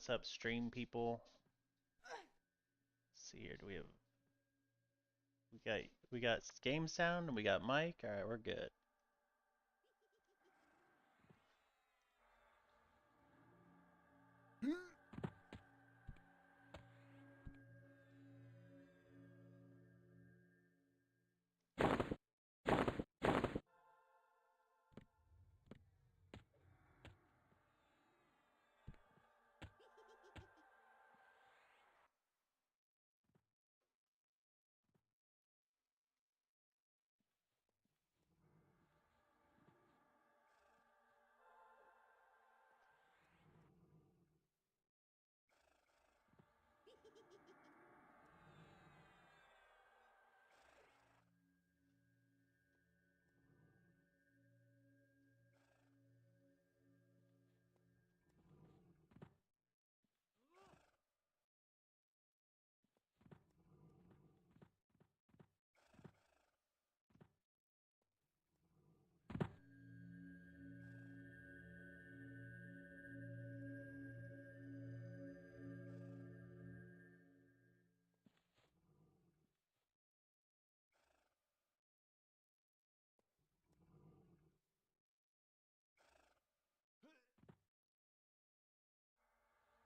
What's up, stream people? Let's see here. Do we got game sound and we got mic? Alright, we're good.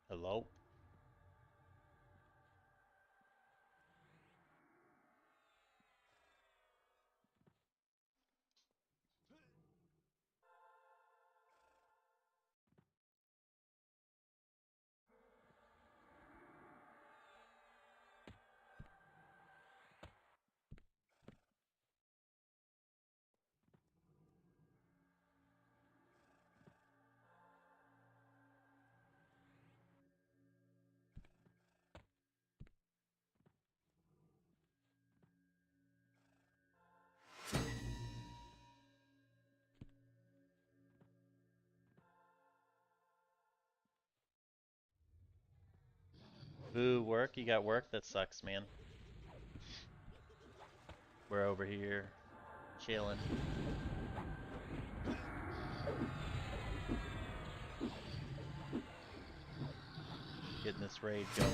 Hello? Ooh, work? You got work? That sucks, man. We're over here chilling. Getting this raid going.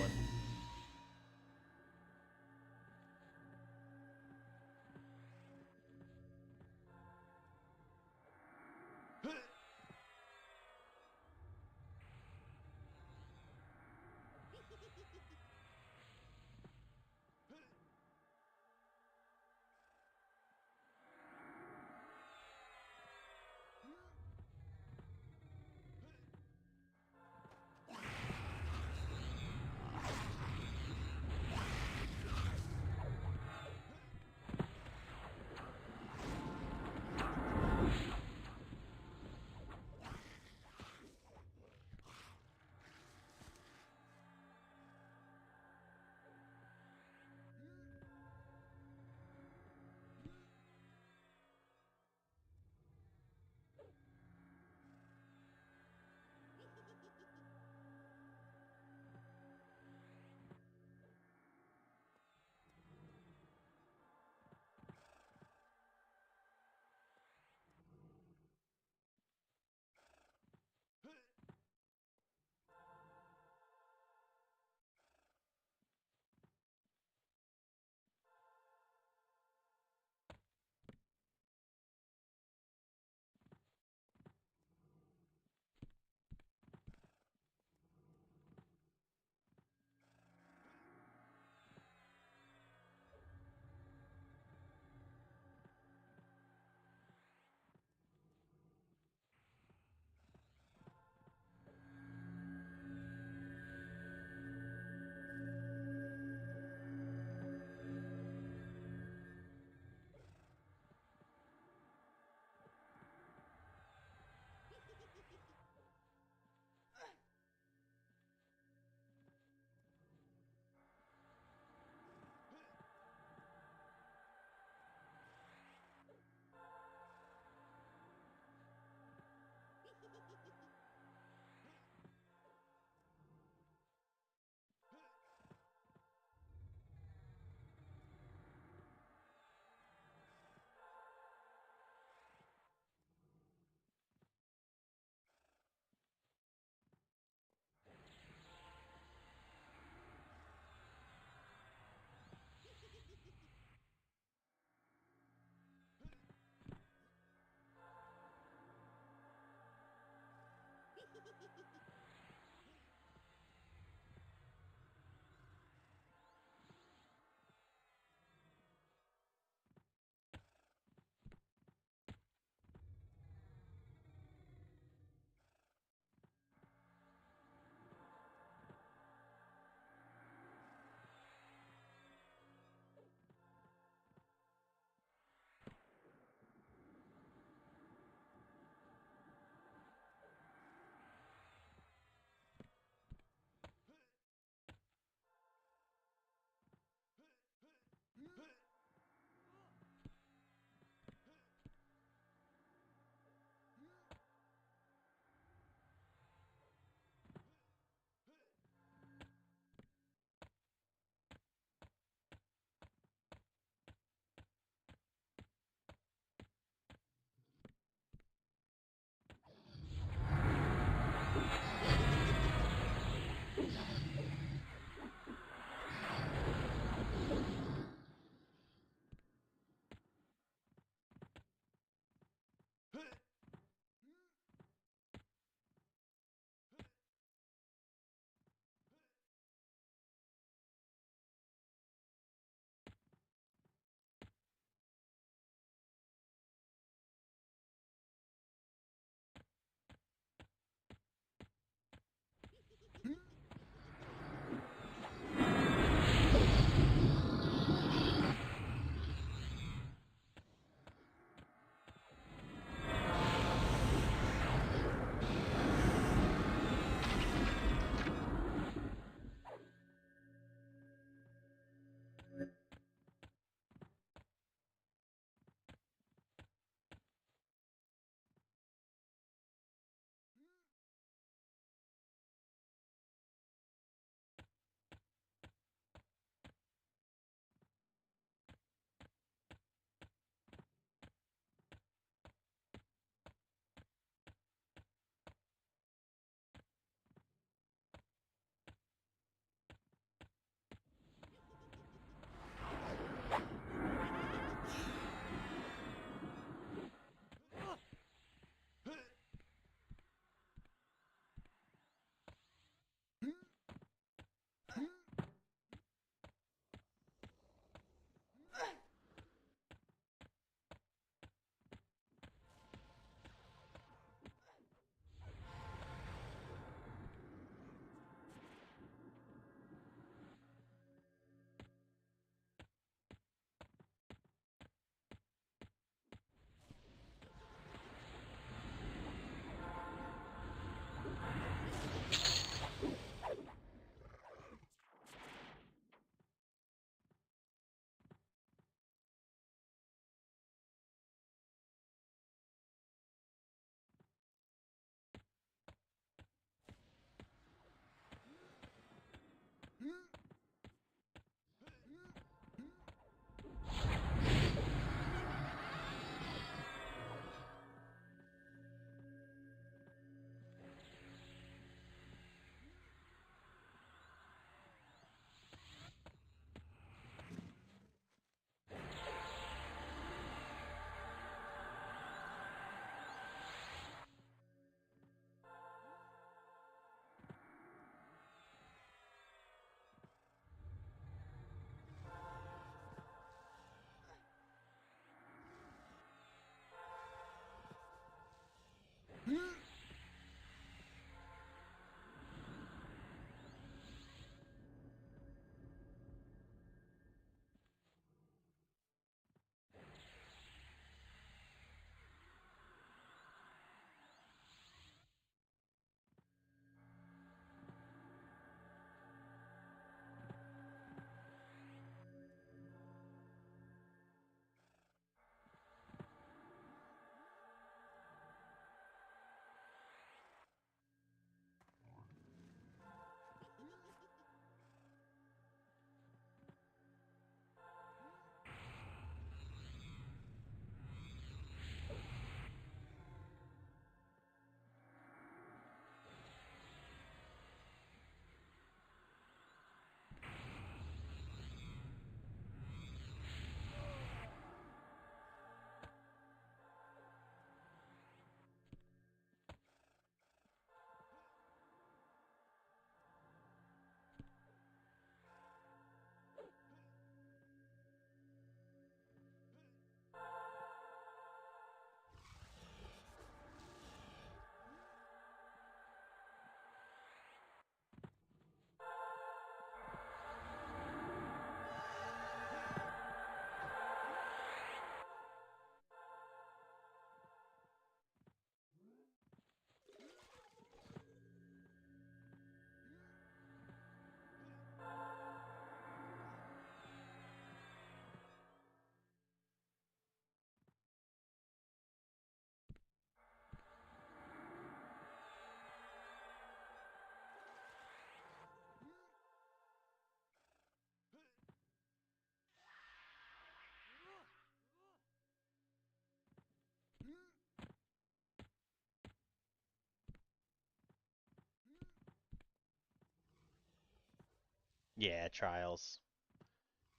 Yeah, trials.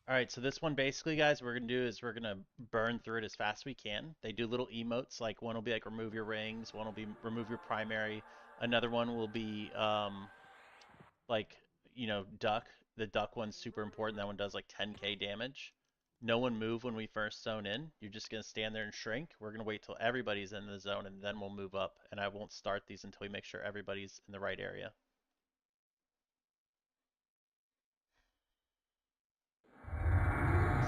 Alright, so this one basically, guys, we're gonna do is we're gonna burn through it as fast as we can. They do little emotes, like one will be like remove your rings, one will be remove your primary, another one will be like, duck. The duck one's super important. That one does like 10k damage. No one move when we first zone in. You're just gonna stand there and shrink. We're gonna wait till everybody's in the zone and then we'll move up. And I won't start these until we make sure everybody's in the right area.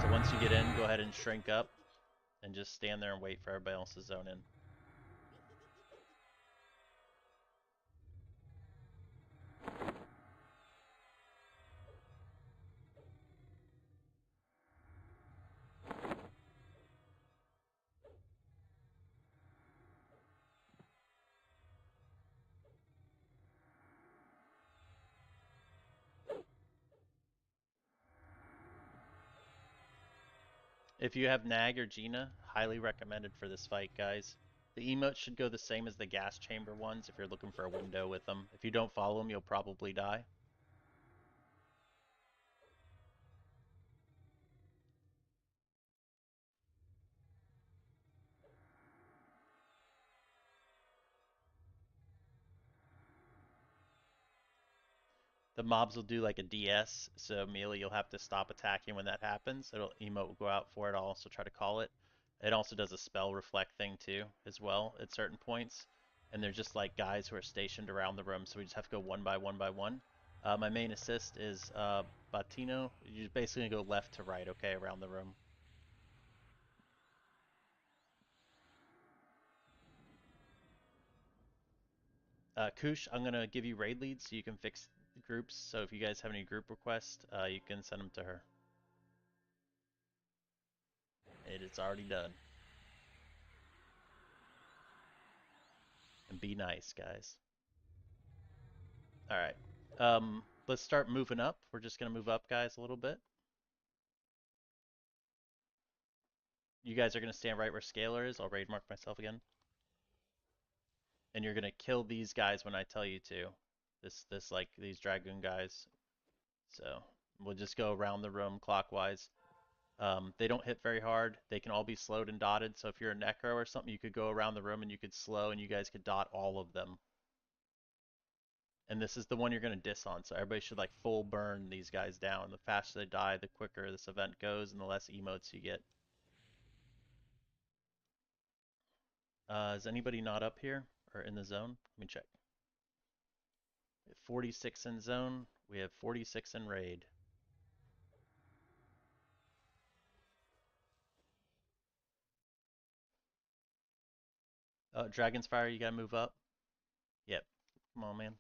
So once you get in, go ahead and shrink up and just stand there and wait for everybody else to zone in. If you have Nag or Gina, highly recommended for this fight, guys. The emotes should go the same as the gas chamber ones if you're looking for a window with them. If you don't follow them, you'll probably die. The mobs will do like a DS, so immediately you'll have to stop attacking when that happens. It'll emote will go out for it. I'll also try to call it. It also does a spell reflect thing too, as well, at certain points. And they're just like guys who are stationed around the room, so we just have to go one by one by one. My main assist is Batino. You're basically gonna go left to right, okay, around the room. Kush, I'm gonna give you raid leads so you can fix the groups. So if you guys have any group requests, you can send them to her. It is already done. And be nice, guys. All right. Let's start moving up. We're just gonna move up, guys, a little bit. You guys are gonna stand right where Scalar is. I'll raid mark myself again. And you're gonna kill these guys when I tell you to. This like these dragoon guys. So we'll just go around the room clockwise. They don't hit very hard. They can all be slowed and dotted. So if you're a necro or something, you could go around the room and you could slow and you guys could dot all of them. And this is the one you're going to diss on. So everybody should like full burn these guys down. The faster they die, the quicker this event goes and the less emotes you get. Is anybody not up here or in the zone? Let me check. We have 46 in zone. We have 46 in raid. Dragon's Fire, you gotta move up. Yep. Come on, man.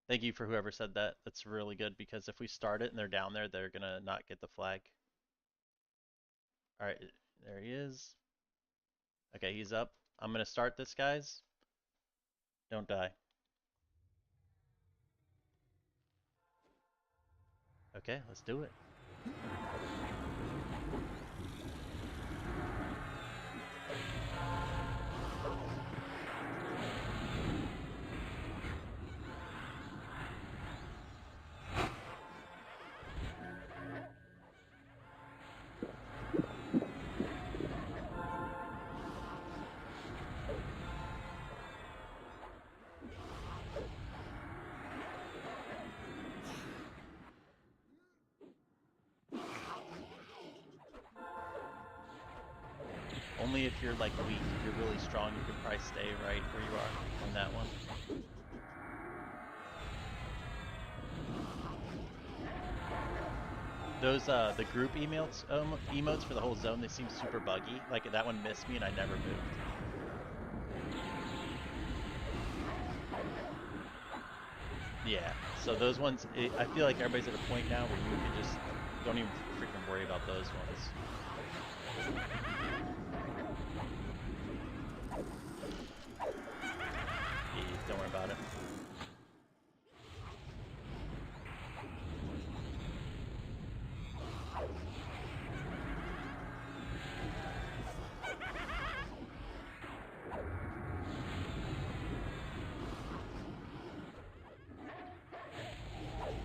Thank you for whoever said that. That's really good because if we start it and they're down there, they're gonna not get the flag. All right, there he is. Okay, he's up. I'm gonna start this, guys. Don't die. Okay, let's do it. Only if you're like weak. If you're really strong, you could probably stay right where you are on that one. Those the group emotes for the whole zone, they seem super buggy. Like that one missed me and I never moved. Yeah. So those ones, I feel like everybody's at a point now where you can just don't even freaking worry about those ones. Yeah, don't worry about it.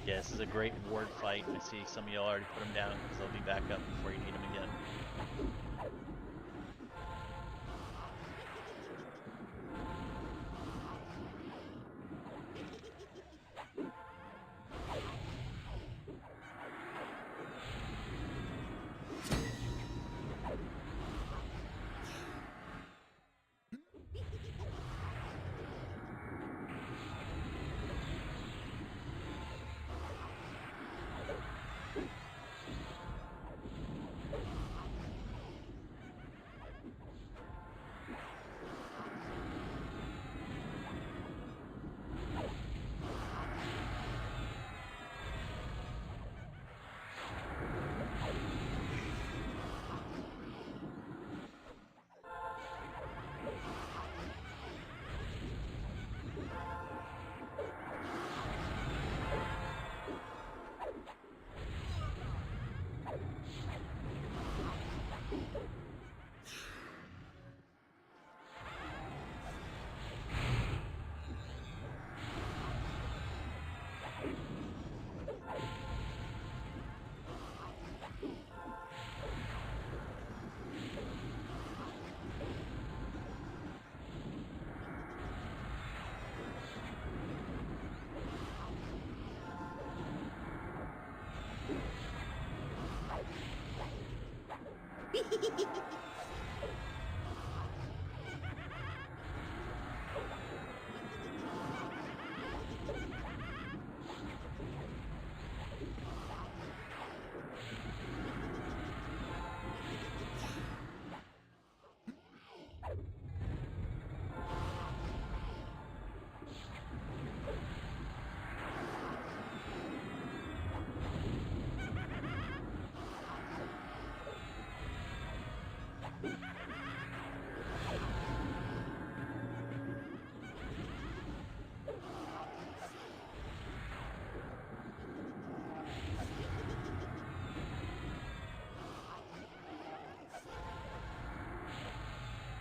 Yes, is a great ward fight. I see some of y'all already put them down because they'll be back up before you need them again.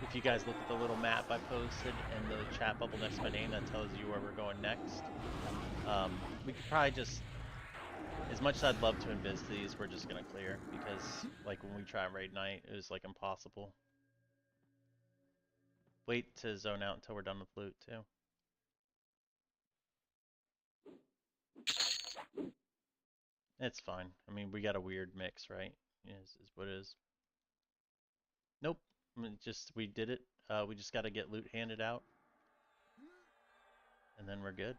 If you guys look at the little map I posted in the chat bubble next to my name, that tells you where we're going next. We could probably just, as much as I'd love to invis these, we're just gonna clear because, like, when we try raid night, it was like impossible. Wait to zone out until we're done with loot too. It's fine. I mean, we got a weird mix, right? Is what it is. Nope. I mean, we did it. We just got to get loot handed out, and then we're good.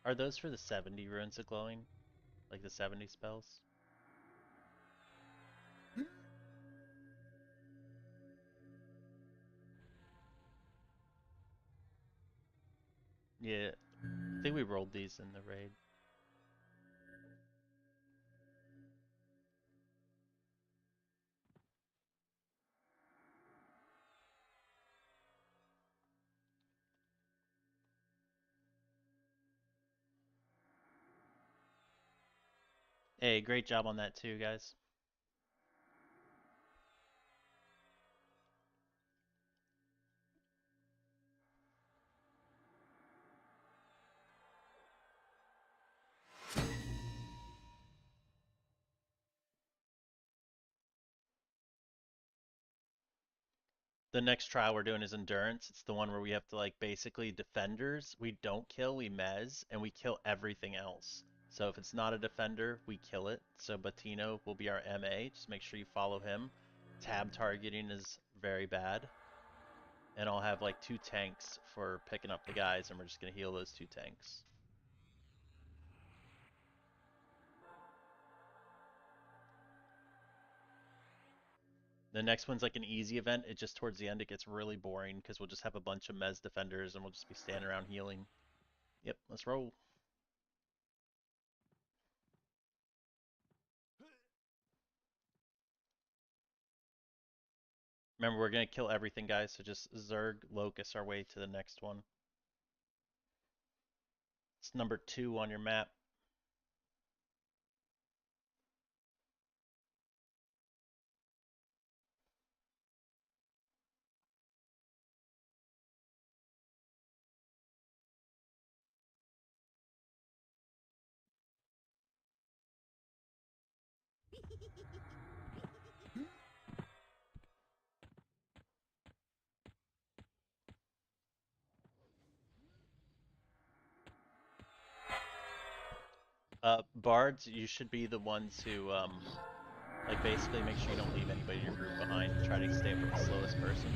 Are those for the 70 runes of glowing? Like the 70 spells? Yeah, I think we rolled these in the raid. Hey, great job on that too, guys. The next trial we're doing is endurance. It's the one where we have to, like, basically defenders, we don't kill, we mez, and we kill everything else. So if it's not a defender, we kill it. So Batino will be our MA. Just make sure you follow him. Tab targeting is very bad. And I'll have like 2 tanks for picking up the guys, and we're just gonna heal those 2 tanks. The next one's like an easy event. It just towards the end it gets really boring because we'll just have a bunch of Mez defenders and we'll just be standing around healing. Yep, let's roll. Remember, we're gonna kill everything, guys, so just Zerg, Locust our way to the next one. It's number 2 on your map. Bards, you should be the ones who, like, basically make sure you don't leave anybody in your group behind. Try to stay up with the slowest person.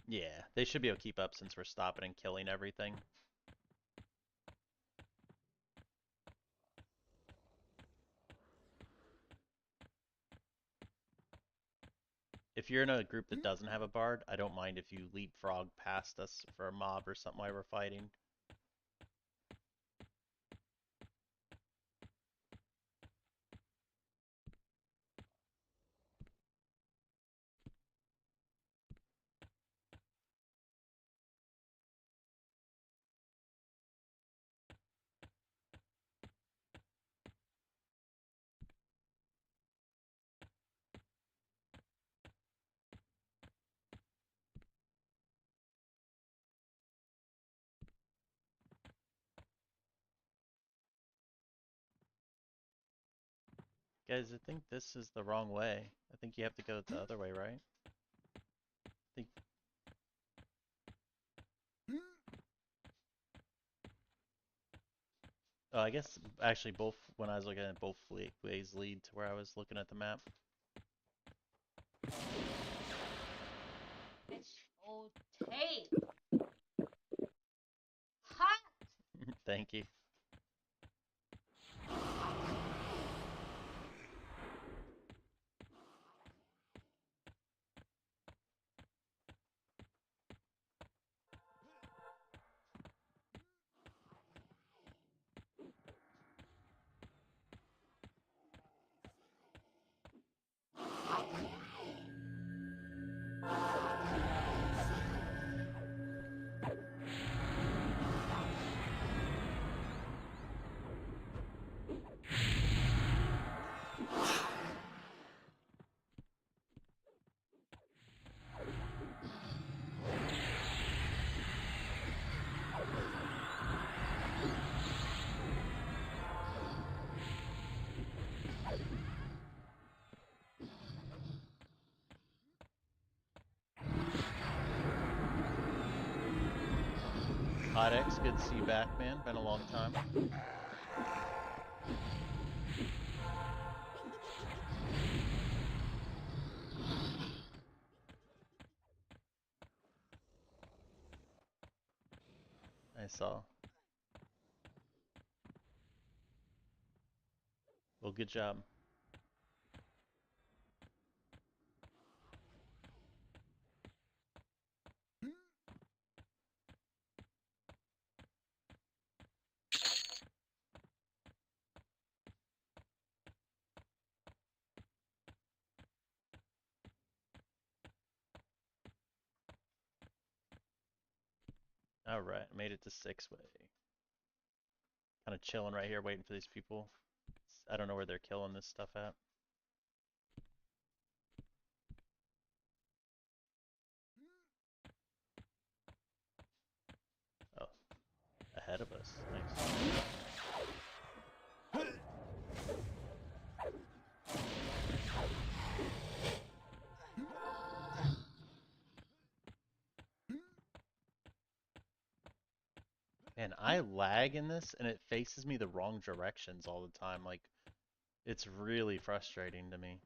Yeah, they should be able to keep up since we're stopping and killing everything. If you're in a group that doesn't have a bard, I don't mind if you leapfrog past us for a mob or something while we're fighting. Guys, I think this is the wrong way. I think you have to go the other way, right? I think. Oh, I guess actually both, when I was looking at it, both ways lead to where I was looking at the map. It's so tape. Hot. Thank you. Hot X, good to see you back, man. Been a long time. I saw. Well, good job. Alright, made it to 6-way. Kind of chilling right here, waiting for these people. I don't know where they're killing this stuff at. Oh, ahead of us. Nice. Man, I lag in this and it faces me the wrong directions all the time. Like, it's really frustrating to me.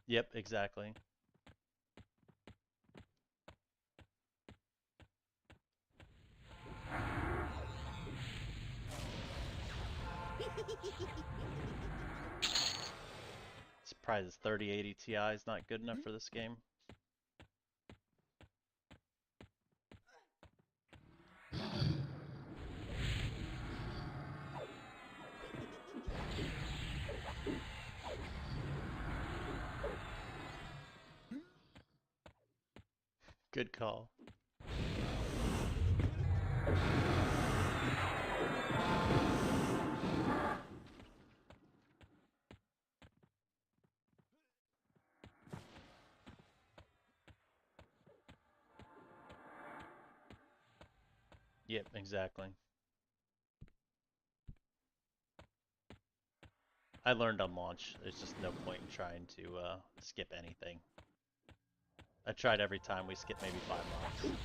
Yep, exactly. Surprised this 3080 Ti is not good enough for this game. Good call. Yep, exactly. I learned on launch. There's just no point in trying to skip anything. I tried every time. We skipped maybe 5 mobs.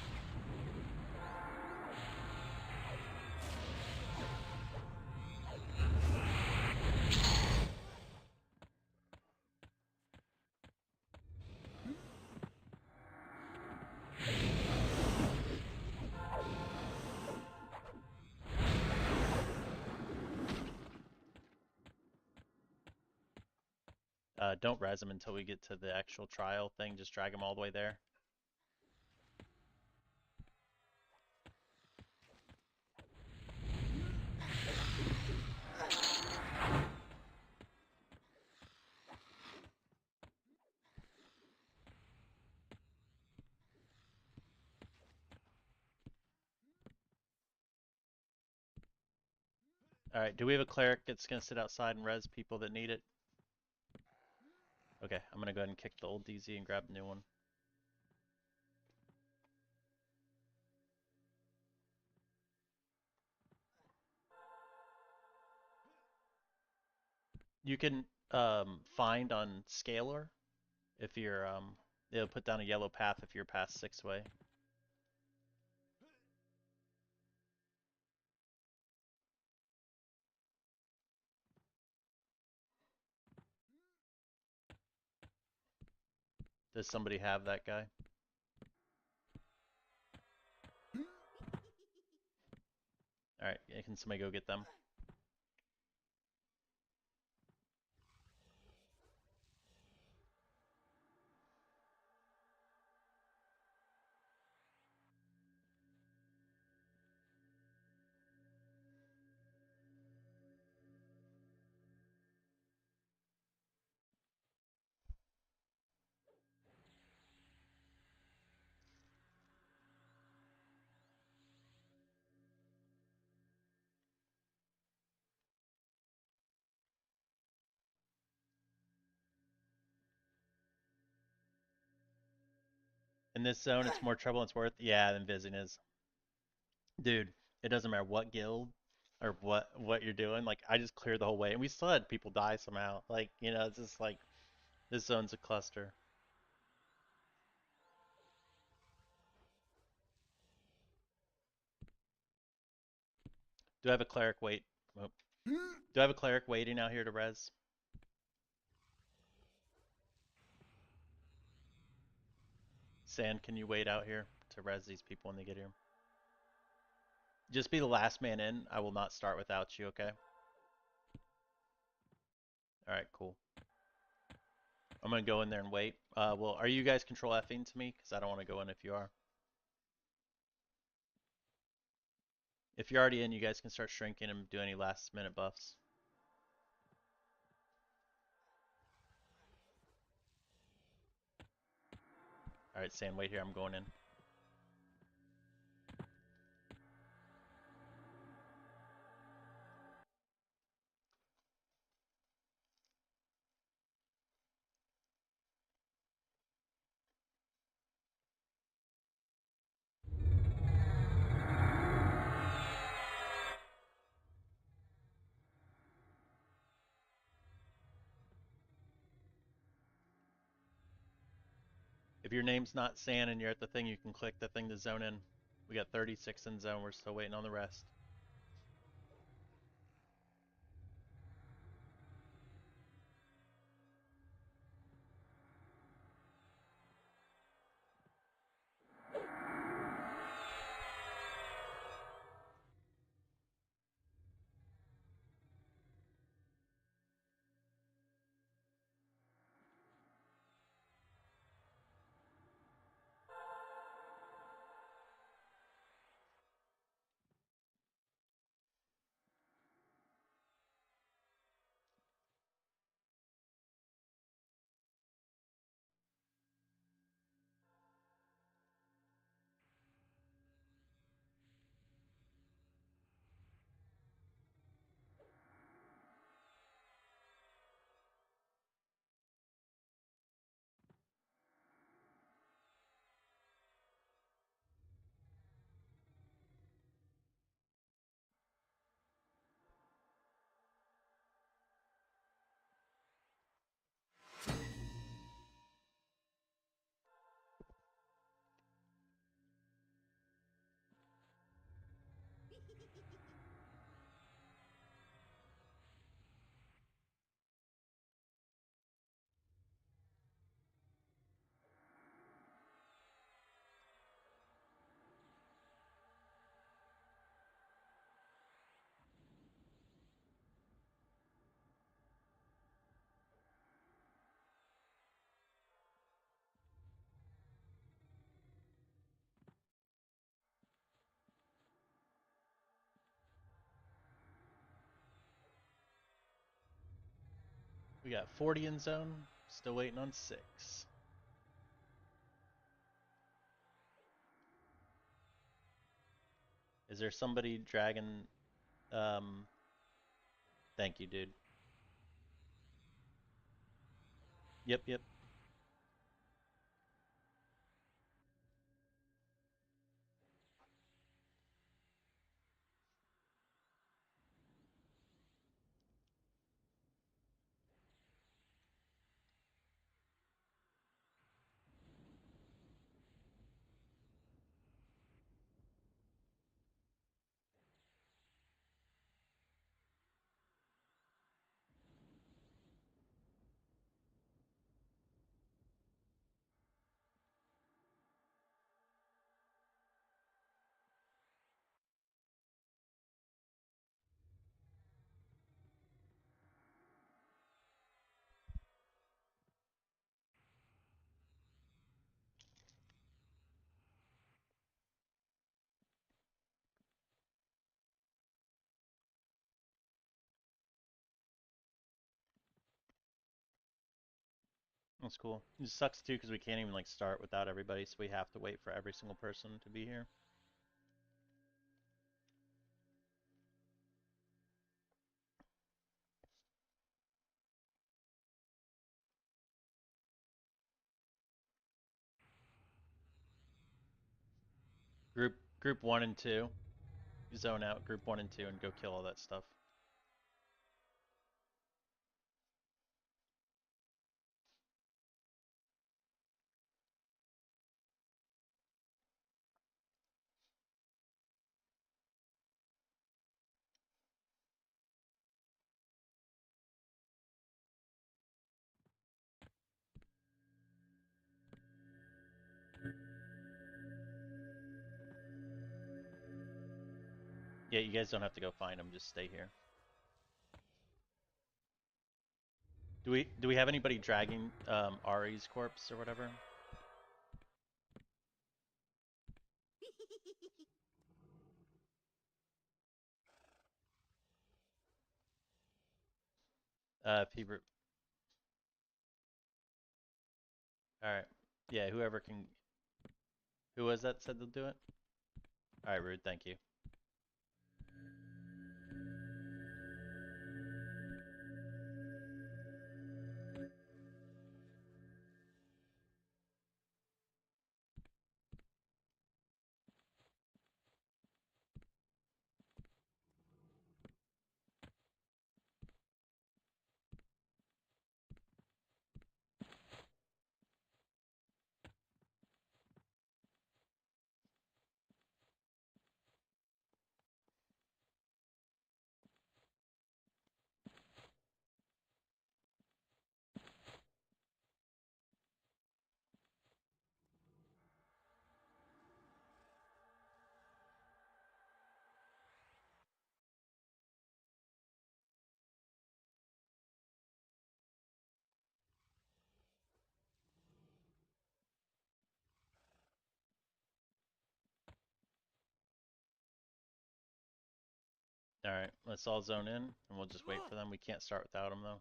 Don't res them until we get to the actual trial thing. Just drag them all the way there. Alright, do we have a cleric that's going to sit outside and res people that need it? Okay, I'm going to go ahead and kick the old DZ and grab a new one. You can find on Scalar if you're, it'll put down a yellow path if you're past 6 way. Does somebody have that guy? Alright, can somebody go get them? In this zone, it's more trouble than it's worth. Yeah, than Vizing is. Dude, it doesn't matter what guild or what you're doing. Like, I just cleared the whole way, and we still had people die somehow. Like, it's just like this zone's a cluster. Do I have a cleric wait? Oh. Do I have a cleric waiting out here to res? Sand, can you wait out here to res these people when they get here? Just be the last man in. I will not start without you, okay? Alright, cool. I'm gonna go in there and wait. Well, are you guys control Fing to me? Because I don't want to go in if you are. If you're already in, you guys can start shrinking and do any last minute buffs. Alright, Sand, wait here. I'm going in. If your name's not Sand and you're at the thing, you can click the thing to zone in. We got 36 in zone. We're still waiting on the rest. We got 40 in zone. Still waiting on 6. Is there somebody dragging? Um, Thank you, dude. Yep, yep. That's cool. It sucks too because we can't even like start without everybody, so we have to wait for every single person to be here. Group 1 and 2. Zone out group 1 and 2 and go kill all that stuff. Yeah, you guys don't have to go find them. Just stay here. Do we have anybody dragging Ari's corpse or whatever? Peeber. All right. Yeah, whoever can. Who was that said they'll do it? All right, Rude. Thank you. All right, let's all zone in, and we'll just wait for them. We can't start without them though.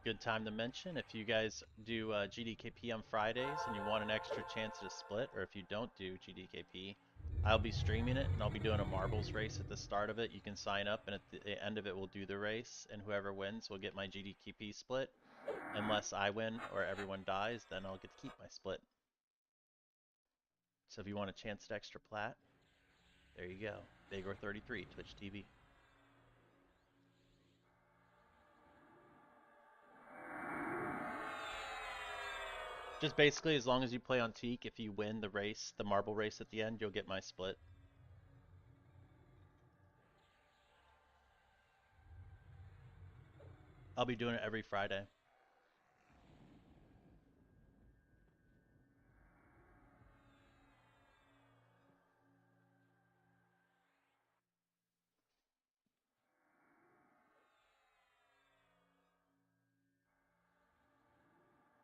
Good time to mention if you guys do Gdkp on Fridays and you want an extra chance at a split, or if you don't do Gdkp, I'll be streaming it, and I'll be doing a marbles race at the start of it. You can sign up, and at the end of it, we'll do the race, and whoever wins will get my Gdkp split. Unless I win or everyone dies, then I'll get to keep my split. So if you want a chance at extra plat, there you go. Bagor33, Twitch TV. Just basically, as long as you play on Teek, if you win the race, the marble race at the end, you'll get my split. I'll be doing it every Friday.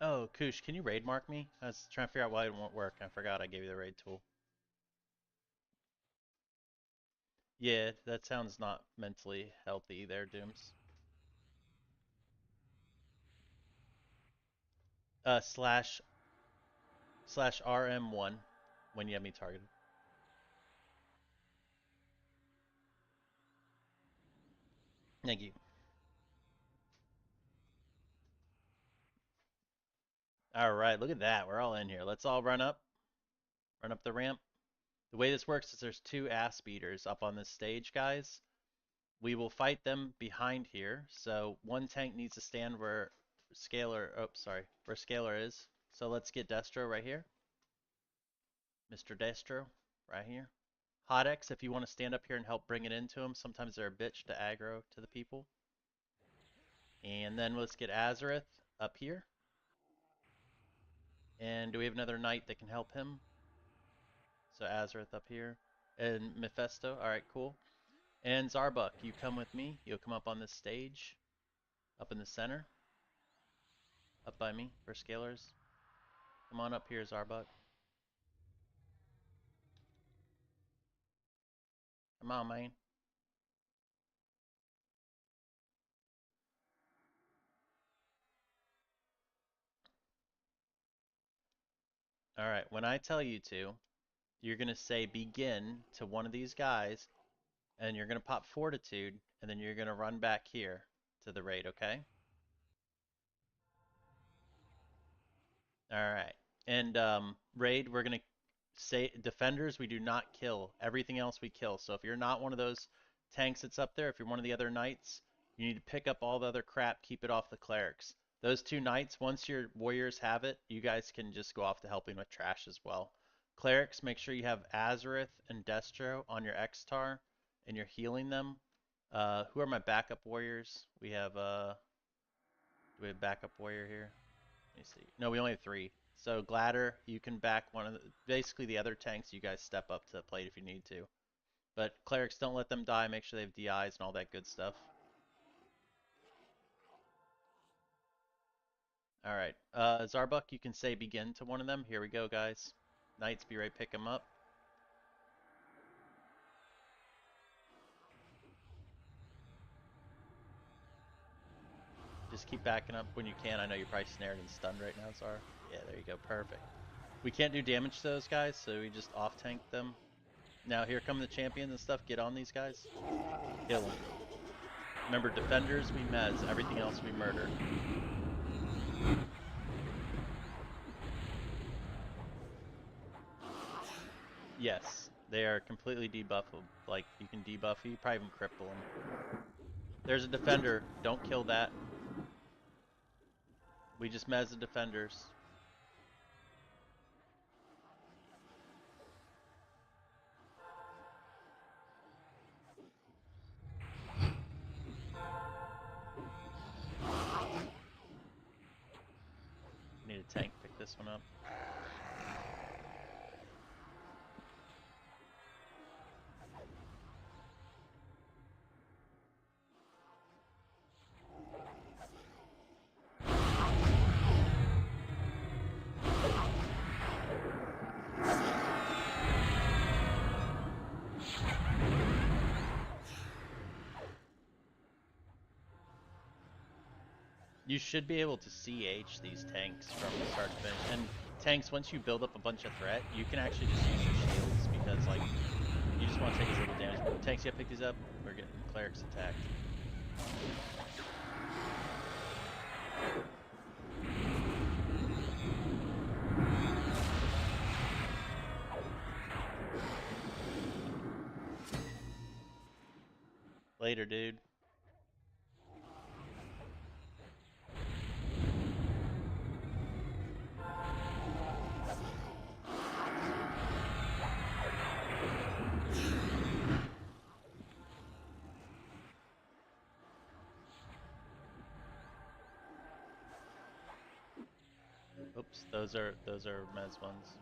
Oh, Koosh, can you raid mark me? I was trying to figure out why it won't work. I forgot I gave you the raid tool. Yeah, that sounds not mentally healthy there, Dooms. Slash RM1 when you have me targeted. Thank you. All right, look at that. We're all in here. Let's all run up the ramp. The way this works is there's two ass beaters up on this stage, guys. We will fight them behind here. So one tank needs to stand where where Scalar is. So let's get Destro right here. Mr. Destro, right here. Hodex, if you want to stand up here and help bring it into him. Sometimes they're a bitch to aggro to the people. And then let's get Azareth up here. And do we have another knight that can help him? So Azareth up here. And Mephisto. Alright, cool. And Zarbuck, you come with me. You'll come up on this stage. Up in the center. Up by me for scalers. Come on up here, Zarbuck. Come on, man. Alright, when I tell you to, you're going to say begin to one of these guys, and you're going to pop Fortitude, and then you're going to run back here to the raid, okay? Alright. And raid, we're going to say defenders, we do not kill. Everything else we kill. So if you're not one of those tanks that's up there, if you're one of the other knights, you need to pick up all the other crap, keep it off the clerics. Those two knights, once your warriors have it, you guys can just go off to helping with trash as well. Clerics, make sure you have Azareth and Destro on your X-Tar, and you're healing them. Who are my backup warriors? We have, do we have backup warrior here? Let me see. No, we only have three. So Gladder, you can back one of the, basically the other tanks. You guys step up to the plate if you need to. But clerics, don't let them die. Make sure they have DIs and all that good stuff. All right. Zarbuck, you can say begin to one of them. Here we go, guys. Knights, be ready to pick them up. Just keep backing up when you can. I know you're probably snared and stunned right now, Zar. Yeah, there you go. Perfect. We can't do damage to those guys, so we just off-tank them. Now here come the champions and stuff. Get on these guys. Kill them. Remember, defenders we mez, everything else we murder. Yes, they are completely debuffable. Like, you can debuff, you probably even cripple them. There's a defender, don't kill that. We just mez the defenders. Need a tank, pick this one up. You should be able to CH these tanks from start to finish. And tanks, once you build up a bunch of threat, you can actually just use your shields because, like, just want to take as little damage. Tanks, you gotta pick these up. We're getting clerics attacked. Later, dude. Oops, those are mez ones.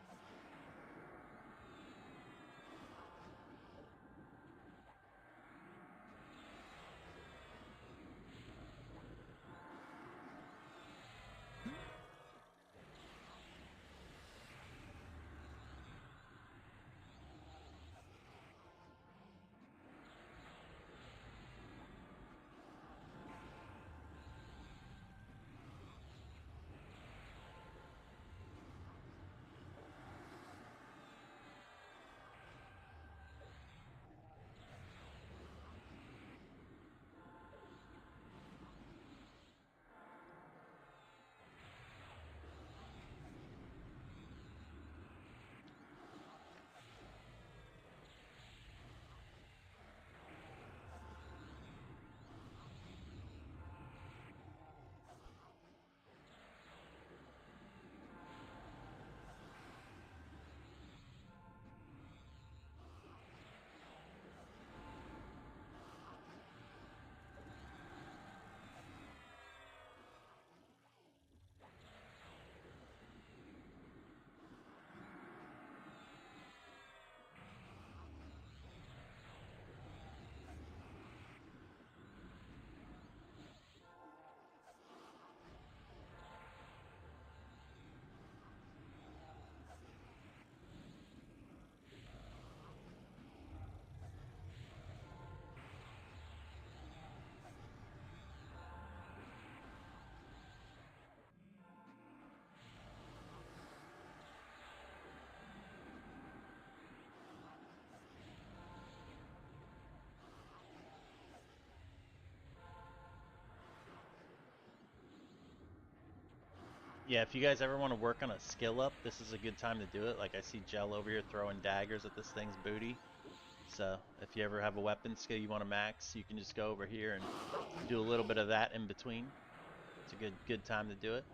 Yeah, if you guys ever want to work on a skill up, this is a good time to do it. Like I see Gel over here throwing daggers at this thing's booty. So if you ever have a weapon skill you want to max, you can just go over here and do a little bit of that in between. It's a good time to do it.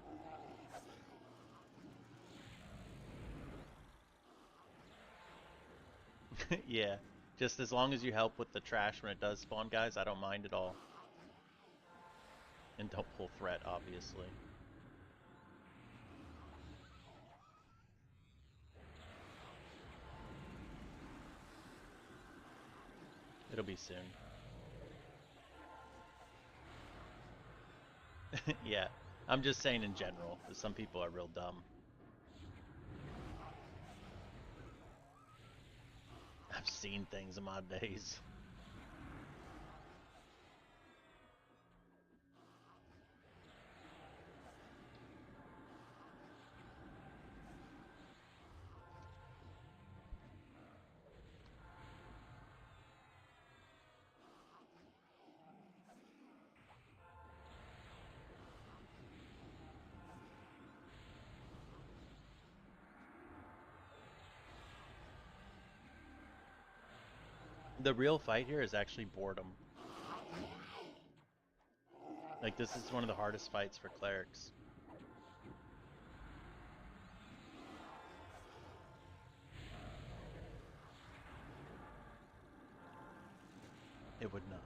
Yeah, just as long as you help with the trash when it does spawn, guys, I don't mind at all. And don't pull threat, obviously. It'll be soon. Yeah, I'm just saying in general, because some people are real dumb. I've seen things in my days. The real fight here is actually boredom. Like, this is one of the hardest fights for clerics. It would not.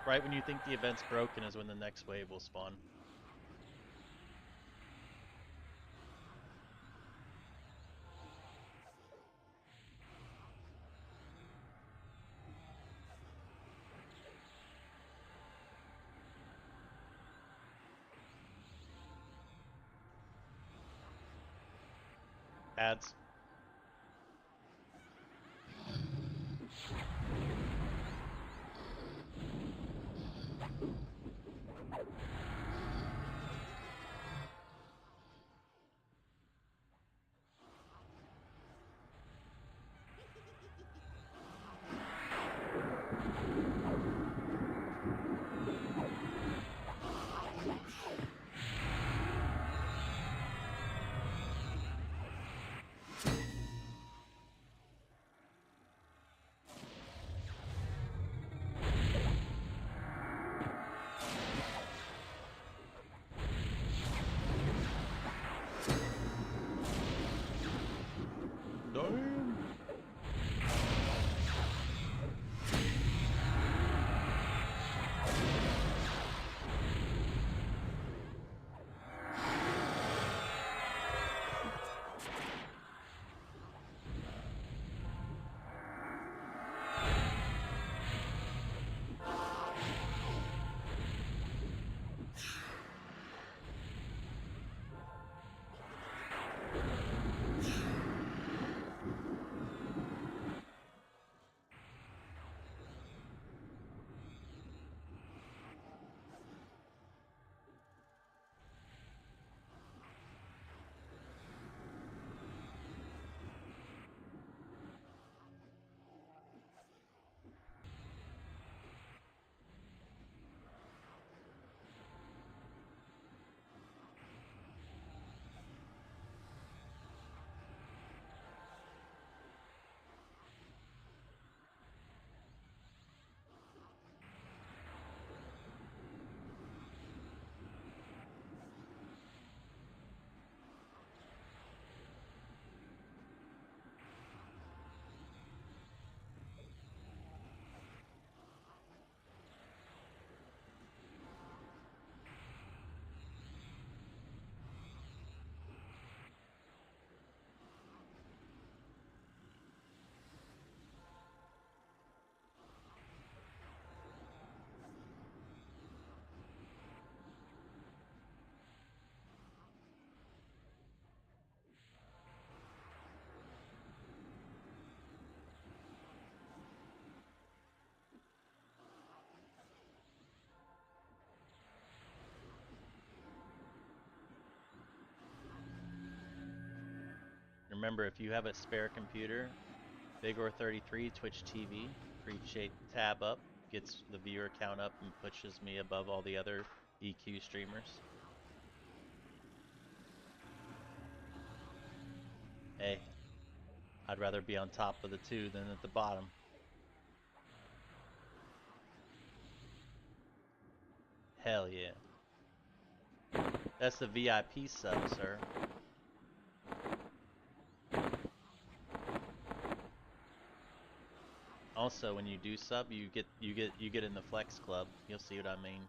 Right when you think the event's broken is when the next wave will spawn. Ads. Damn. Remember, if you have a spare computer, Bigor33 Twitch TV, appreciate tab up, gets the viewer count up and pushes me above all the other EQ streamers. Hey, I'd rather be on top of the two than at the bottom. Hell yeah. That's the VIP sub, sir. Also, when you do sub, you get in the flex club. You'll see what I mean.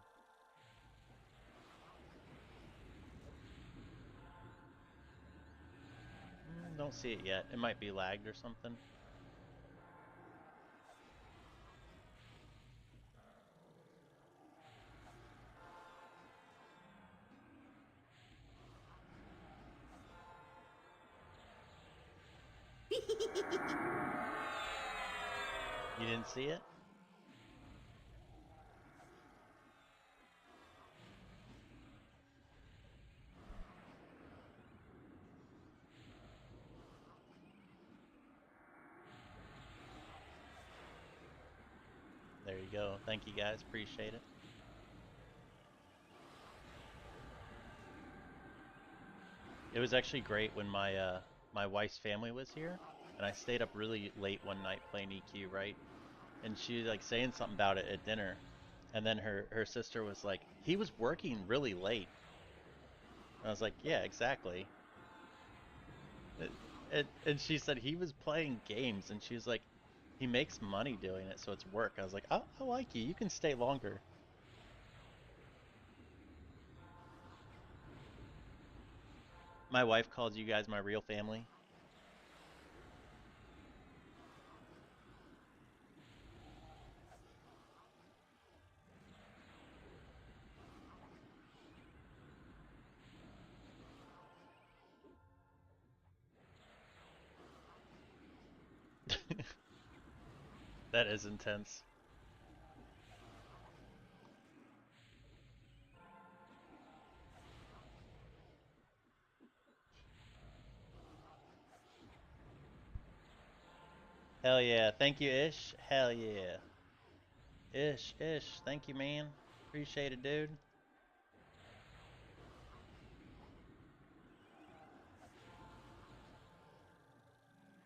Don't see it yet. It might be lagged or something. You didn't see it? There you go. Thank you guys. Appreciate it. It was actually great when my wife's family was here, and I stayed up really late one night playing EQ, right? And she was like saying something about it at dinner, and then her sister was like, "He was working really late." And I was like, "Yeah, exactly." And she said he was playing games, and she was like, "He makes money doing it, so it's work." I was like, "Oh, I like you. You can stay longer." My wife called you guys my real family. That is intense. Hell yeah. Thank you, Ish. Hell yeah. Ish. Thank you, man. Appreciate it, dude.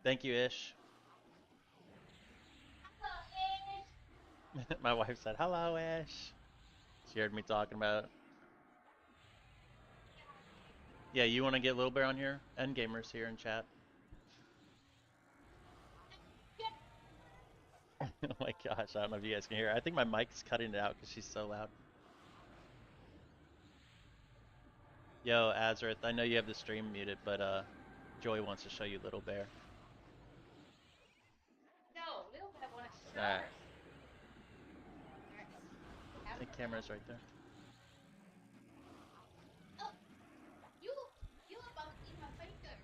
Thank you, Ish. Hello, Ish. My wife said, hello, Ish. She heard me talking about it. Yeah, you want to get Little Bear on here? Endgamer's here in chat. Oh my gosh, I don't know if you guys can hear her. I think my mic's cutting it out because she's so loud. Yo, Azareth, I know you have the stream muted, but Joy wants to show you Little Bear. No, little bit want a Alright, shirt. Where is the the camera? camera's right there. Oh, you you about to eat my finger.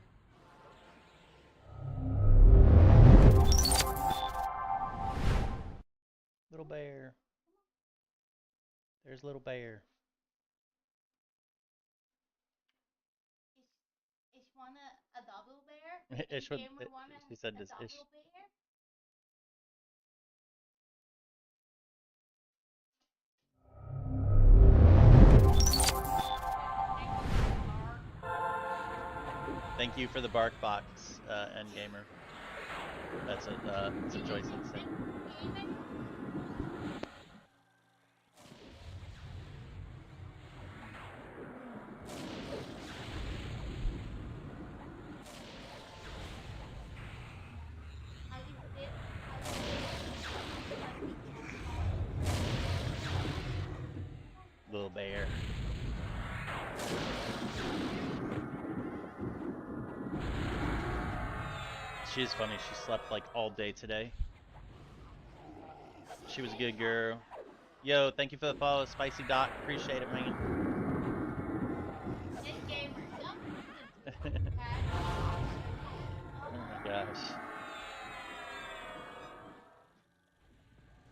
Little Bear. There's Little Bear. Is want a double bear? Ish And would, gamer want she said a this Ish. double bear? Thank you for the bark box, Endgamer. That's a Joy said the same. Little Bear. She is funny. She slept like all day today. She was a good girl. Yo, thank you for the follow, Spicy Doc. Appreciate it, man. Oh my gosh.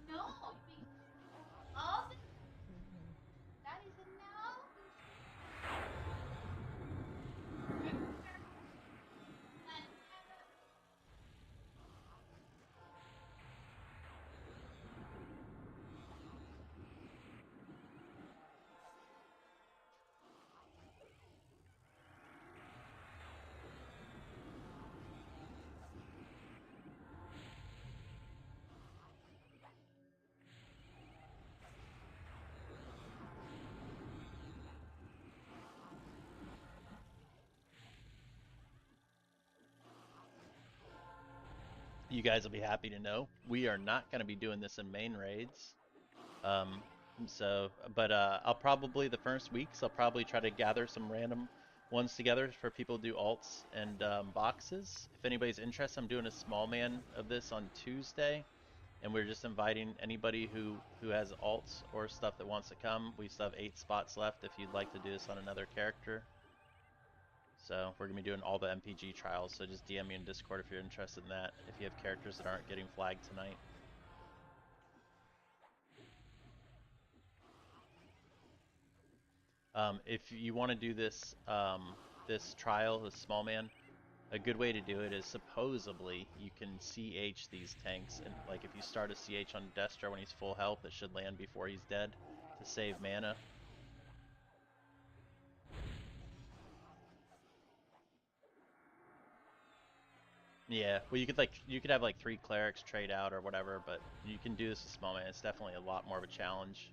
No, all this, that is a no. You guys will be happy to know we are not going to be doing this in main raids. Um, but I'll probably the first weeks I'll probably try to gather some random ones together for people to do alts and boxes. If anybody's interested, I'm doing a small man of this on Tuesday, and we're just inviting anybody who has alts or stuff that wants to come. We still have 8 spots left if you'd like to do this on another character. So we're gonna be doing all the MPG trials. So just DM me in Discord if you're interested in that. If you have characters that aren't getting flagged tonight. If you want to do this this trial, this small man, a good way to do it is supposedly you can CH these tanks, and like if you start a CH on Destro when he's full health, it should land before he's dead to save mana. Yeah, well you could have like 3 clerics trade out or whatever, but you can do this with small man. It's definitely a lot more of a challenge.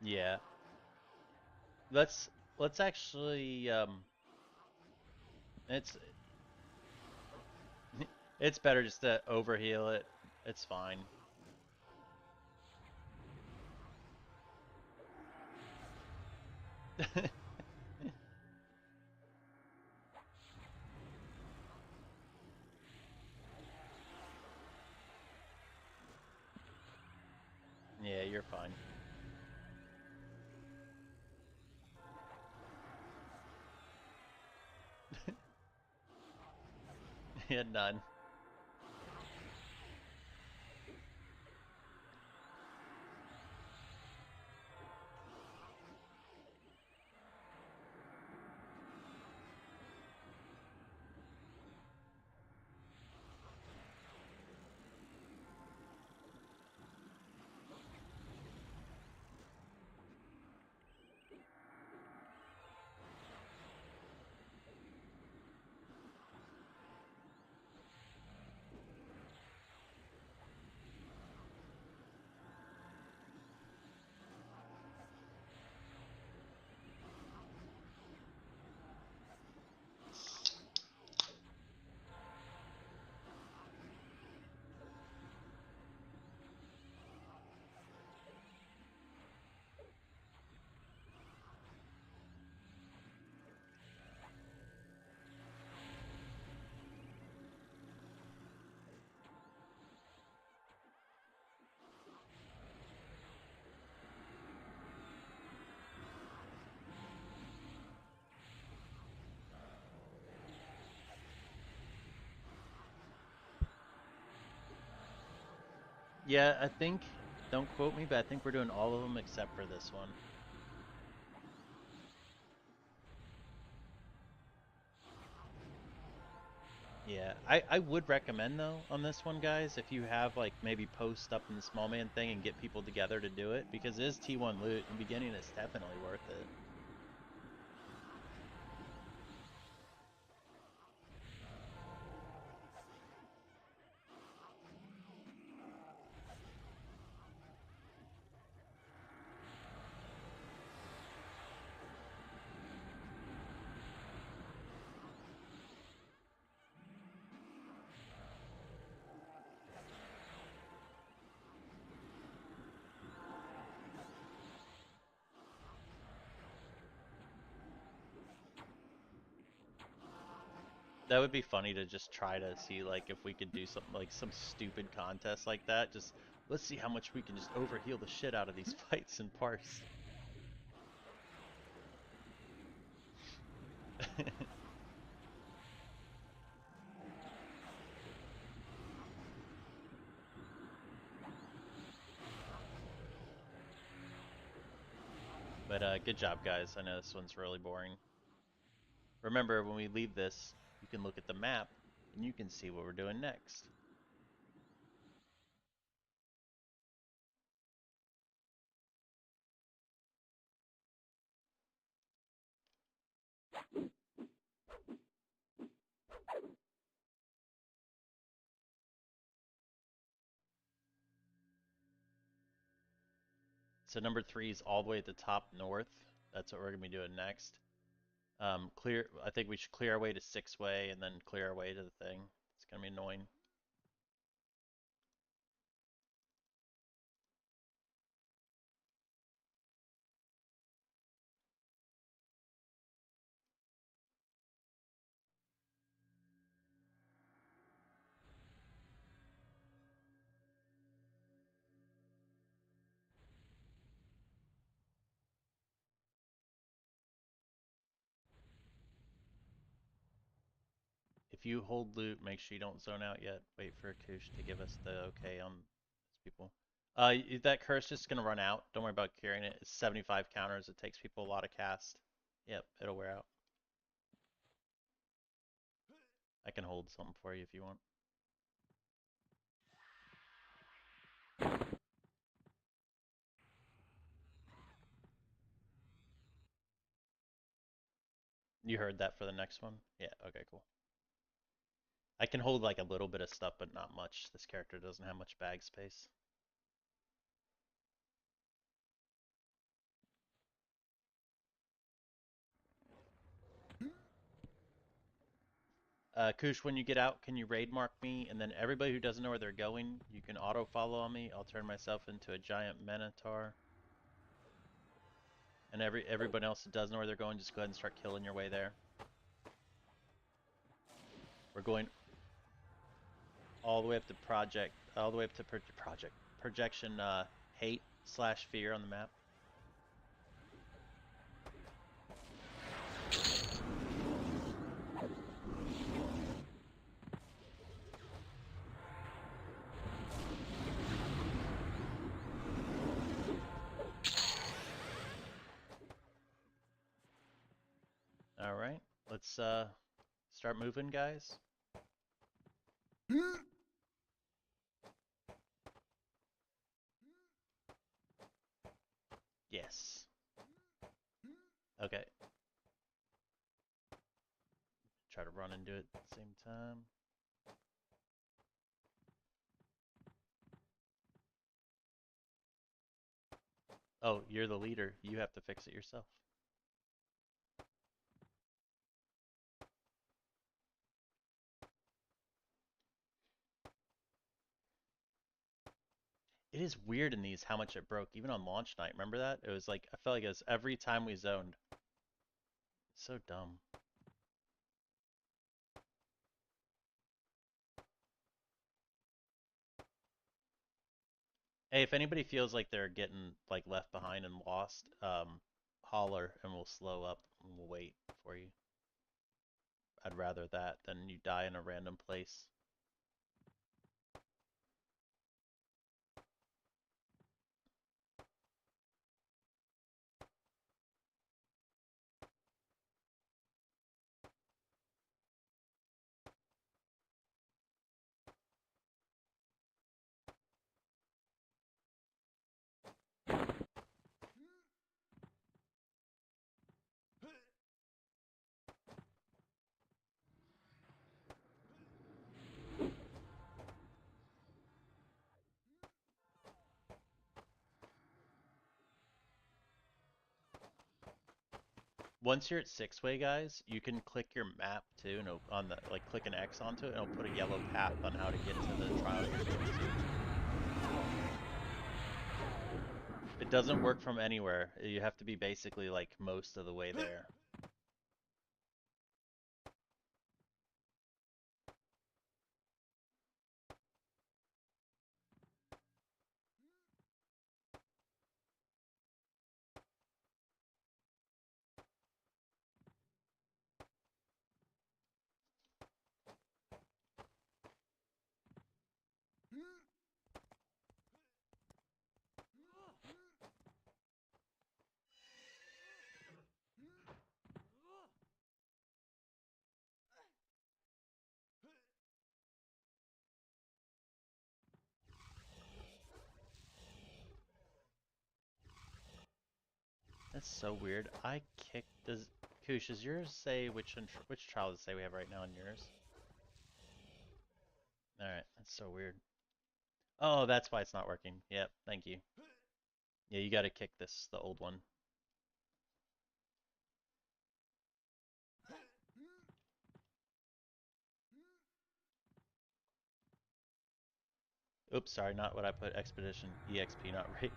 Yeah, let's let's actually it's it's better just to overheal it. It's fine. Yeah, you're fine. He had none. Yeah, I think, don't quote me, but I think we're doing all of them except for this one. Yeah, I would recommend though on this one, guys, if you have like maybe post up in the small man thing and get people together to do it, because it is T1 loot. In the beginning, it's definitely worth it. That would be funny to just try to see like if we could do something like some stupid contest like that. Just let's see how much we can just overheal the shit out of these fights and parse. But good job, guys. I know this one's really boring. Remember, when we leave this, you can look at the map and you can see what we're doing next. So number 3 is all the way at the top north. That's what we're gonna be doing next. Clear. I think we should clear our way to 6-way and then clear our way to the thing. It's gonna be annoying. If you hold loot, make sure you don't zone out yet. Wait for Kush to give us the okay on these people. That curse is gonna run out. Don't worry about carrying it. It's 75 counters. It takes people a lot of cast. Yep, it'll wear out. I can hold something for you if you want. You heard that for the next one? Yeah, okay, cool. I can hold like a little bit of stuff, but not much. This character doesn't have much bag space. Kush, when you get out, can you raid mark me? And then everybody who doesn't know where they're going, you can auto follow on me. I'll turn myself into a giant minotaur. And everybody else that doesn't know where they're going, just go ahead and start killing your way there. We're going all the way up to all the way up to projection hate / fear on the map. let's start moving, guys. Yes. Okay. Try to run and do it at the same time. Oh, you're the leader. You have to fix it yourself. It is weird in these how much it broke, even on launch night. Remember that? It was like, I felt like it was every time we zoned. So dumb. Hey, if anybody feels like they're getting like left behind and lost, holler and we'll slow up and we'll wait for you. I'd rather that than you die in a random place. Once you're at six-way, guys, you can click your map too, and on the like click an X onto it, and it'll put a yellow path on how to get to the trial you're going to. It doesn't work from anywhere. You have to be basically like most of the way there. That's so weird. I kicked. Does Koosh, does yours say which trial does it say we have right now in yours? All right, that's so weird. Oh, that's why it's not working. Yep, thank you. Yeah, you got to kick the old one. Oops, sorry, not what I put. Expedition EXP, not rate.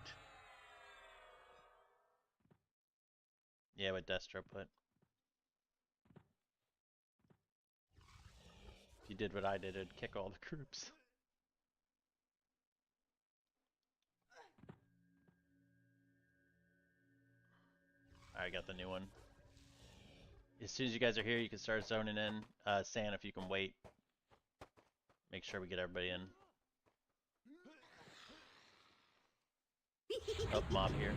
Yeah, what Destro put. If you did what I did, it'd kick all the groups. I got the new one. As soon as you guys are here, you can start zoning in. San, if you can wait, make sure we get everybody in. Oh, mob here.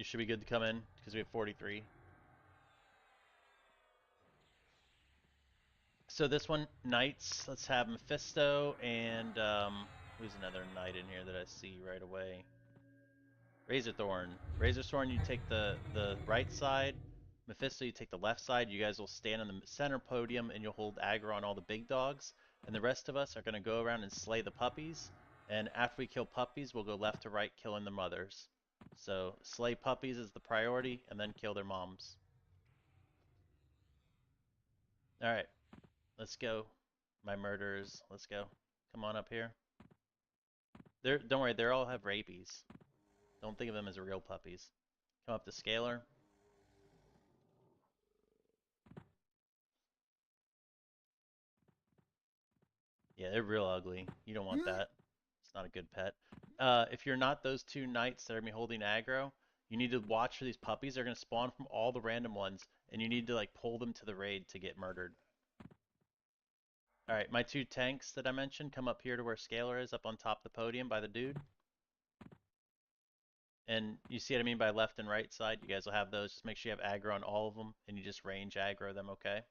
should be good to come in because we have 43. So this one, knights. Let's have Mephisto and who's another knight in here that I see right away? Razorthorn. Razorthorn, you take the right side. Mephisto, you take the left side. You guys will stand on the center podium and you'll hold aggro on all the big dogs. And the rest of us are going to go around and slay the puppies. And after we kill puppies, we'll go left to right killing the mothers. So slay puppies is the priority and then kill their moms. Alright, let's go. My murderers, let's go. Come on up here. Don't worry, they all have rabies. Don't think of them as real puppies. Come up to Scalar. Yeah, they're real ugly. You don't want that. It's not a good pet. If you're not those two knights that are going to be holding aggro, you need to watch for these puppies. They're going to spawn from all the random ones, and you need to like pull them to the raid to get murdered. Alright, my two tanks that I mentioned come up here to where Scalar is, up on top of the podium by the dude. And you see what I mean by left and right side? You guys will have those. Just make sure you have aggro on all of them, and you just range aggro them, okay?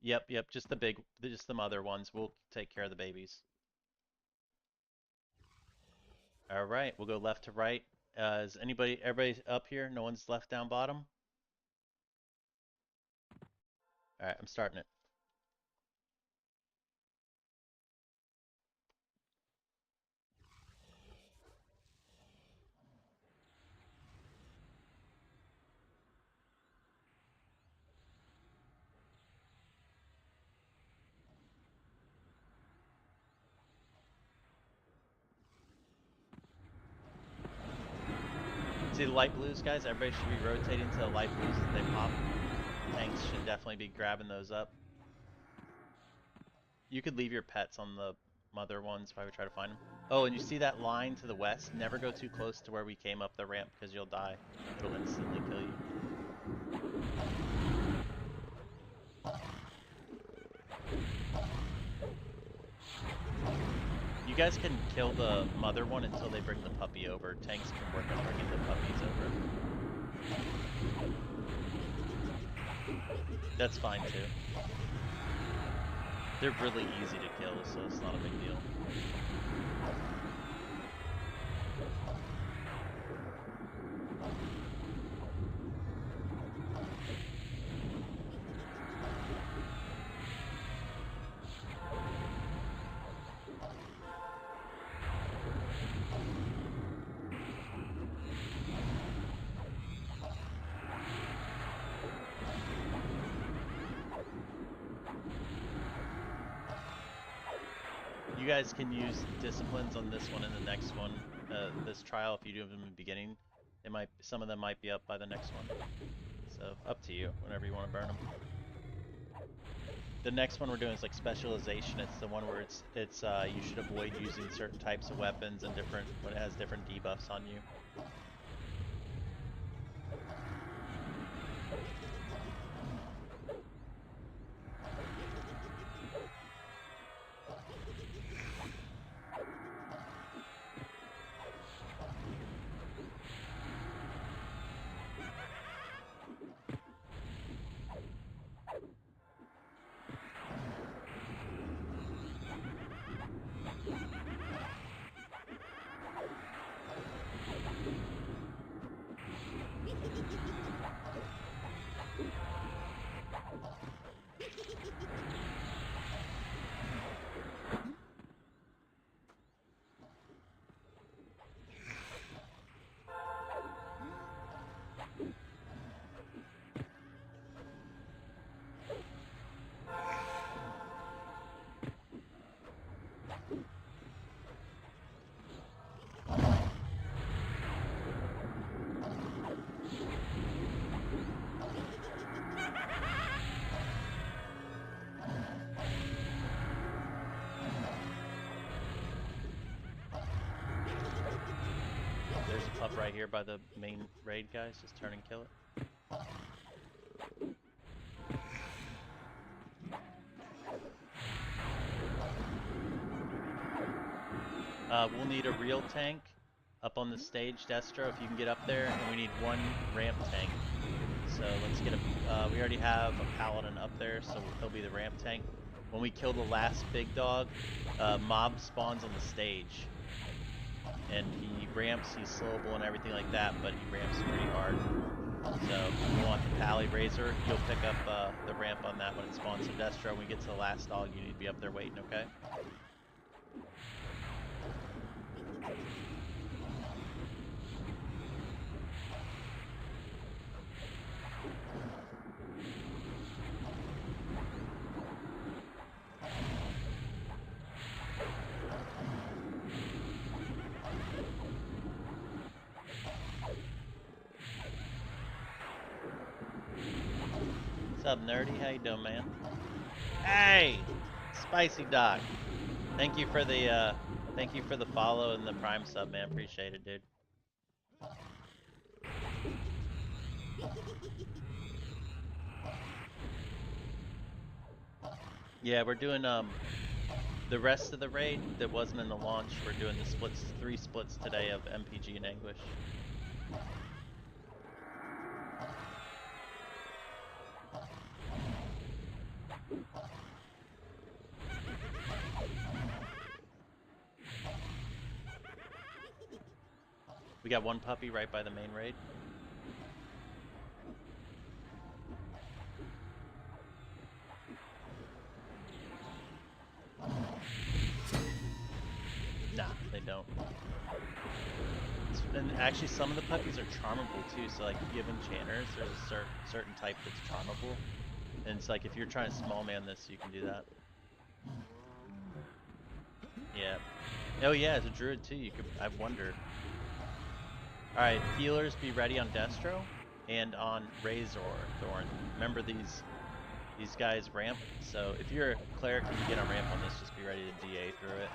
Yep, just the mother ones. We'll take care of the babies. Alright, we'll go left to right. Is everybody up here? No one's left down bottom? Alright, I'm starting it. See the light blues, guys? Everybody should be rotating to the light blues as they pop. Tanks should definitely be grabbing those up. You could leave your pets on the mother ones if I would try to find them. Oh, and you see that line to the west? Never go too close to where we came up the ramp because you'll die. It'll instantly kill you. You guys can kill the mother one until they bring the puppy over. Tanks can work on bringing the puppies over. That's fine too. They're really easy to kill, so it's not a big deal. You guys can use disciplines on this one and the next one. This trial, if you do them in the beginning, some of them might be up by the next one. So up to you, whenever you want to burn them. The next one we're doing is like specialization. It's the one where it's you should avoid using certain types of weapons and when it has different debuffs on you. There's a pup right here by the main raid, guys. Just turn and kill it. We'll need a real tank up on the stage, Destro, if you can get up there, and we need one ramp tank. So let's get a. We already have a paladin up there, so he'll be the ramp tank. When we kill the last big dog, mob spawns on the stage, and he ramps. He's slowable and everything like that, but he ramps pretty hard. So we want the Pally Razor. You'll pick up the ramp on that when it spawns. So Destro, when we get to the last dog, you need to be up there waiting, okay? What's up, nerdy? How you doing, man? Hey, Spicy Doc. Thank you for the follow and the Prime sub, man. Appreciate it, dude. Yeah, we're doing the rest of the raid that wasn't in the launch. We're doing the splits, 3 splits today of MPG and Anguish. We got one puppy right by the main raid. Nah, they don't. And actually, some of the puppies are charmable too. So like, if you have enchanters, there's a certain type that's charmable. And it's like if you're trying to small man this, you can do that. Yeah. Oh yeah, as a druid too. You could. I wonder. All right, healers, be ready on Destro and on Razor Thorn. Remember these guys ramp. So if you're a cleric and you get on ramp on this, just be ready to DA through it.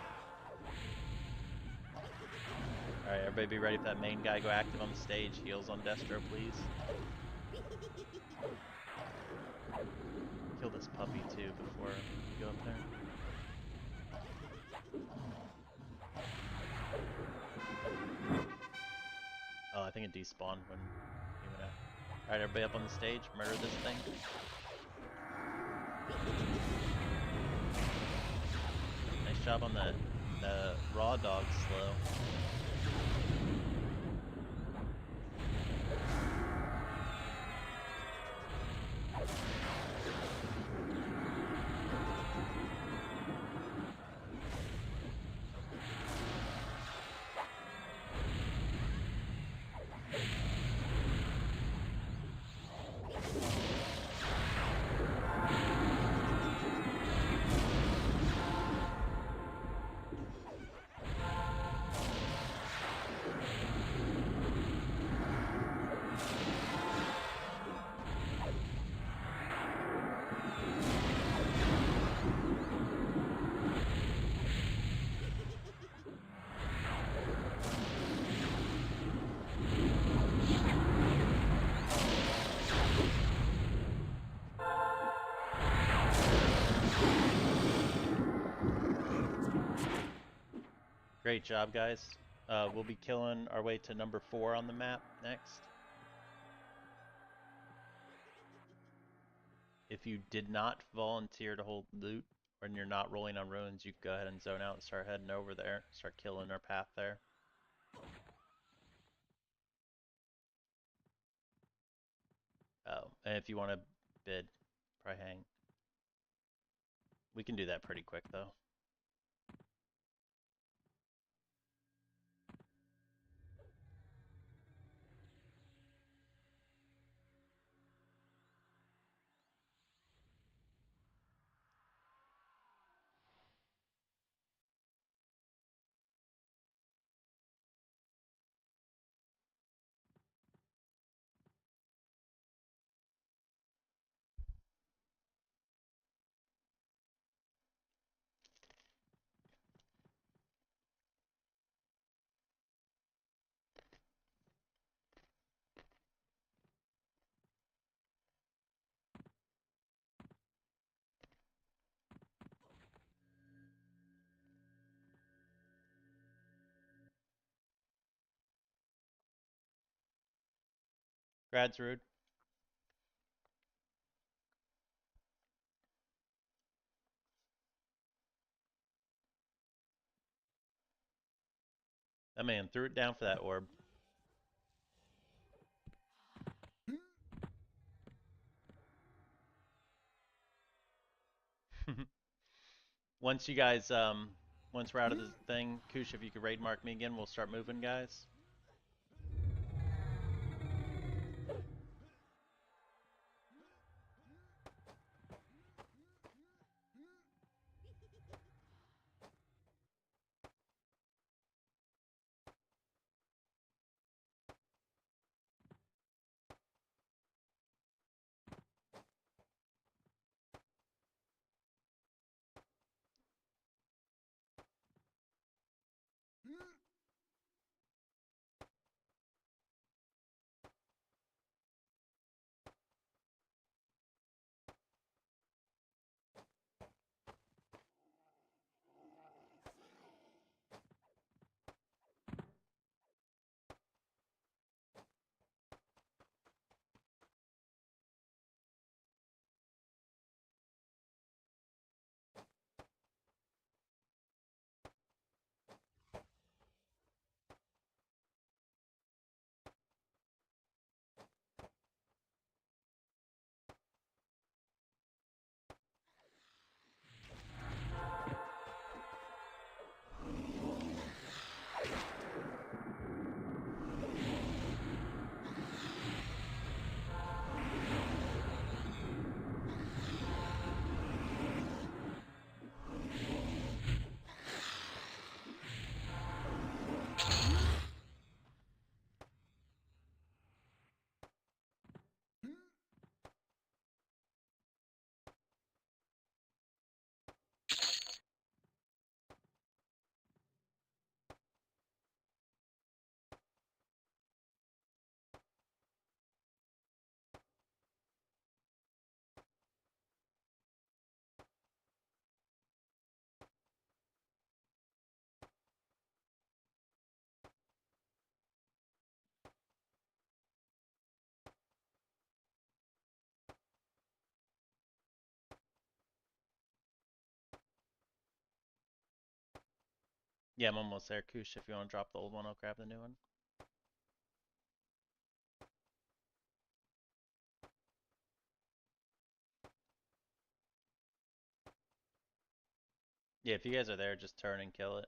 Alright, everybody be ready for that main guy go active on the stage. Heals on Destro, please. Kill this puppy too before we go up there. Oh, I think it despawned when he went out. Alright, everybody up on the stage. Murder this thing. Nice job on the raw dog slow. Great job, guys. We'll be killing our way to number 4 on the map next. If you did not volunteer to hold loot when you're not rolling on ruins, you can go ahead and zone out and start heading over there. Start killing our path there. Oh, and if you want to bid, probably hang. We can do that pretty quick though. Grad's rude. That man threw it down for that orb. Once you guys, once we're out of the thing, Kush, if you could raid mark me again, we'll start moving, guys. Yeah, I'm almost there, Kush. If you want to drop the old one, I'll grab the new one. Yeah, if you guys are there, just turn and kill it.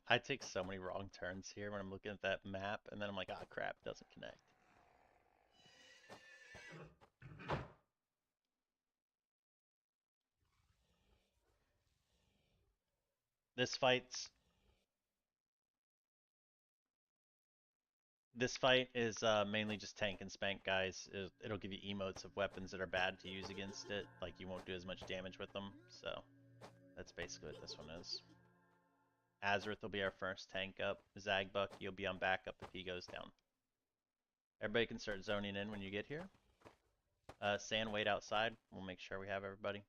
I take so many wrong turns here when I'm looking at that map, and then I'm like, ah, crap, it doesn't connect. This fight's This fight is mainly just tank and spank, guys. It'll give you emotes of weapons that are bad to use against it. Like, you won't do as much damage with them. So, that's basically what this one is. Azerith will be our first tank up. Zagbuck, you'll be on backup if he goes down. Everybody can start zoning in when you get here. Sand, wait outside. We'll make sure we have everybody.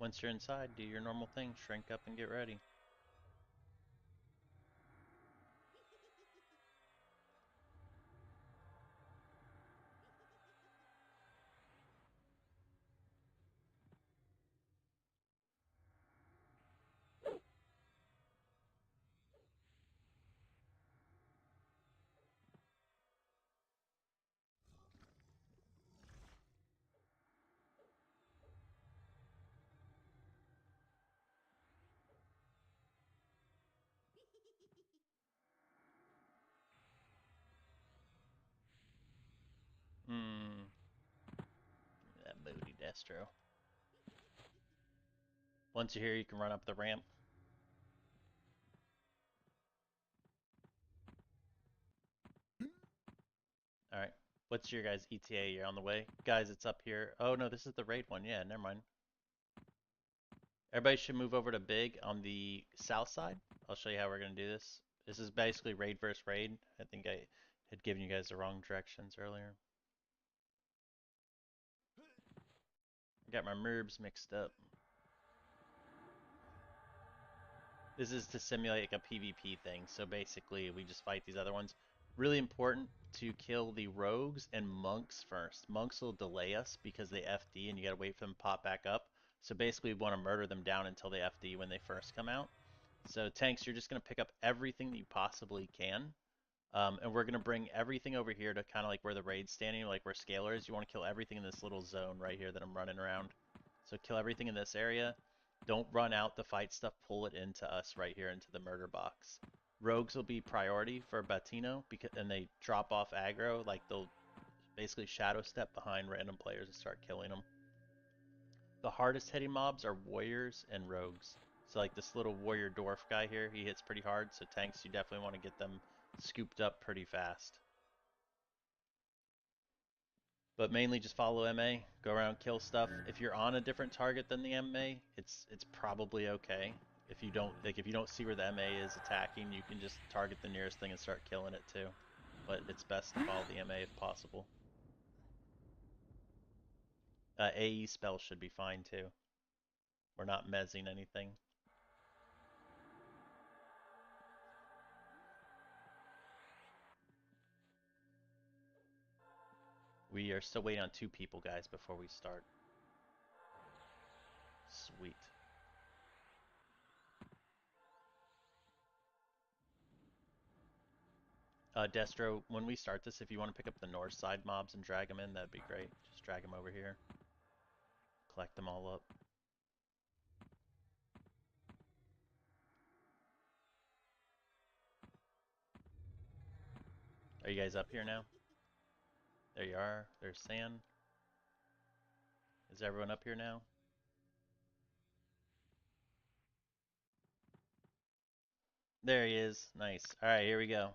Once you're inside, do your normal thing. Shrink up and get ready. That's true. Once you're here, you can run up the ramp. Alright. What's your guys' ETA? You're on the way? Guys, it's up here. Oh no, this is the raid one. Yeah, never mind. Everybody should move over to Big on the south side. I'll show you how we're going to do this. This is basically raid versus raid. I think I had given you guys the wrong directions earlier. I got my merbs mixed up. This is to simulate like a PvP thing. So basically, we just fight these other ones. Really important to kill the rogues and monks first. Monks will delay us because they FD and you gotta wait for them to pop back up. So basically, we want to murder them down until they FD when they first come out. So tanks, you're just gonna pick up everything that you possibly can. And we're gonna bring everything over here to kind of like where the raid's standing, like where Scalar is. You want to kill everything in this little zone right here that I'm running around. So kill everything in this area. Don't run out the fight stuff. Pull it into us right here into the murder box. Rogues will be priority for Batino because and they drop off aggro. Like they'll basically shadow step behind random players and start killing them. The hardest hitting mobs are warriors and rogues. So like this little warrior dwarf guy here, he hits pretty hard. So tanks, you definitely want to get them scooped up pretty fast. But mainly just follow MA, go around, kill stuff. If you're on a different target than the MA, it's probably okay. If you don't see where the MA is attacking, you can just target the nearest thing and start killing it too. But it's best to follow the MA if possible. AE spells should be fine too. We're not mezzing anything. We are still waiting on 2 people, guys, before we start. Sweet. Destro, when we start this, if you want to pick up the north side mobs and drag them in, that'd be great. Just drag them over here. Collect them all up. Are you guys up here now? There you are. There's Sand. Is everyone up here now? There he is. Nice. Alright, here we go.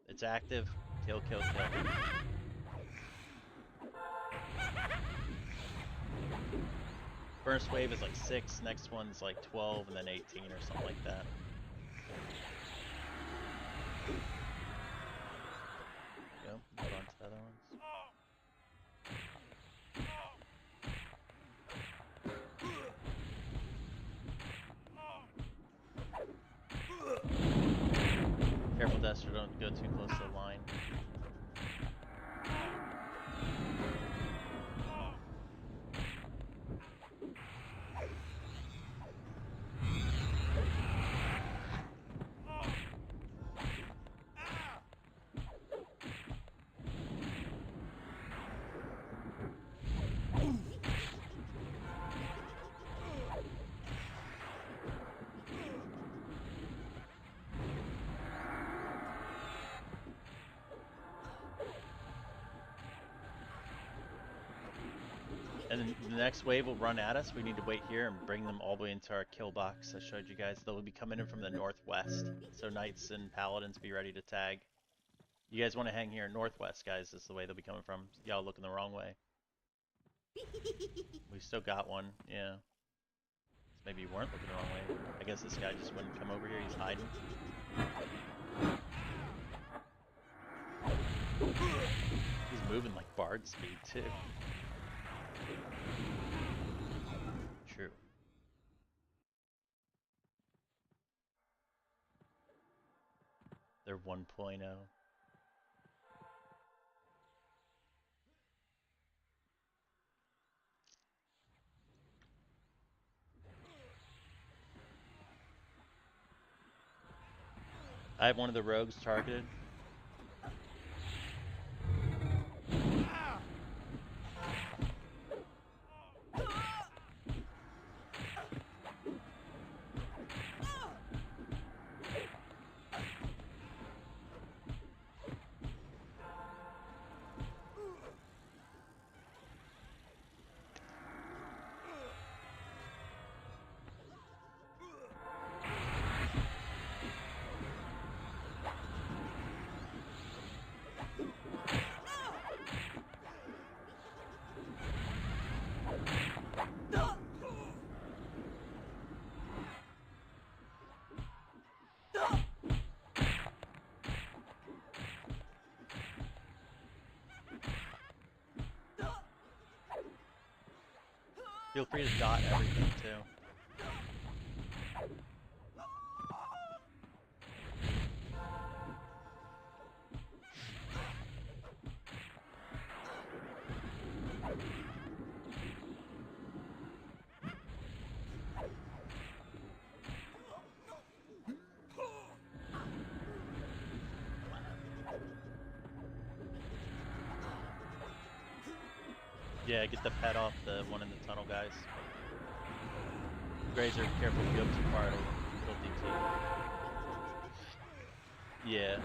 It's active. Kill, kill, kill. First wave is like 6, next one's like 12, and then 18 or something like that. Go. Hold on to the other ones. Careful, Destro, don't go too close to the line. And then the next wave will run at us. We need to wait here and bring them all the way into our kill box. I showed you guys. They'll be coming in from the northwest. So Knights and Paladins, be ready to tag. You guys want to hang here northwest, guys. This is the way they'll be coming from. Y'all looking the wrong way. We still got one. Yeah. Maybe you weren't looking the wrong way. I guess this guy just wouldn't come over here. He's hiding. He's moving like Bard speed, too. True. They're 1.0. I have one of the rogues targeted. Feel free to dot everything too. Yeah, get the pet off the one in the tunnel, guys. Grazer, careful, if you go too far, it'll DT. Yeah.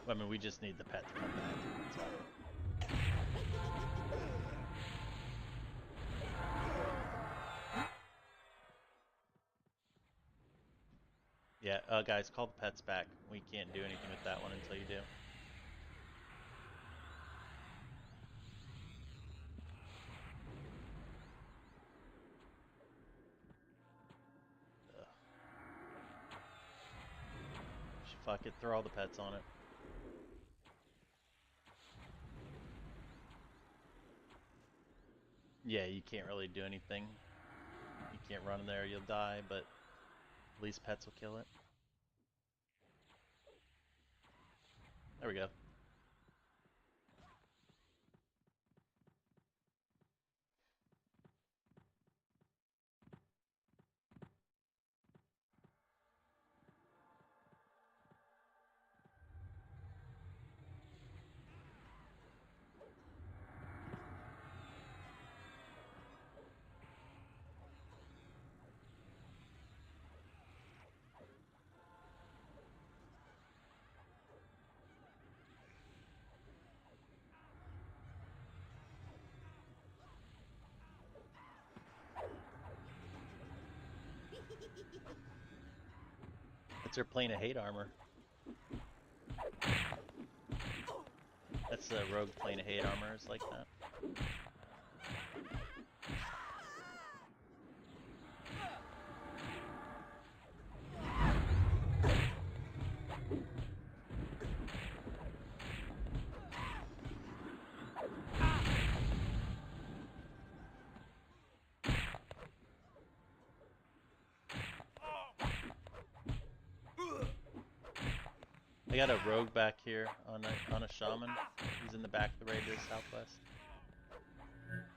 I mean, we just need the pet to come back. That's all. Yeah, guys, call the pets back. We can't do anything with that one until you do. Ugh. Fuck it, throw all the pets on it. Yeah, you can't really do anything. You can't run in there, you'll die, but at least pets will kill it. There we go. That's her plane of hate armor. That's the rogue plane of hate armor, is like that. I got a rogue back here on a shaman. He's in the back of the raid to the southwest.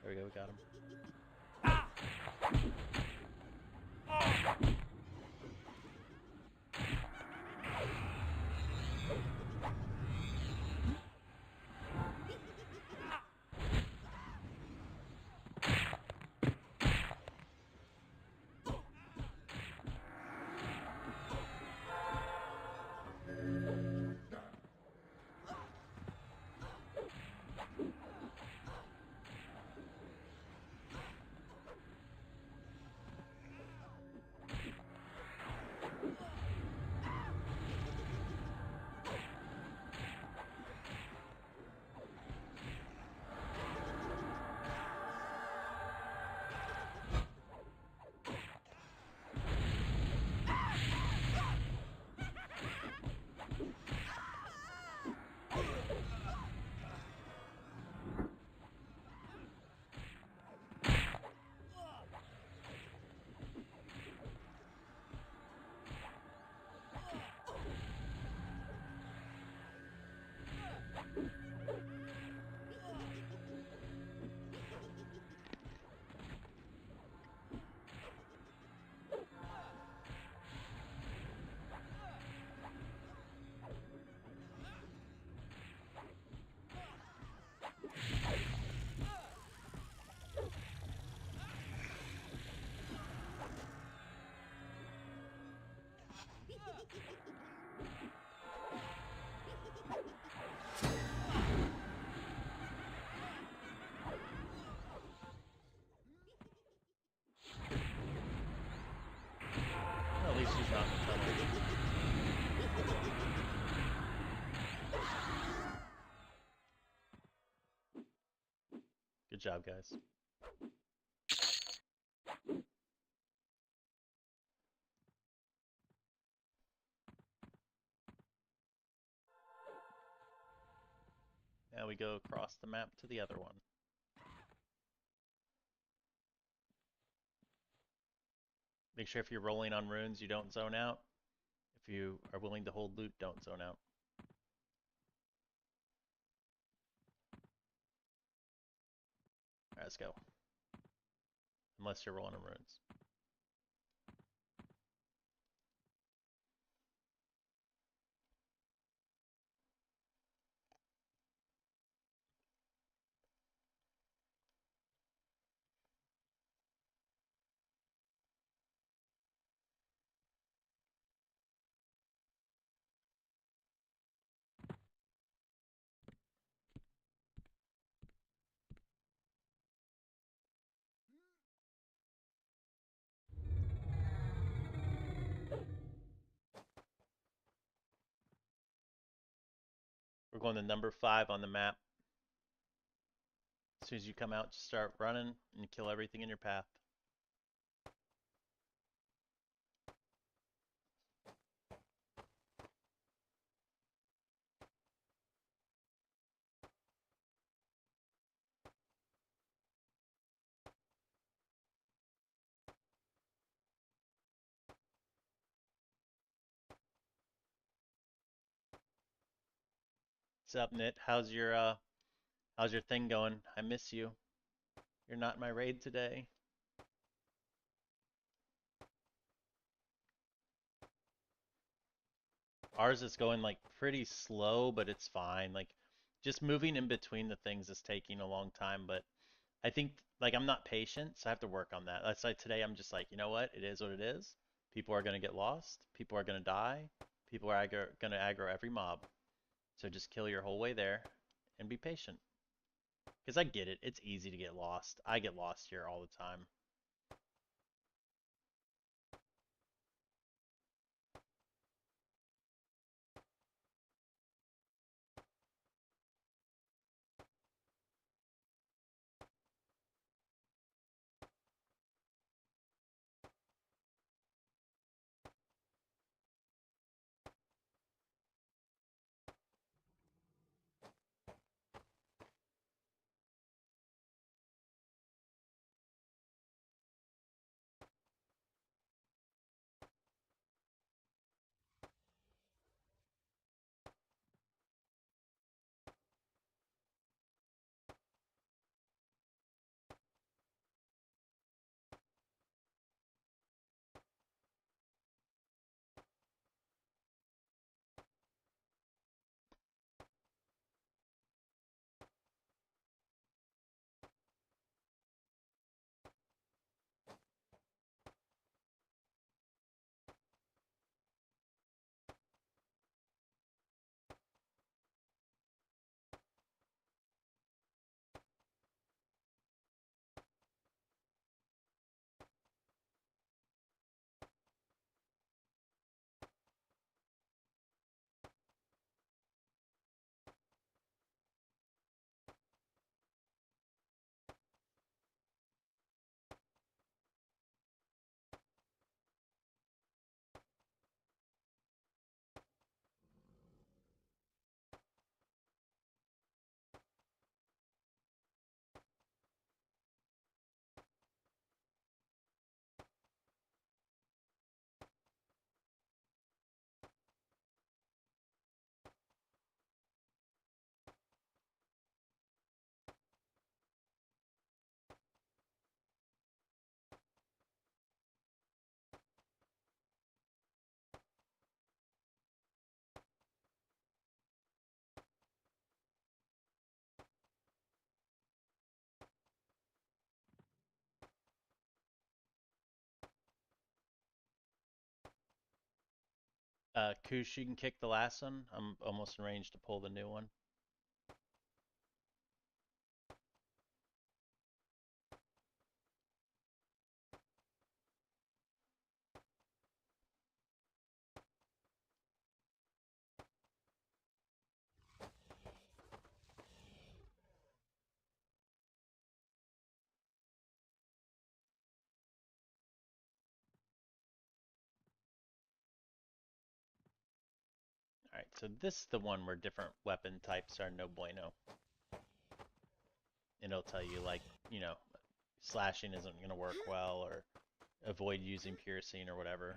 There we go, we got him. Well, at least he's not in the tunnel. Good job, guys. Now we go across the map to the other one. Make sure if you're rolling on runes, you don't zone out. If you are willing to hold loot, don't zone out. Alright, let's go. Unless you're rolling on runes. We're going to number 5 on the map. As soon as you come out, just start running and kill everything in your path. What's up, Nit? How's your thing going? I miss you. You're not in my raid today. Ours is going like pretty slow, but it's fine. Like just moving in between the things is taking a long time, but I think like I'm not patient, so I have to work on that. That's why today I'm just like, you know what? It is what it is. People are gonna get lost. People are gonna die. People are gonna aggro every mob. So just kill your whole way there and be patient. Because I get it. It's easy to get lost. I get lost here all the time. Kush, you can kick the last one. I'm almost in range to pull the new one. Alright, so this is the one where different weapon types are no bueno. it'll tell you like, you know, slashing isn't going to work well, or avoid using piercing or whatever.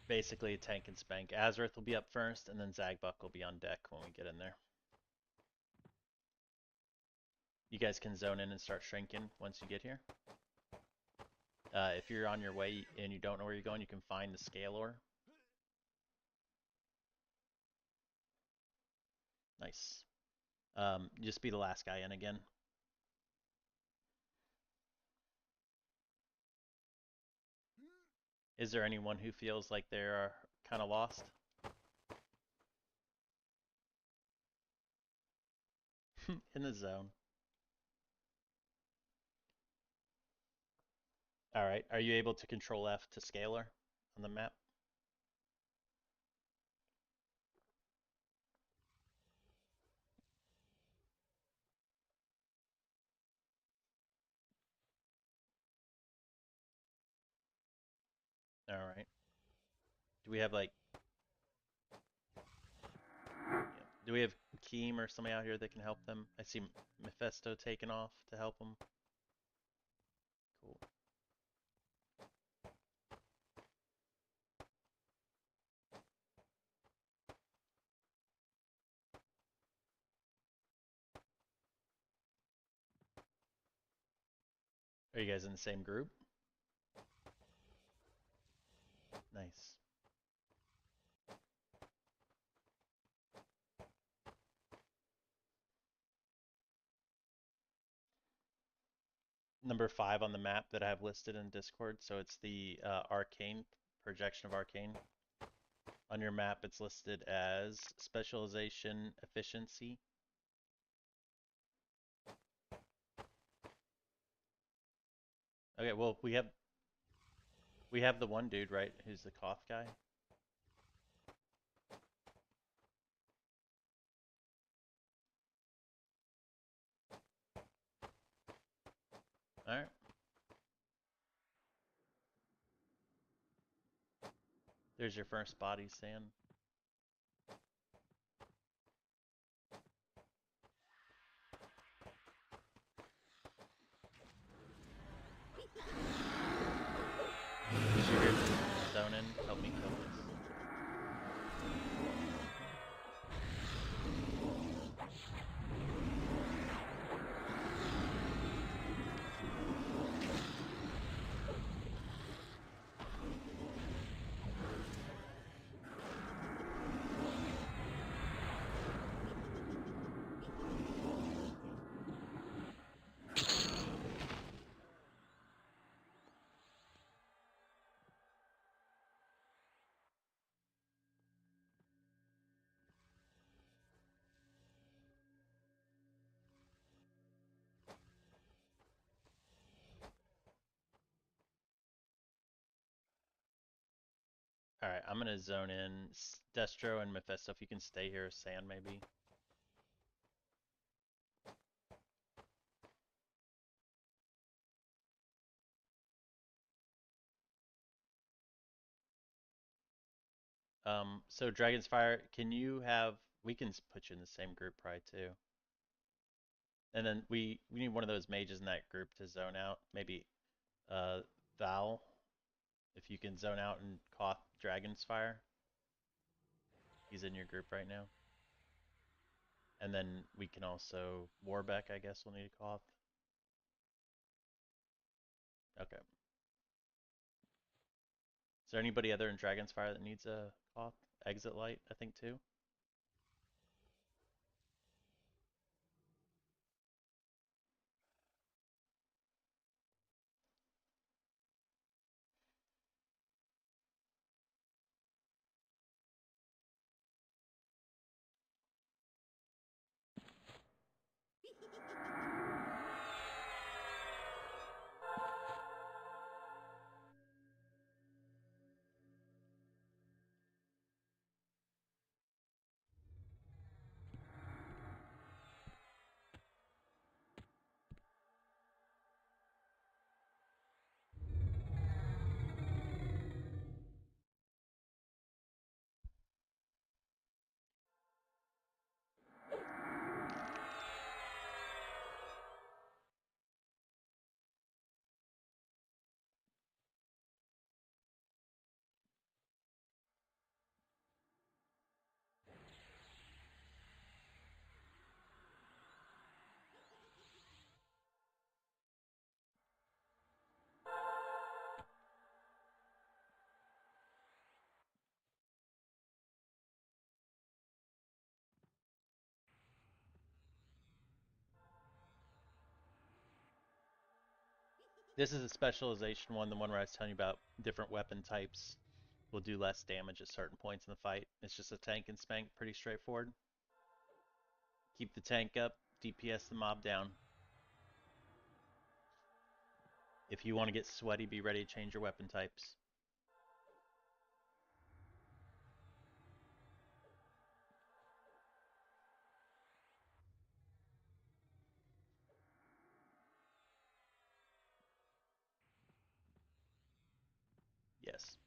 Basically, a tank and spank. Azerith will be up first, and then Zagbuck will be on deck when we get in there. You guys can zone in and start shrinking once you get here. If you're on your way and you don't know where you're going, you can find the Scalor. Nice. Just be the last guy in again. Is there anyone who feels like they're kind of lost? In the zone. All right. Are you able to control F to Scalar on the map? All right. Do we have like, yeah. Do we have Keem or somebody out here that can help them? I see Mephisto taking off to help them. Cool. Are you guys in the same group? Nice. Number 5 on the map that I have listed in Discord. So it's the Arcane, projection of Arcane. On your map, it's listed as specialization efficiency. Okay, well we have the one dude, right, who's the Koth guy. All right. There's your first body, Sand. Shooters zone in, help me kill this. All right, I'm gonna zone in Destro and Mephisto. If you can stay here, Sand maybe. So Dragon's Fire, can you have? We can put you in the same group probably too. And then we need one of those mages in that group to zone out. Maybe Val, if you can zone out and Koth Dragon's Fire. He's in your group right now. And then we can also Warbeck, I guess we'll need a Koth. Okay. Is there anybody other in Dragon's Fire that needs a Koth? Exit Light, I think too. This is a specialization one, the one where I was telling you about different weapon types will do less damage at certain points in the fight. It's just a tank and spank, pretty straightforward. Keep the tank up, DPS the mob down. If you want to get sweaty, be ready to change your weapon types. Yes.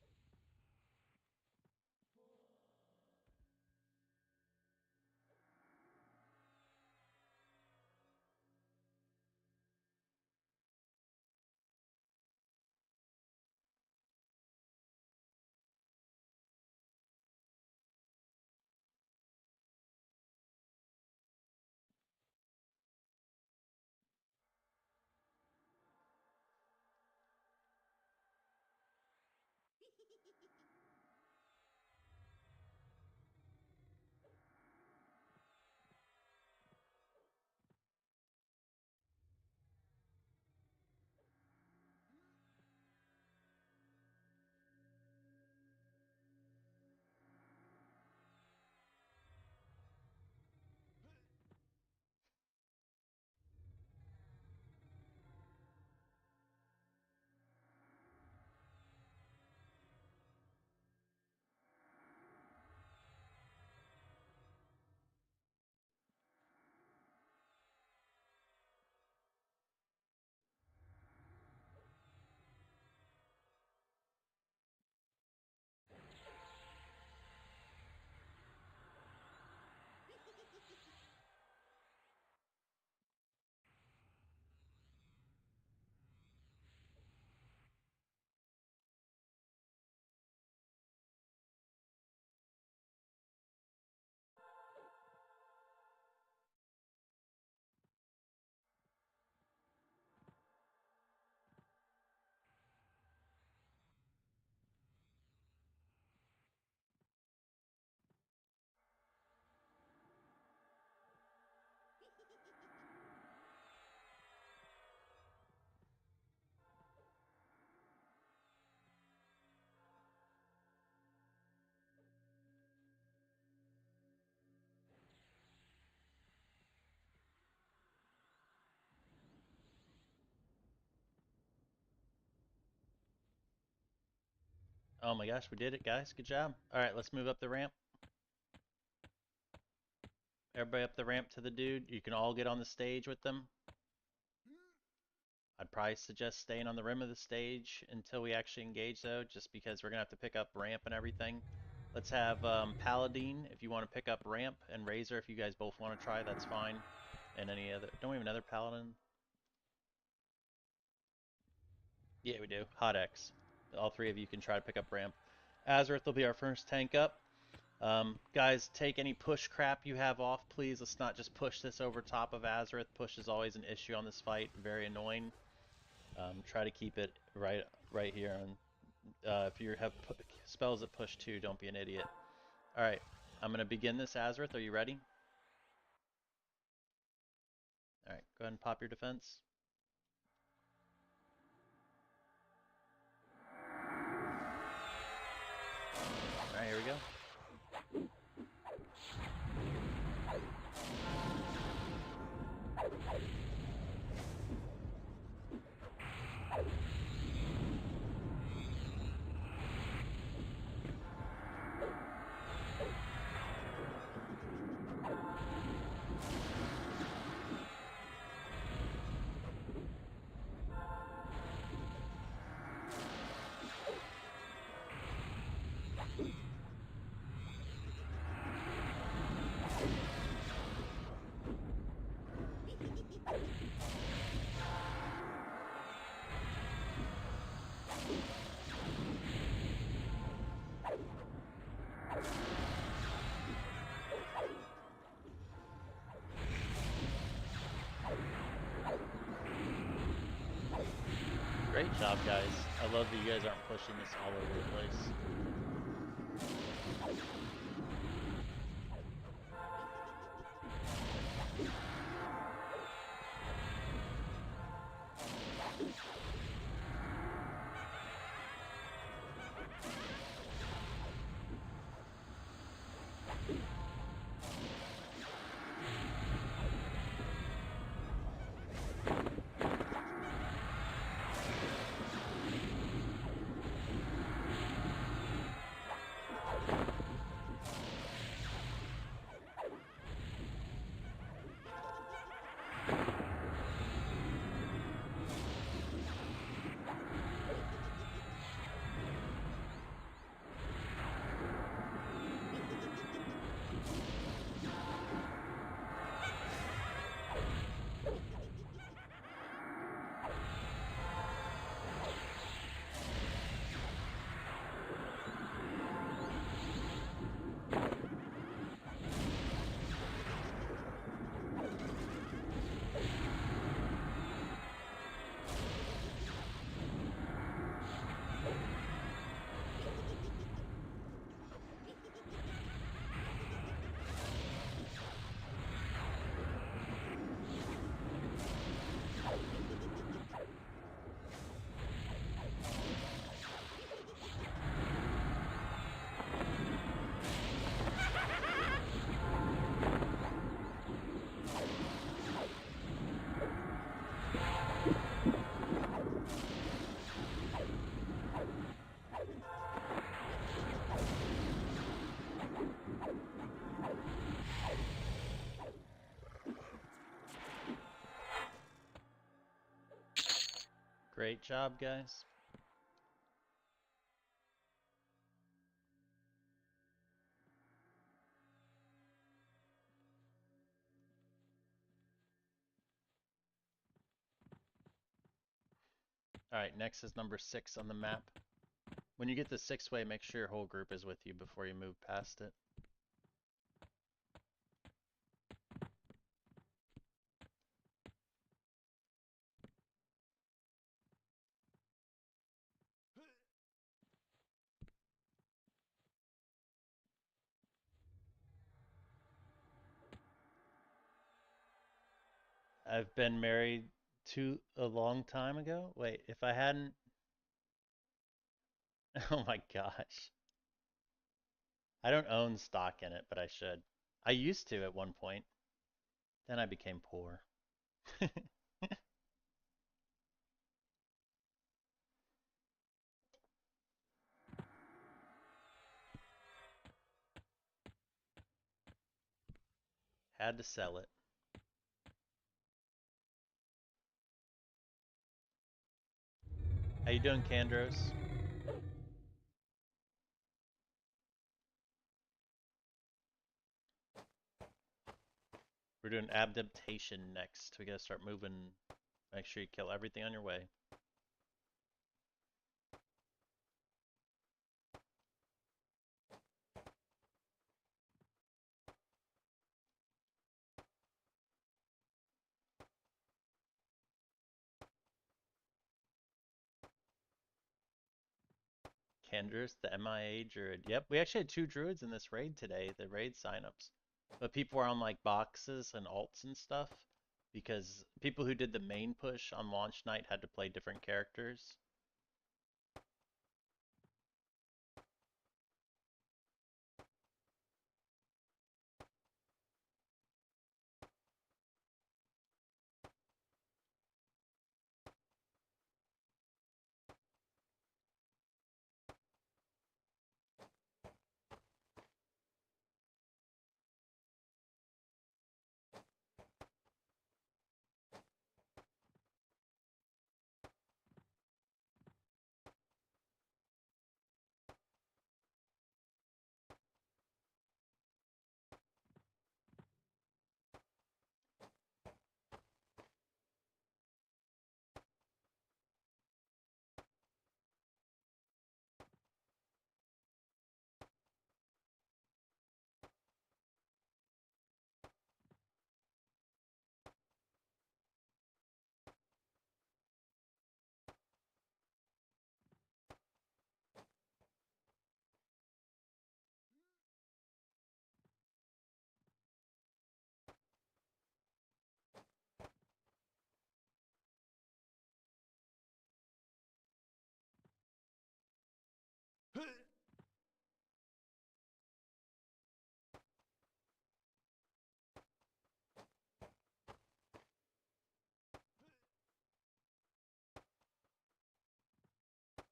Oh my gosh, we did it, guys. Good job. All right, let's move up the ramp. Everybody up the ramp to the dude. You can all get on the stage with them. I'd probably suggest staying on the rim of the stage until we actually engage, though, just because we're going to have to pick up ramp and everything. Let's have Paladin if you want to pick up ramp, and Razor if you guys both want to try, that's fine. And any other, don't we have another Paladin? Yeah, we do. Hot X. All three of you can try to pick up ramp. Azereth will be our first tank up. Guys, take any push crap you have off, please. Let's not just push this over top of Azereth. Push is always an issue on this fight. Very annoying. Try to keep it right here. And if you have spells that push 2, don't be an idiot. All right, I'm going to begin this, Azereth. Are you ready? All right, go ahead and pop your defense. All right, here we go. Great job, guys. I love that you guys aren't pushing this all over the place. Great job, guys. Alright, next is number 6 on the map. When you get the 6-way, make sure your whole group is with you before you move past it. I've been married to a long time ago. Wait, if I hadn't. Oh my gosh. I don't own stock in it, but I should. I used to at one point. Then I became poor. Had to sell it. How you doing, Candros? We're doing adaptation next. We gotta start moving. Make sure you kill everything on your way. Candros, the MIA druid. Yep, we actually had 2 druids in this raid today, the raid signups. But people were on like boxes and alts and stuff because people who did the main push on launch night had to play different characters.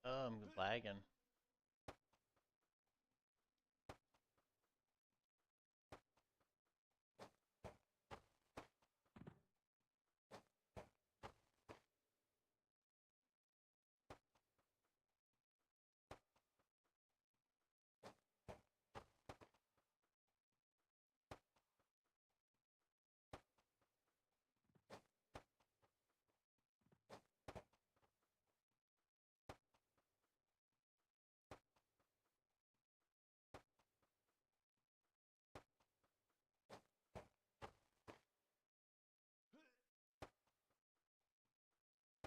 Oh, I'm lagging.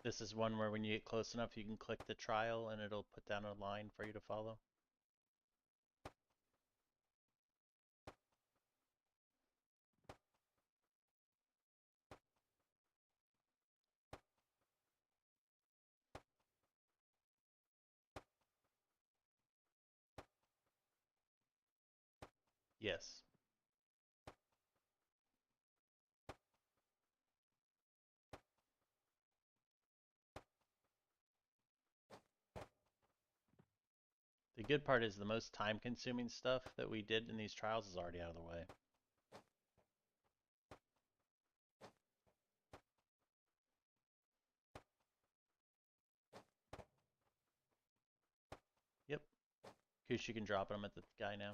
This is one where when you get close enough, you can click the trial and it'll put down a line for you to follow. Yes. The good part is the most time consuming stuff that we did in these trials is already out of the way. Kush, you can drop him at the guy now.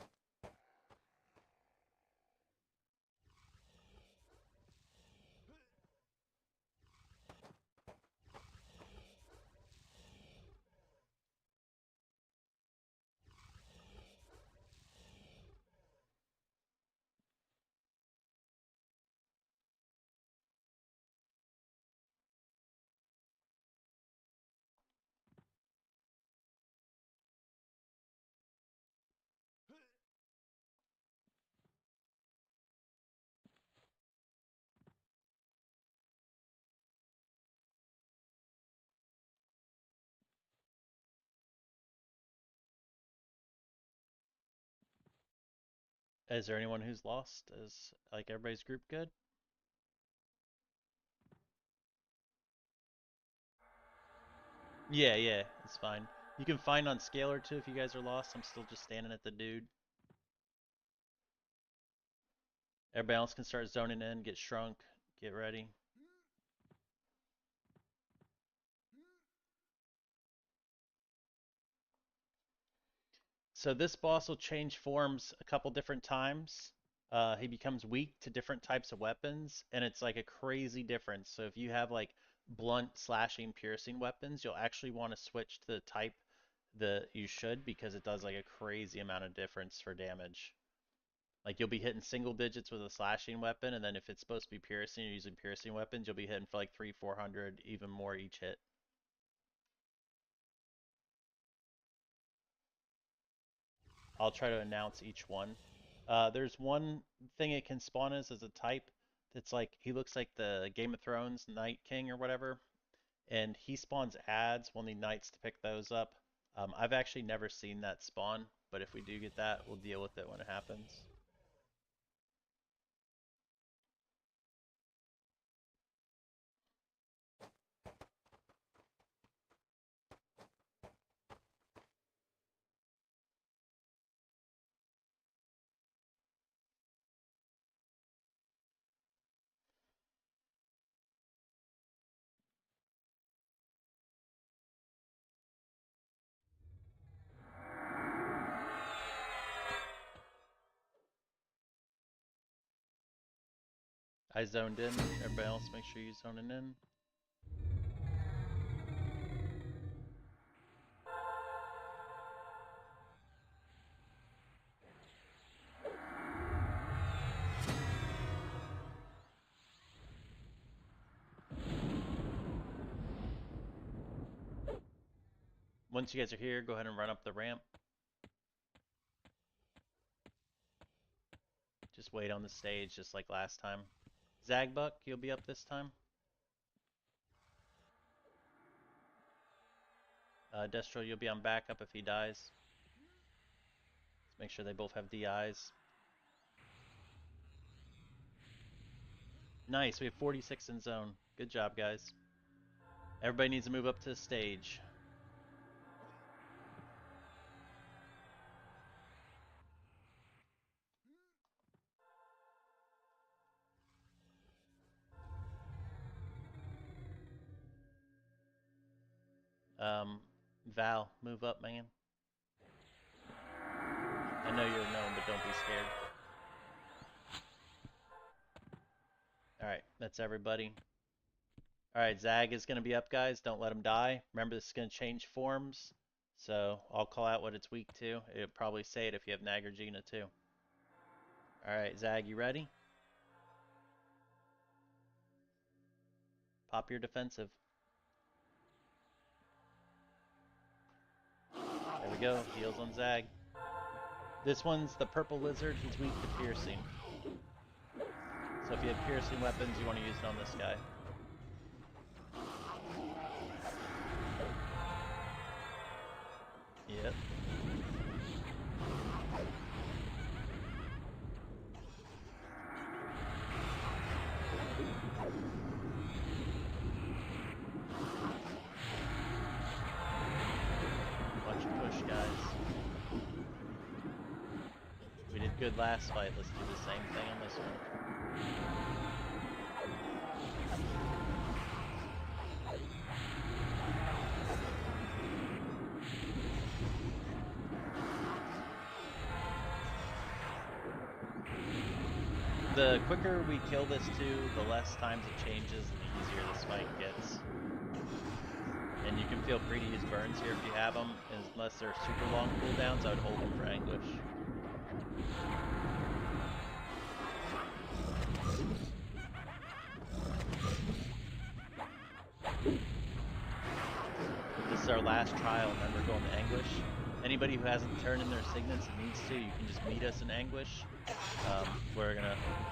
Is there anyone who's lost? Is like everybody's group good? Yeah, yeah, it's fine. You can find on Scalar too if you guys are lost. I'm still just standing at the dude. Everybody else can start zoning in, get shrunk, get ready. So this boss will change forms a couple different times. He becomes weak to different types of weapons, and it's like a crazy difference. So if you have like blunt, slashing, piercing weapons, you'll actually want to switch to the type that you should because it does like a crazy amount of difference for damage. Like you'll be hitting single digits with a slashing weapon, and then if it's supposed to be piercing, you're using piercing weapons, you'll be hitting for like 300, 400, even more each hit. I'll try to announce each one. There's one thing it can spawn as a type that's like he looks like the Game of Thrones Night King or whatever, and he spawns ads. We'll need knights to pick those up. I've actually never seen that spawn, but if we do get that, we'll deal with it when it happens. I zoned in. Everybody else, make sure you zoning in. Once you guys are here, go ahead and run up the ramp. Just wait on the stage, just like last time. Zagbuck, you'll be up this time. Destro, you'll be on backup if he dies. Let's make sure they both have DIs. Nice, we have 46 in zone. Good job, guys. Everybody needs to move up to the stage. Um, Val, move up, man. I know you're known, but don't be scared. Alright, that's everybody. Alright, Zag is going to be up, guys. Don't let him die. Remember, this is going to change forms. So, I'll call out what it's weak to. It'll probably say it if you have Nagarjuna, too. Alright, Zag, you ready? Pop your defensive. There we go. Heals on Zag. This one's the purple lizard. He's weak to piercing. So if you have piercing weapons, you want to use it on this guy. Yep. Watch your push, guys. We did good last fight. Let's do the same thing on this one. the quicker we kill this too, the less times it changes and the easier this fight gets. And you can feel free to use burns here if you have them, unless they're super long cooldowns. I would hold them for anguish. This is our last trial, and then we're going to anguish. Anybody who hasn't turned in their signets and needs to, you can just meet us in anguish.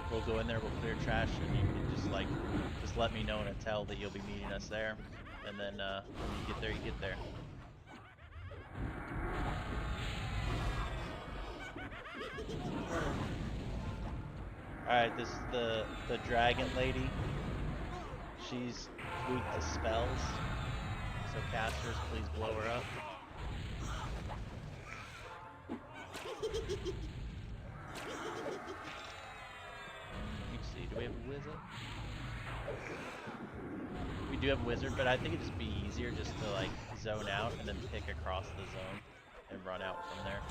We'll go in there, we'll clear trash, and you can just let me know in a tell that you'll be meeting us there. And then when you get there, you get there. Alright, this is the dragon lady. She's weak to spells. So casters, please blow her up. Let me see, do we have a wizard? We do have a wizard, but I think it'd just be easier just to like zone out and then pick across the zone and run out from there.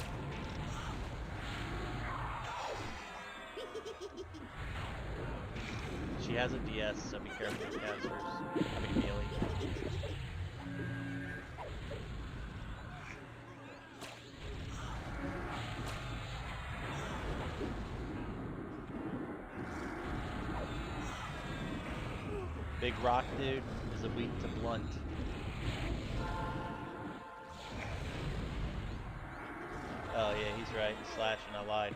She has a DS, so be careful with casters. I mean melee. Big rock dude is a weak to blunt. Oh yeah, he's right. Slashing, I lied.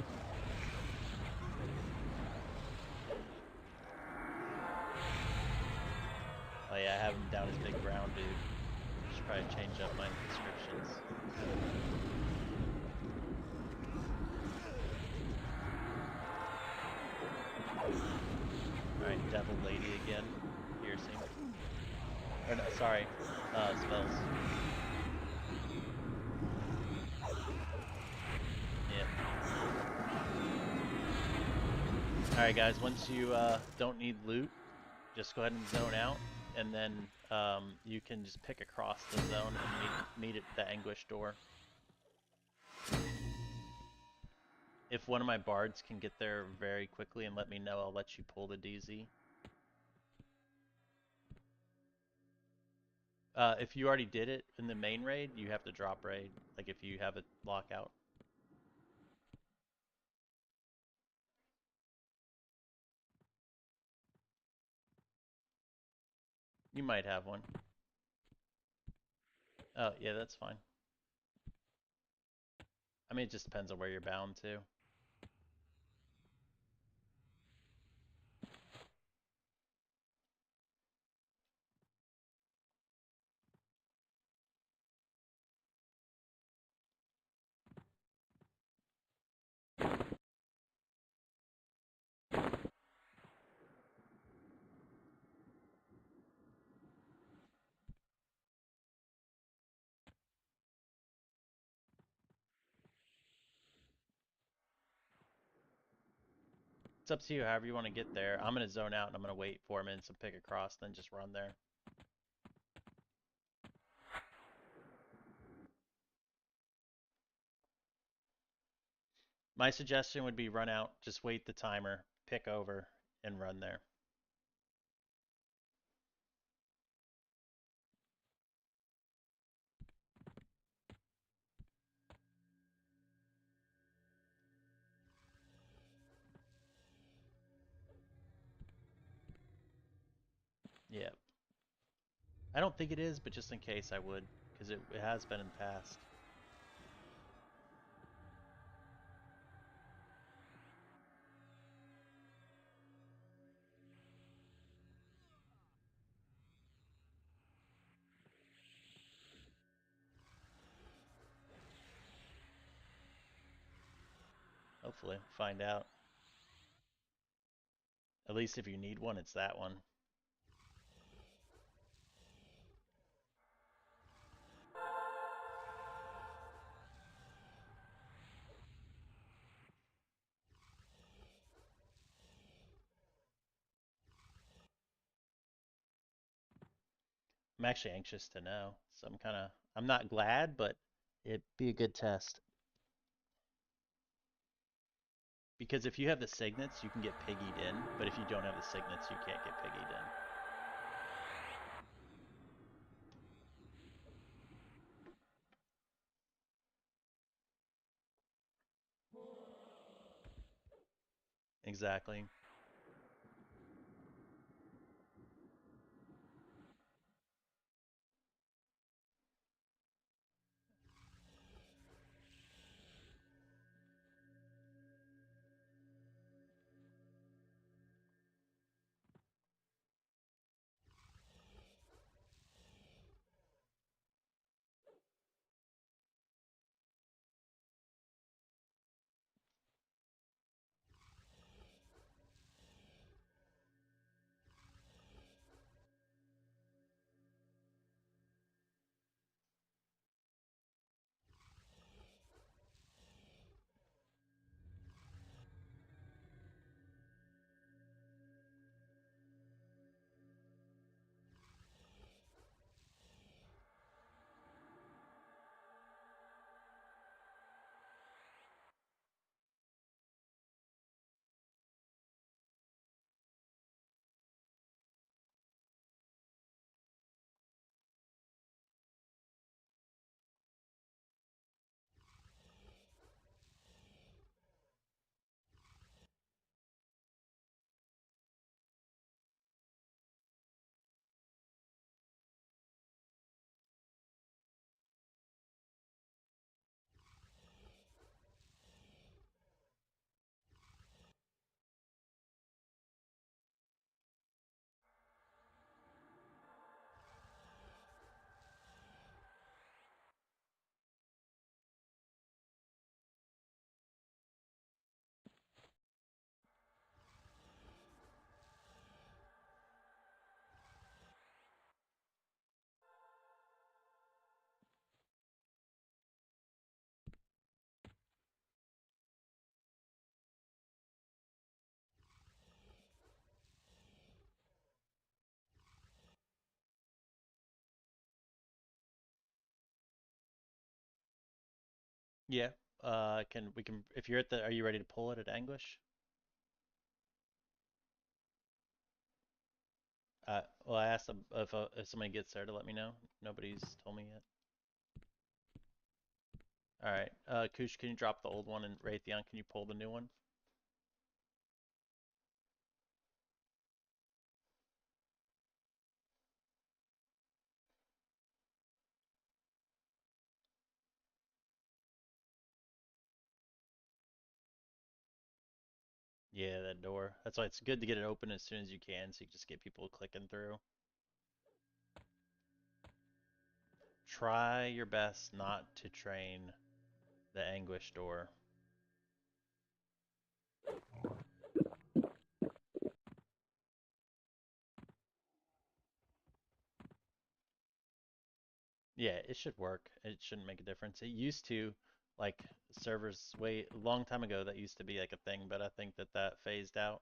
Oh yeah, I have him down as big brown dude. Should probably change up my descriptions. Alright, devil lady again. Piercing. Or no, sorry, spells. Yep. Alright guys, once you don't need loot, just go ahead and zone out, and then you can just pick across the zone and meet at the anguish door. If one of my bards can get there very quickly and let me know, I'll let you pull the DZ. If you already did it in the main raid, you have to drop raid, like if you have a lockout. You might have one. Oh, yeah, that's fine. I mean, it just depends on where you're bound to. It's up to you, however you want to get there. I'm going to zone out and I'm going to wait 4 minutes and pick across, then just run there. My suggestion would be run out, just wait the timer, pick over, and run there. Yeah. I don't think it is, but just in case I would, because it has been in the past. Hopefully, find out. At least if you need one, it's that one. I'm actually anxious to know, so I'm not glad, but it'd be a good test. Because if you have the signets, you can get piggied in, but if you don't have the signets, you can't get piggied in. Exactly. Yeah. Can we can if you're at the are you ready to pull it at Anguish? Well, I asked them if somebody gets there to let me know. Nobody's told me yet. All right. Kush, can you drop the old one, and Raytheon, can you pull the new one? Yeah, that door. That's why it's good to get it open as soon as you can, so you can just get people clicking through. Try your best not to train the Anguish door. Yeah, it should work. It shouldn't make a difference. It used to, like, servers way a long time ago, that used to be like a thing, but I think that that phased out.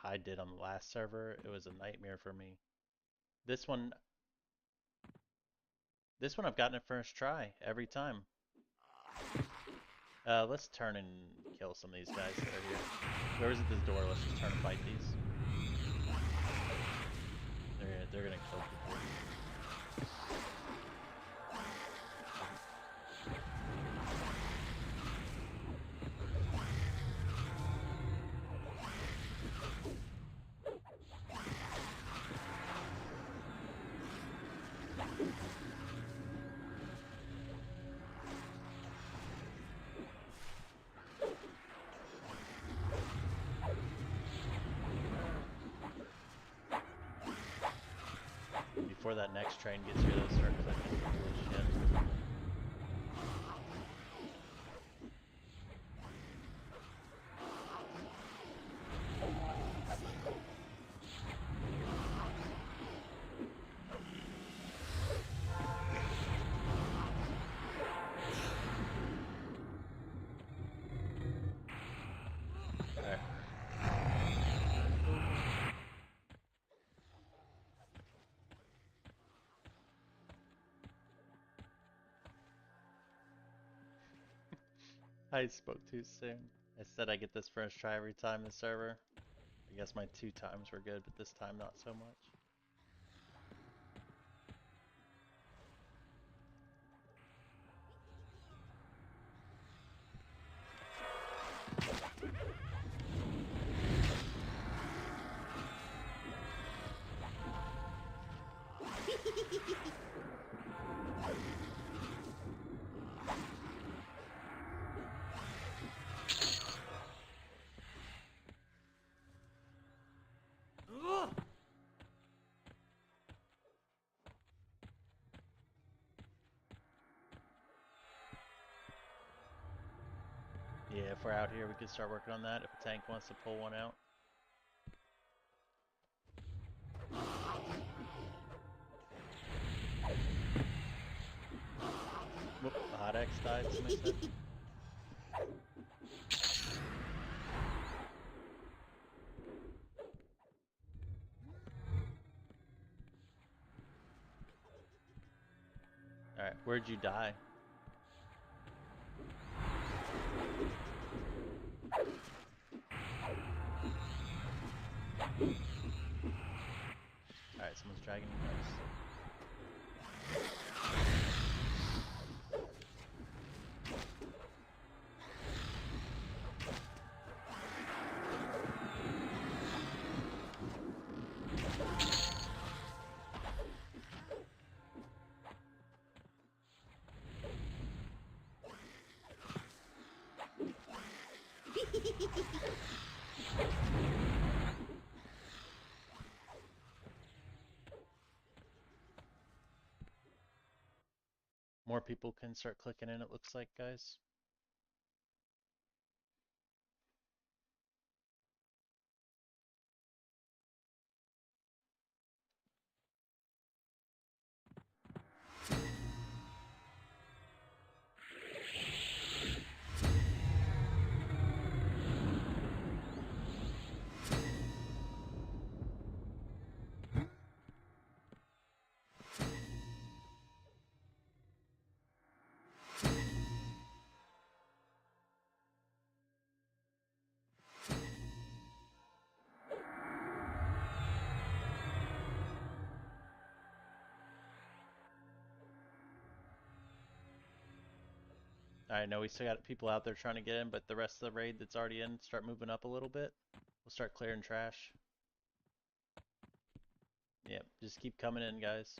I did on the last server. It was a nightmare for me. This one, this one I've gotten it first try every time. Let's turn and kill some of these guys that are here. Whoever's at this door, let's just turn and fight these. They're gonna kill people. Before that next train gets here, they'll start clicking. Holy shit. I spoke too soon. I said I get this first try every time the server. I guess my 2 times were good, but this time not so much. Yeah, if we're out here, we could start working on that if a tank wants to pull one out. Whoop, the hot X died, somebody said. Alright, where'd you die? Alright, someone's dragging us. More people can start clicking in, it looks like, guys. I know we still got people out there trying to get in, but the rest of the raid that's already in, start moving up a little bit. We'll start clearing trash. Yep, just keep coming in, guys.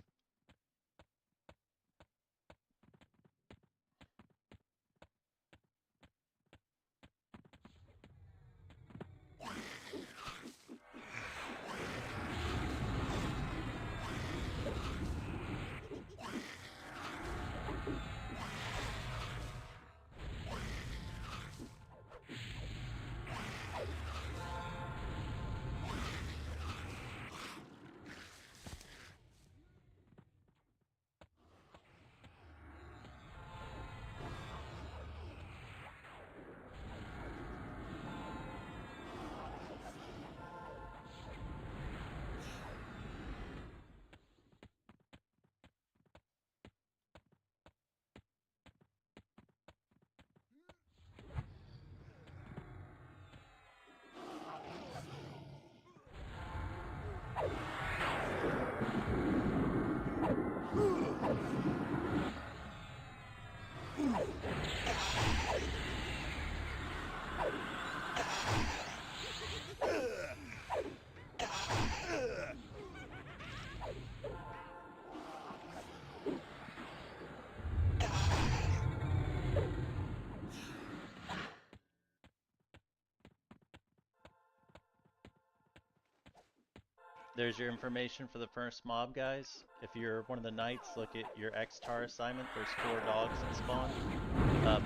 There's your information for the first mob, guys. If you're one of the knights, look at your X-Tar assignment. There's 4 dogs that spawn.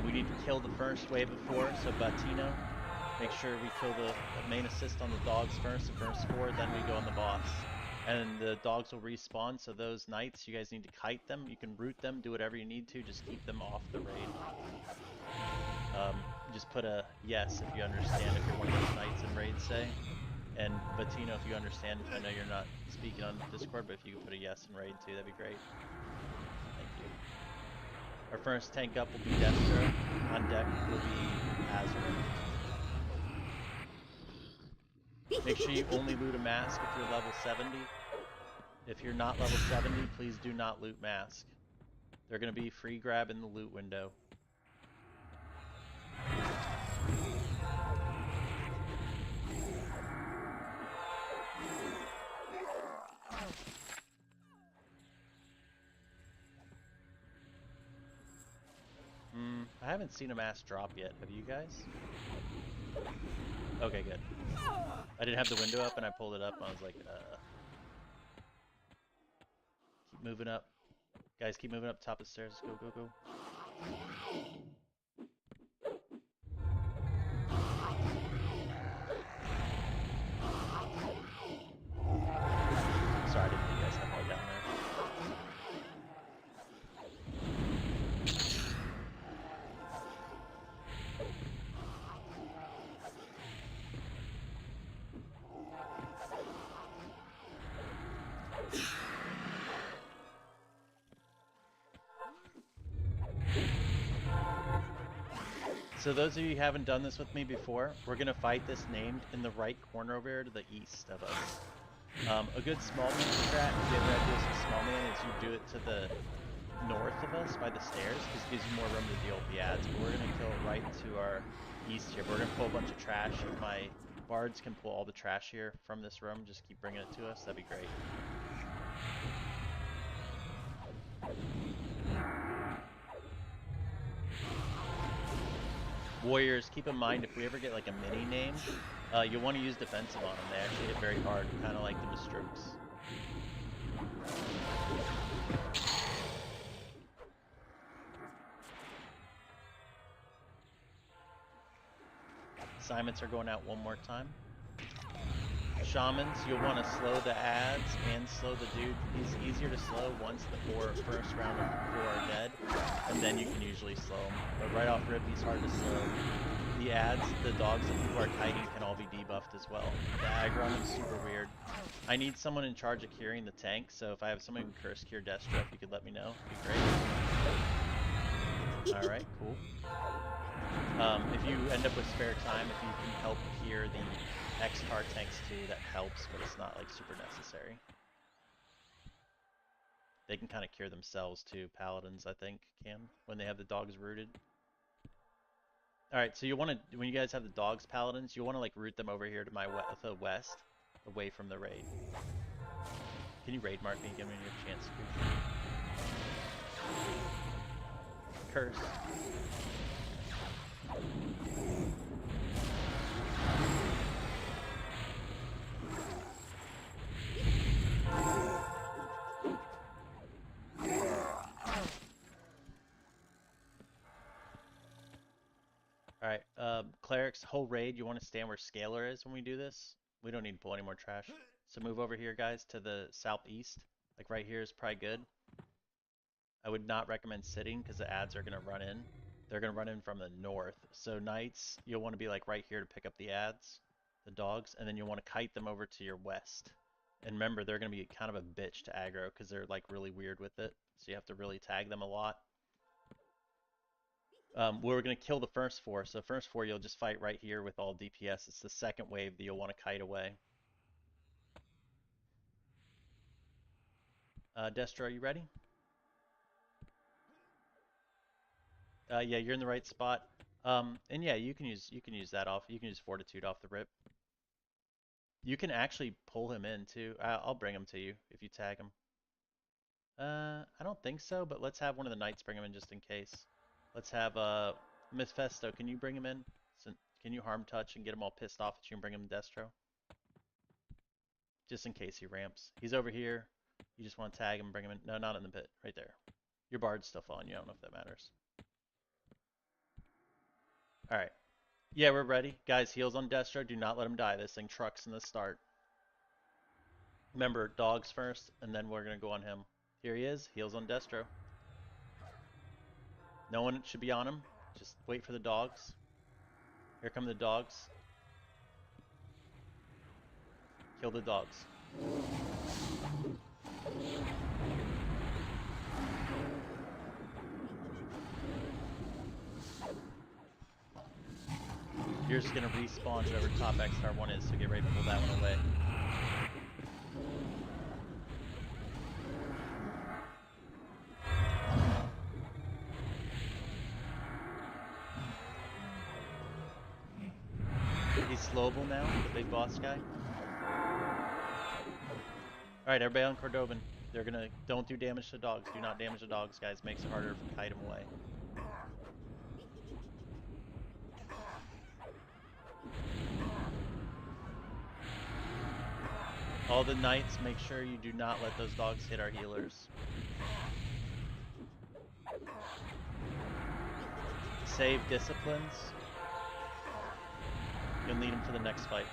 We need to kill the first wave of 4, so Batino, make sure we kill the main assist on the dogs first, the first 4, then we go on the boss. And the dogs will respawn, so those knights, you guys need to kite them. You can root them, do whatever you need to, just keep them off the raid. Just put a yes if you understand, if you're one of those knights in raid, say. And Batino, if you understand, I know you're not speaking on Discord, but if you could put a yes in raid too, that'd be great. Thank you. Our first tank up will be Destro. On deck will be Azurin. Make sure you only loot a mask if you're level 70. If you're not level 70, please do not loot mask. They're going to be free grab in the loot window. I haven't seen a mask drop yet. Have you guys? Okay, good. I didn't have the window up and I pulled it up and I was like, Keep moving up. Guys, keep moving up top of the stairs. Go, go, go. Sorry, I didn't know you guys had more down there. So those of you who haven't done this with me before, we're going to fight this named in the right corner over here to the east of us. A good small man strat, if you ever have to do some small man, is you do it to the north of us by the stairs, because it gives you more room to deal with the ads. But we're going to kill it right to our east here. We're going to pull a bunch of trash. If my bards can pull all the trash here from this room, just keep bringing it to us. That'd be great. Warriors, keep in mind if we ever get like a mini name, you'll want to use defensive on them. They actually hit very hard, kind of like the Mistrokes. Assignments are going out one more time. Shamans, you'll want to slow the ads and slow the dude. He's easier to slow once the first round of 4 are dead, and then you can usually slow him. But right off rip, he's hard to slow. The ads, the dogs that people are kiting can all be debuffed as well. The aggro is super weird. I need someone in charge of curing the tank, so if I have someone who can curse cure Destro, if you could let me know, it'd be great. Alright, cool. If you end up with spare time, if you can help cure the X-Tar tanks too, that helps, but it's not like super necessary. They can kind of cure themselves too. Paladins, I think, can, when they have the dogs rooted. Alright, so you want to, when you guys have the dogs paladins, you want to like root them over here to the west, away from the raid. Can you raid mark me and give me a chance to curse? Alright, clerics, whole raid, you want to stand where Scalar is when we do this? We don't need to pull any more trash. So move over here, guys, to the southeast. Like right here is probably good. I would not recommend sitting because the ads are going to run in. They're going to run in from the north. So knights, you'll want to be like right here to pick up the ads, the dogs, and then you'll want to kite them over to your west. And remember, they're going to be kind of a bitch to aggro because they're like really weird with it. So you have to really tag them a lot. We're going to kill the first 4. So first 4 you'll just fight right here with all DPS. It's the second wave that you'll want to kite away. Destro, are you ready? Yeah, you're in the right spot. And yeah, you can use that off. You can use Fortitude off the rip. You can actually pull him in too. I'll bring him to you if you tag him. I don't think so, but let's have one of the knights bring him in just in case. Let's have Mephisto. Can you bring him in? Can you harm touch and get him all pissed off that you can bring him to Destro? Just in case he ramps. He's over here. You just want to tag him, bring him in. No, not in the pit. Right there. Your bard's still following you. I don't know if that matters. Alright. Yeah, we're ready. Guys, heals on Destro. Do not let him die. This thing trucks in the start. Remember, dogs first, and then we're going to go on him. Here he is. Heals on Destro. No one should be on him. Just wait for the dogs. Here come the dogs. Kill the dogs. You're just gonna respawn whoever top X star one is, so get ready to pull that one away. He's slowable now, the big boss guy. Alright, everybody on Cordovan. They're gonna, don't do damage to dogs. Do not damage the dogs, guys. Makes it harder to kite them away. All the knights, make sure you do not let those dogs hit our healers. Save disciplines. You'll need them for the next fight.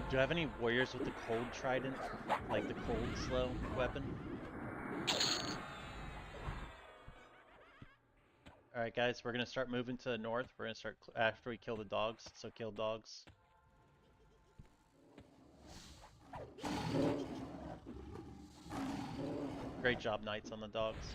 Do you have any warriors with the cold trident? Like the cold slow weapon? Alright guys, we're gonna start moving to the north. We're gonna start after we kill the dogs, so kill dogs. Great job, knights, on the dogs.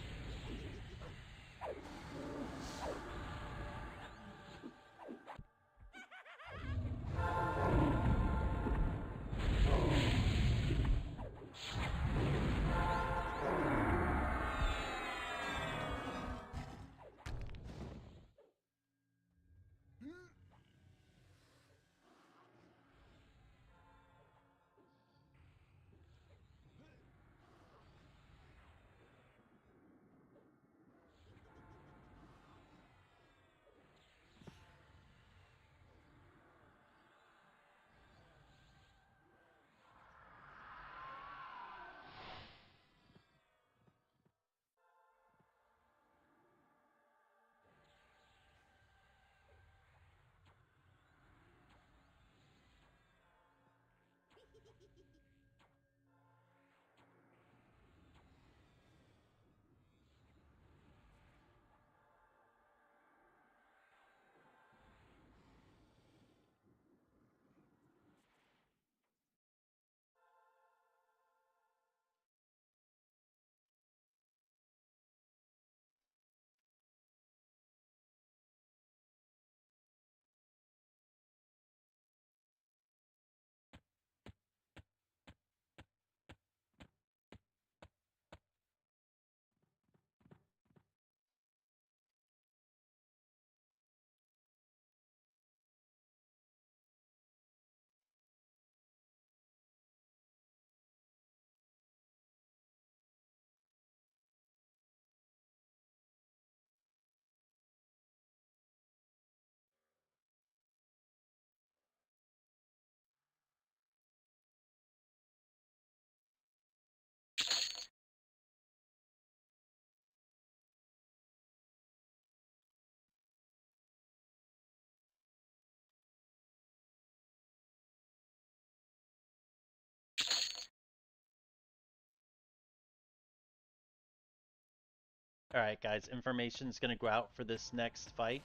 Alright guys, information's gonna go out for this next fight.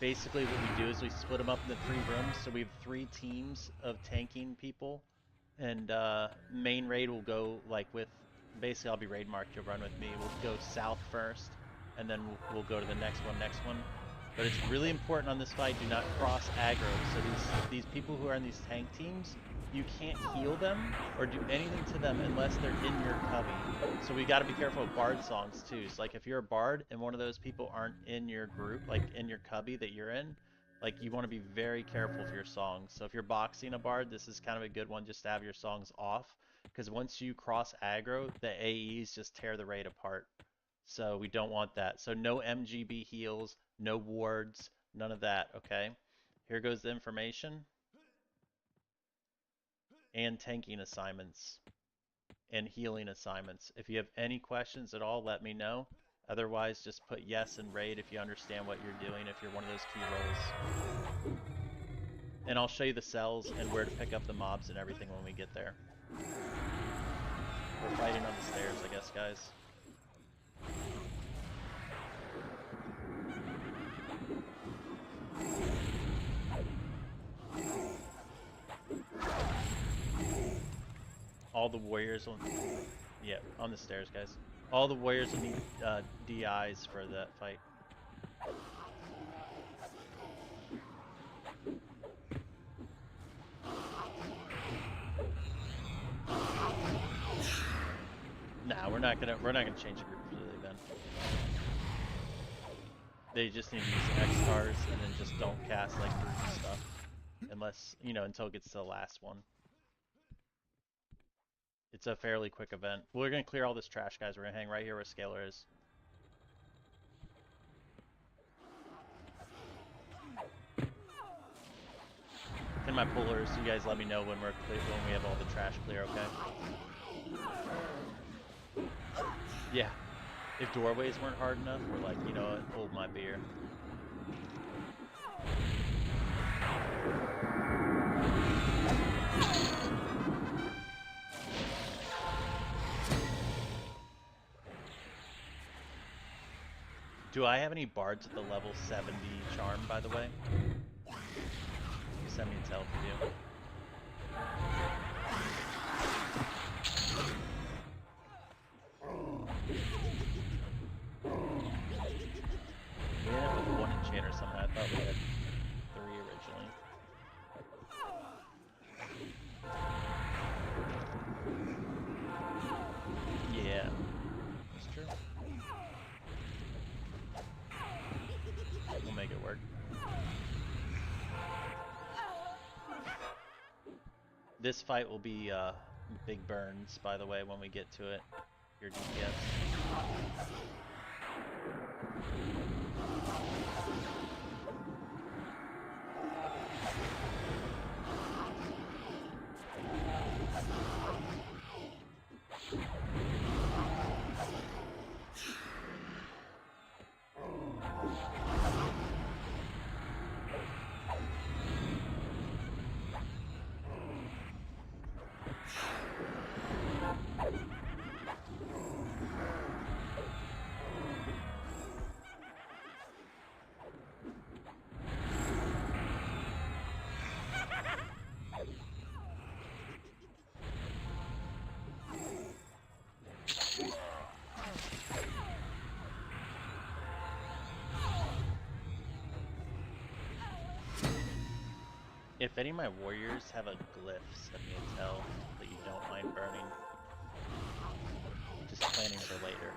Basically what we do is we split them up into 3 rooms, so we have 3 teams of tanking people. And main raid will go like with, basically I'll be raid marked, you'll run with me. We'll go south first, and then we'll go to the next one. But it's really important on this fight, do not cross aggro. So these people who are in these tank teams, you can't heal them or do anything to them unless they're in your cubby. So we got to be careful of bard songs too. So like if you're a bard and one of those people aren't in your group, like in your cubby that you're in, like you want to be very careful of your songs. So if you're boxing a bard, this is kind of a good one just to have your songs off, because once you cross aggro, the AEs just tear the raid apart. So we don't want that. So no MGB heals, no wards, none of that, okay? Here goes the information and tanking assignments and healing assignments. If you have any questions at all, let me know. Otherwise, just put yes and raid if you understand what you're doing, if you're one of those key roles. And I'll show you the cells and where to pick up the mobs and everything when we get there. We're fighting on the stairs, I guess, guys. All the warriors will... Yeah, on the stairs, guys. All the warriors will need DIs for that fight. Nah, we're not gonna change the group for the event. They just need to use X cars and then just don't cast like group stuff, unless until it gets to the last one. It's a fairly quick event. We're gonna clear all this trash, guys. We're gonna hang right here where Scalar is. In my pullers, you guys let me know when we're clear, when we have all the trash clear, okay? Yeah. If doorways weren't hard enough, we're like, you know what, hold my beer. Do I have any bards at the level 70 charm, by the way? Send me a tell if you do. We ended up with 1 enchanter somehow. I thought we had 3 originally. Yeah, that's true. We'll make it work. This fight will be big burns, by the way, when we get to it. Your DPS. If any of my warriors have a glyph, send me a tell that you don't mind burning. Just planning for later.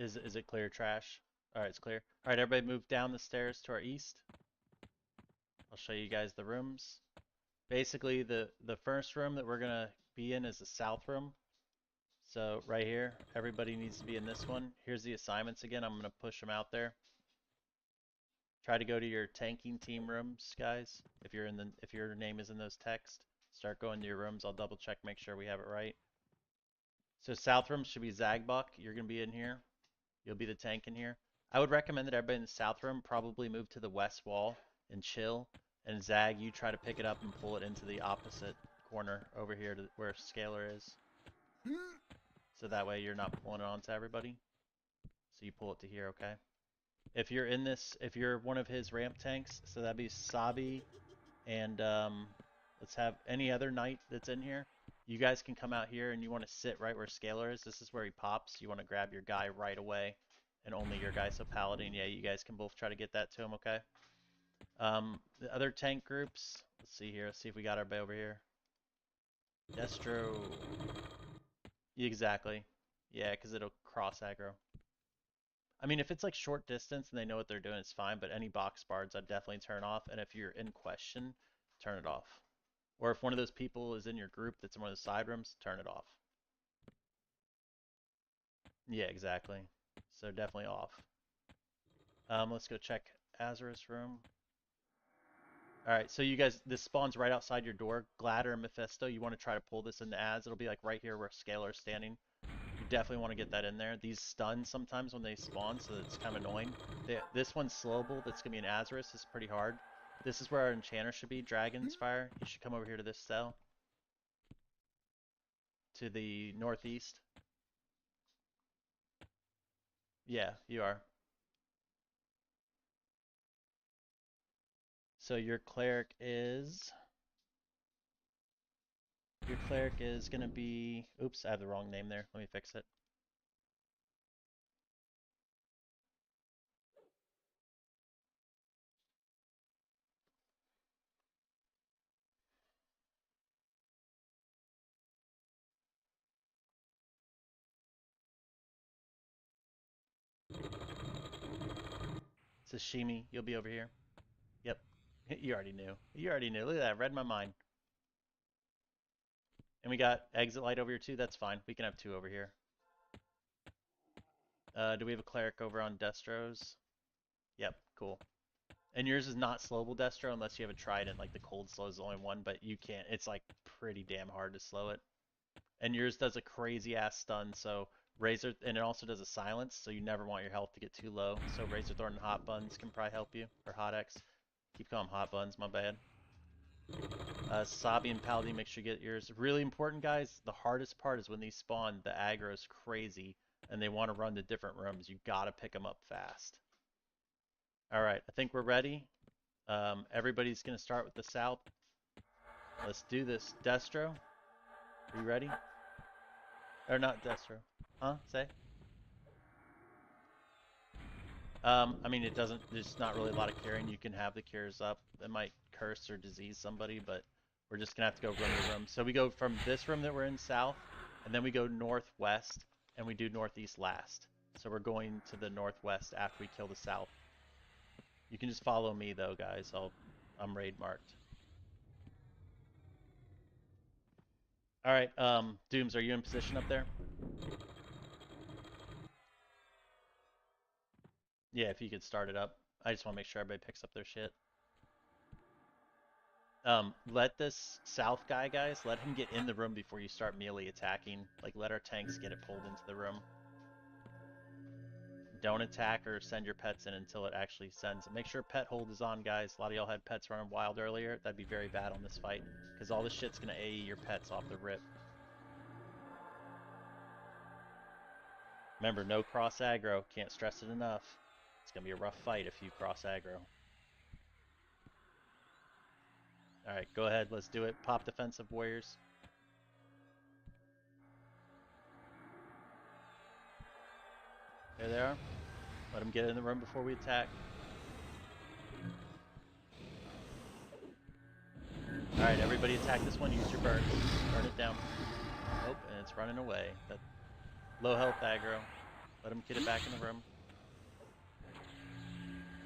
Is it clear, trash? All right, it's clear. All right, everybody move down the stairs to our east. I'll show you guys the rooms. Basically, the first room that we're gonna be in is the south room. So right here, everybody needs to be in this one. Here's the assignments again. I'm gonna push them out there. Try to go to your tanking team rooms, guys. If your name is in those text, start going to your rooms. I'll double check, make sure we have it right. So south room should be Zagbuck. You're gonna be in here. You'll be the tank in here. I would recommend that everybody in the south room probably move to the west wall and chill. And Zag, you try to pick it up and pull it into the opposite corner over here to where Scalar is. So that way you're not pulling it onto everybody. So you pull it to here, okay? If you're one of his ramp tanks, so that'd be Sabi and let's have any other knight that's in here. You guys can come out here and you want to sit right where Scalar is. This is where he pops. You want to grab your guy right away and only your guy. So Paladin, yeah, you guys can both try to get that to him, okay? The other tank groups, let's see here. Let's see if we got our bay over here. Destro. Exactly. Yeah, because it'll cross aggro. I mean, if it's like short distance and they know what they're doing, it's fine. But any box bards, I'd definitely turn off. And if you're in question, turn it off. Or if one of those people is in your group that's in one of the side rooms, turn it off. Yeah, exactly. So definitely off. Let's go check Azarus room. All right, so you guys, this spawns right outside your door. Gladder and Mephisto, you want to try to pull this into Az. It'll be like right here where Scalar's standing. You definitely want to get that in there. These stun sometimes when they spawn, so it's kind of annoying. This one's slowable. That's going to be an Azarus. It's pretty hard. This is where our enchanter should be, Dragon's Fire. You should come over here to this cell. To the northeast. Yeah, you are. So your cleric is going to be, oops, I have the wrong name there. Let me fix it. Sashimi, you'll be over here. Yep. You already knew. You already knew. Look at that. Read my mind. And we got exit light over here too. That's fine. We can have two over here. Do we have a cleric over on Destro's? Yep, cool. And yours is not slowable Destro unless you have a trident. Like the cold slow is the only one, but you can't. It's like pretty damn hard to slow it. And yours does a crazy ass stun, so Razor, and it also does a silence, so you never want your health to get too low. So Razor Thorn and Hot Buns can probably help you, or Hot X. Keep calling them Hot Buns, my bad. Sabi and Paladin, make sure you get yours. Really important, guys. The hardest part is when these spawn, the aggro is crazy, and they want to run to different rooms. You gotta pick them up fast. All right, I think we're ready. Everybody's gonna start with the south. Let's do this. Destro, are you ready? Or not Destro? Huh? Say? I mean, it doesn't, there's not really a lot of curing. You can have the cures up. It might curse or disease somebody, but We're just gonna have to go room to room. So we go from this room that we're in south, and then we go northwest, and we do northeast last. So we're going to the northwest after we kill the south. You can just follow me though, guys. I'm raid marked. All right, Dooms, are you in position up there? Yeah, if you could start it up. I just want to make sure everybody picks up their shit. Let this south guy, guys, let him get in the room before you start melee attacking. Like, let our tanks get it pulled into the room. Don't attack or send your pets in until it actually sends. Make sure pet hold is on, guys. A lot of y'all had pets running wild earlier. That'd be very bad on this fight, because all this shit's gonna AE your pets off the rip. Remember, no cross aggro. Can't stress it enough. It's gonna be a rough fight if you cross aggro. Alright, go ahead, let's do it. Pop defensive warriors. There they are. Let them get in the room before we attack. Alright, everybody attack this one. Use your burns. Burn it down. Oh, and it's running away. That low health aggro. Let him get it back in the room.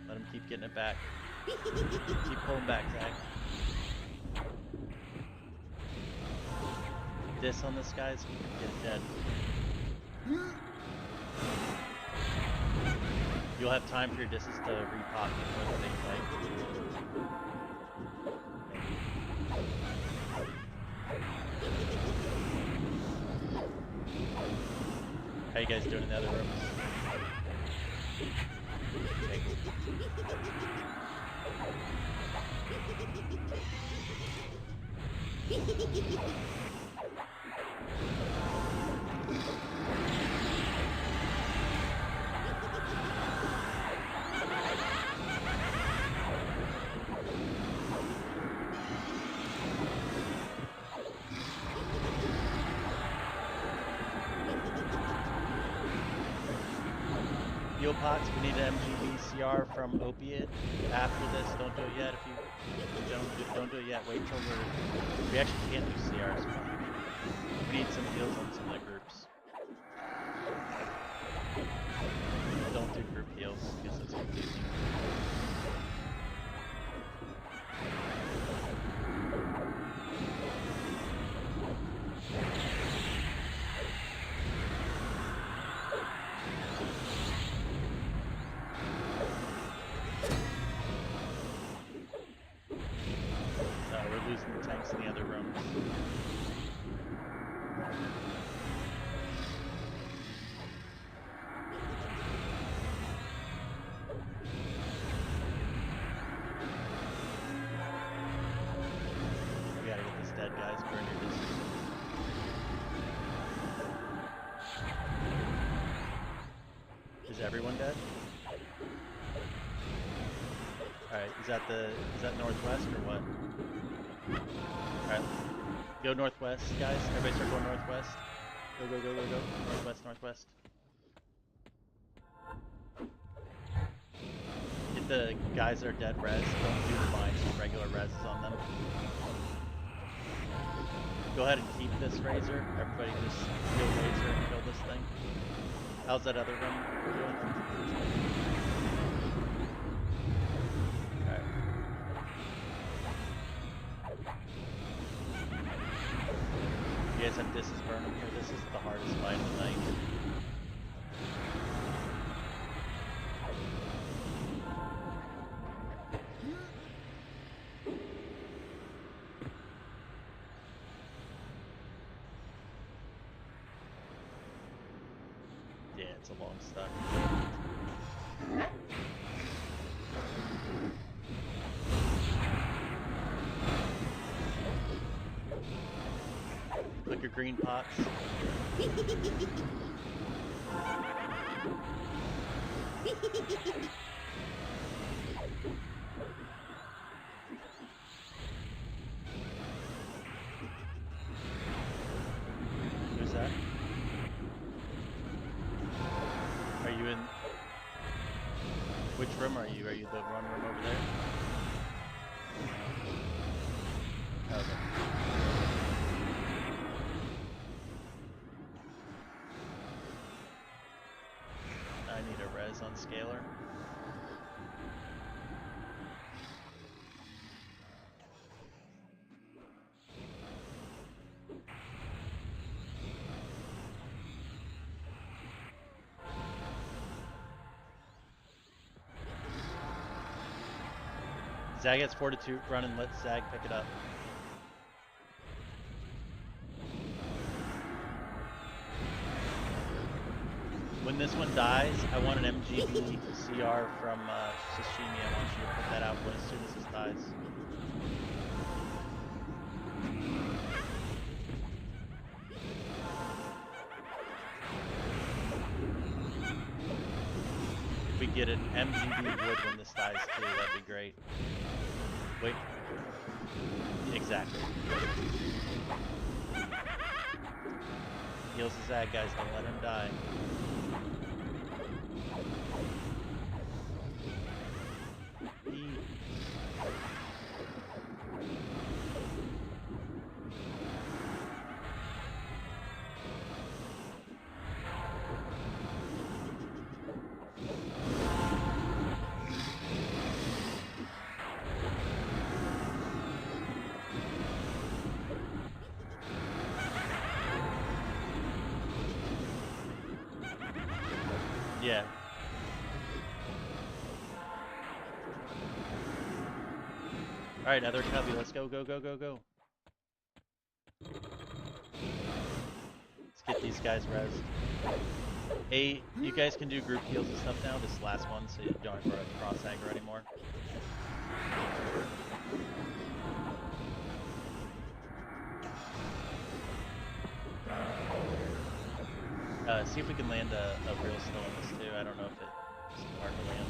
Let him keep getting it back. Keep pulling back, Zach. Dis on this guy's get it dead. You'll have time for your disses to repop before the big fight. How you guys doing in the other rooms? Heal pots, we need an MGB CR from Opiate after this. Don't do it yet if you don't do it yet. Wait till we actually can't do CRs. We need some heals on some of the groups. Don't do group heals because it's confusing. In the other rooms. We gotta get this dead, guys. Burn your discs. Is everyone dead? Alright, is that northwest or what? Alright, go northwest, guys. Everybody start going northwest. Go, go, go, go, go. Northwest, northwest. Get the guys that are dead res. Don't do the mines, just regular reses on them. Go ahead and keep this razor. Everybody just kill razor and kill this thing. How's that other room doing? You guys have disses burn them here. This is the hardest fight of the night. Yeah, it's a long stuck. Click your green pots. Who's that? Are you in... Which room are you? Are you the one room over there? Okay. focus on scalar. Zag has Fortitude, run and let Zag pick it up. When this one dies, I want an MGB CR from Sashimi. I want you to put that out as soon as this dies. If we get an MGB wood when this dies too, that'd be great. Wait. Exactly. Heals the Zag, guys. Don't let him die. Yeah. Alright, another cubby. Let's go, go, go, go, go. Let's get these guys rezzed. You guys can do group heals and stuff now, this last one, so you don't have to cross aggro anymore. See if we can land a real snow on this too. I don't know if it's hard to land.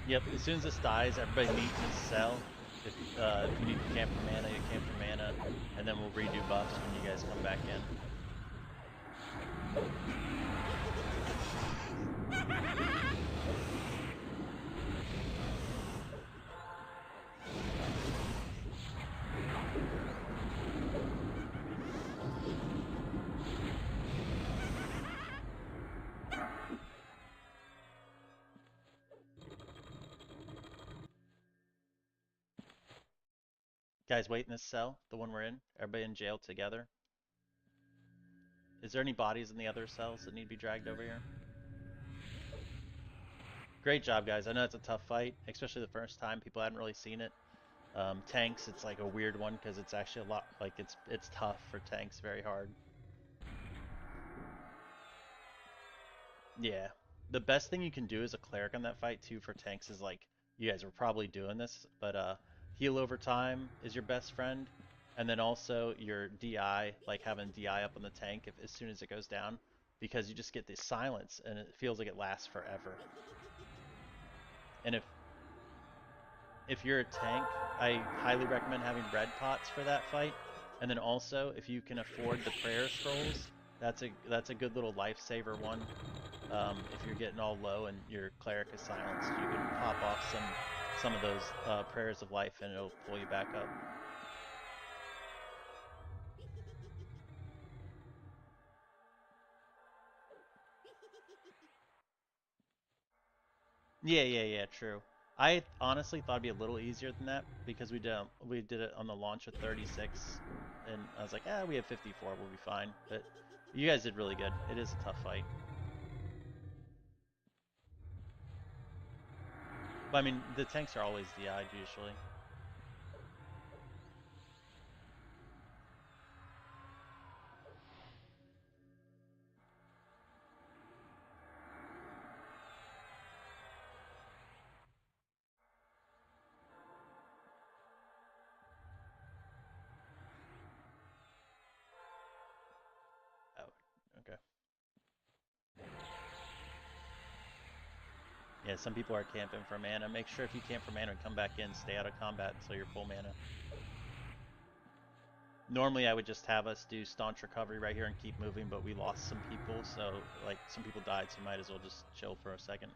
Yep, as soon as this dies, everybody meet in this cell. If you need to camp for mana, you camp for mana, and then we'll redo buffs when you guys come back in. Guys, wait in this cell, the one we're in. Everybody in jail together. Is there any bodies in the other cells that need to be dragged over here? Great job, guys. I know it's a tough fight, especially the first time. People hadn't really seen it. Tanks, it's like a weird one because it's actually a lot, like it's tough for tanks, very hard. Yeah. The best thing you can do as a cleric on that fight too for tanks is like, you guys are probably doing this, but heal over time is your best friend. And then also your DI, like having DI up on the tank as soon as it goes down, because you just get this silence and it feels like it lasts forever. And if you're a tank, I highly recommend having red pots for that fight. And then also, if you can afford the prayer scrolls, that's a good little lifesaver one. If you're getting all low and your cleric is silenced, you can pop off some of those prayers of life and it'll pull you back up. Yeah, true. I honestly thought it'd be a little easier than that because we did it on the launch with 36, and I was like, we have 54, we'll be fine. But you guys did really good. It is a tough fight. But I mean, the tanks are always DI'd usually. Oh, okay. Yeah, some people are camping for mana. Make sure if you camp for mana and come back in, stay out of combat until you're full mana. Normally I would just have us do staunch recovery right here and keep moving, but we lost some people, so like some people died, so might as well just chill for a second.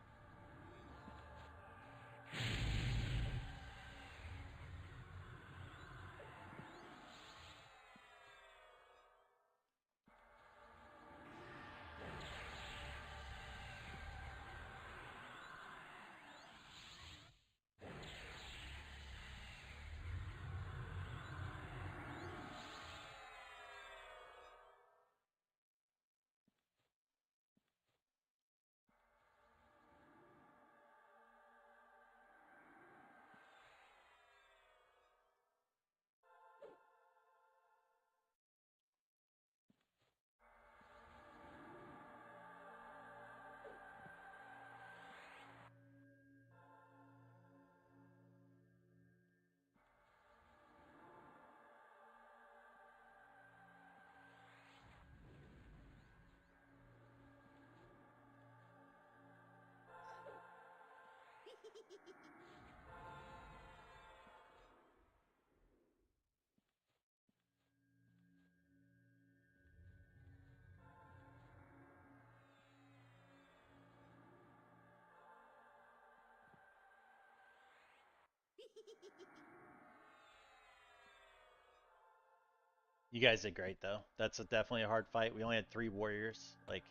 You guys did great though. That's definitely a hard fight. We only had 3 warriors. Like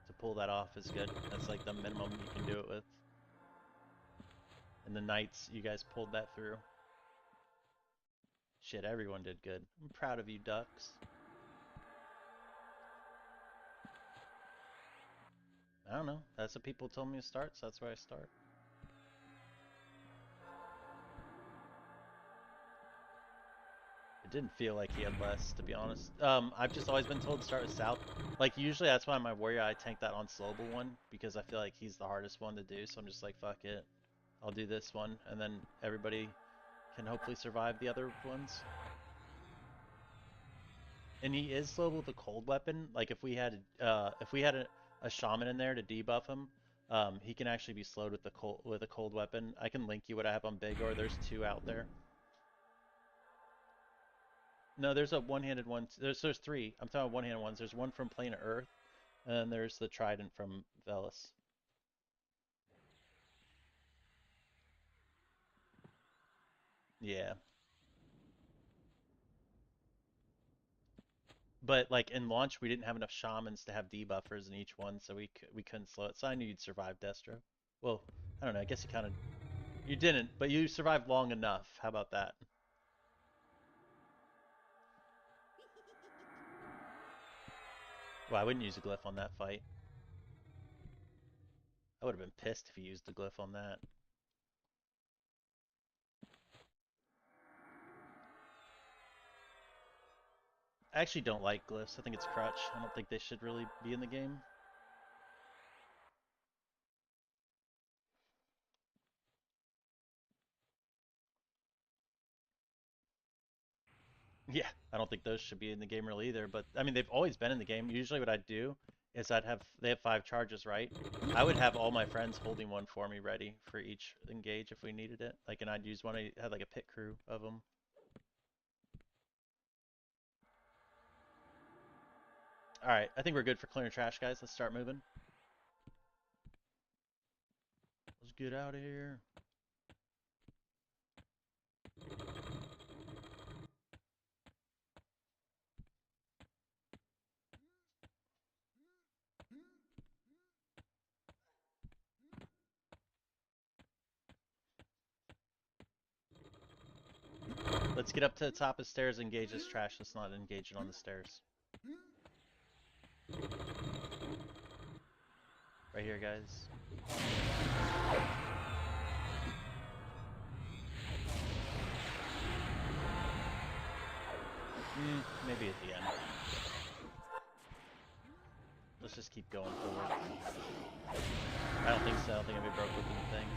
to pull that off is good. That's like the minimum you can do it with. And the knights, you guys pulled that through. Shit, everyone did good. I'm proud of you, ducks. I don't know. That's what people told me to start, so that's where I start. It didn't feel like he had less, to be honest. I've just always been told to start with South. Like, usually that's why my warrior, I tank that unslowable one, because I feel like he's the hardest one to do, so I'm just like, fuck it. I'll do this one, and then everybody can hopefully survive the other ones. And he is slowable with a cold weapon. Like, if we had a shaman in there to debuff him, he can actually be slowed with a cold weapon. I can link you what I have on Big, or there's 2 out there. No, there's a one-handed one. There's 3. I'm talking about one-handed ones. There's one from Plane of Earth, and then there's the Trident from Velis. Yeah, but like in launch, we didn't have enough shamans to have debuffers in each one, so we couldn't slow it. So I knew you'd survive Destro. Well, I don't know. I guess you didn't, but you survived long enough. How about that? Well, I wouldn't use a glyph on that fight. I would have been pissed if you used the glyph on that. I actually don't like glyphs. I think it's crutch. I don't think they should really be in the game. Yeah, I don't think those should be in the game really either. But I mean, they've always been in the game. Usually, what I'd do is they have 5 charges, right? I would have all my friends holding one for me ready for each engage if we needed it. Like, and I'd use one. I had like a pit crew of them. All right, I think we're good for clearing trash, guys. Let's start moving. Let's get out of here. Let's get up to the top of the stairs and engage this trash. Let's not engage it on the stairs. Right here, guys. Maybe at the end. Let's just keep going forward. I don't think so. I don't think I'll be broke open the thing.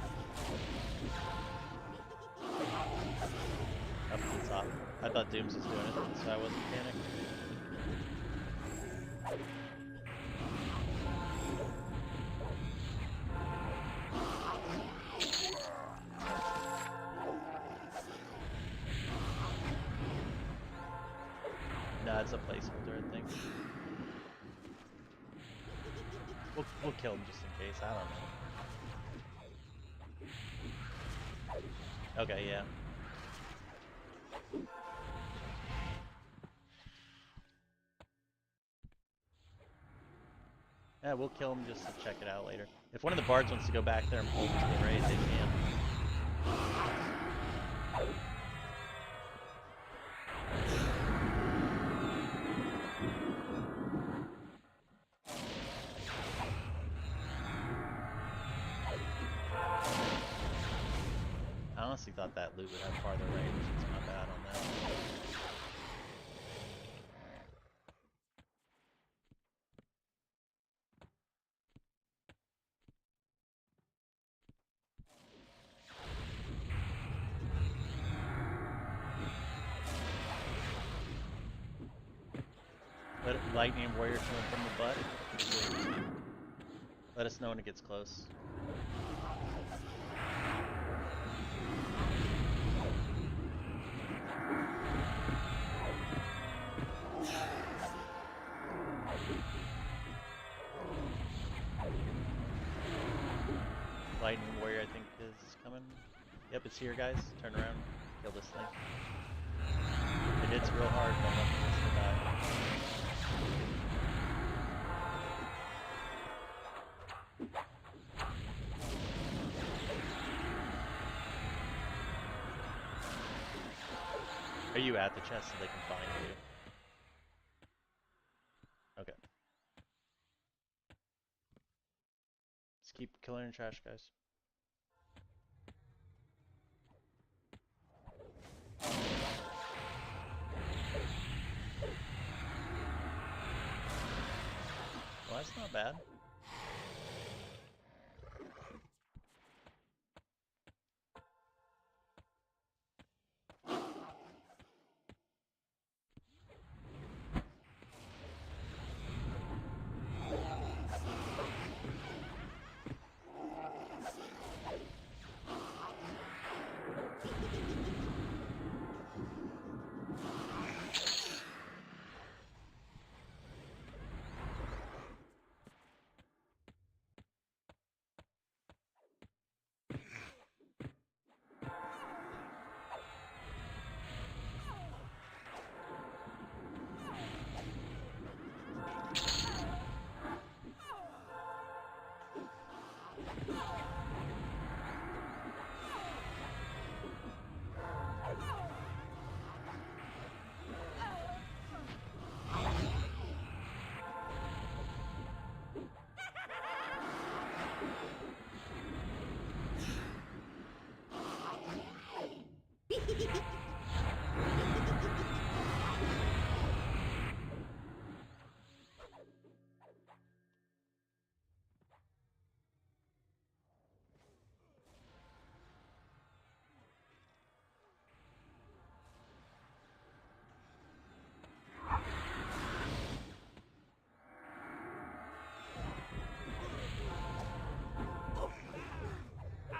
Up to the top. I thought Dooms was doing it, so I wasn't panicked. Nah, it's a placeholder, I think. We'll kill him just in case. I don't know. Okay, yeah. Yeah, we'll kill him just to check it out later. If one of the bards wants to go back there and pull him to the raid, they can. I honestly thought that loot would have farther range. It's not bad on that. Lightning warrior coming from the butt. Let us know when it gets close. Lightning warrior, I think, is coming. Yep, it's here, guys. Turn around, kill this thing. It hits real hard, but nothing is to die. Are you at the chest so they can find you? Okay. Just keep killing trash, guys. Well, that's not bad.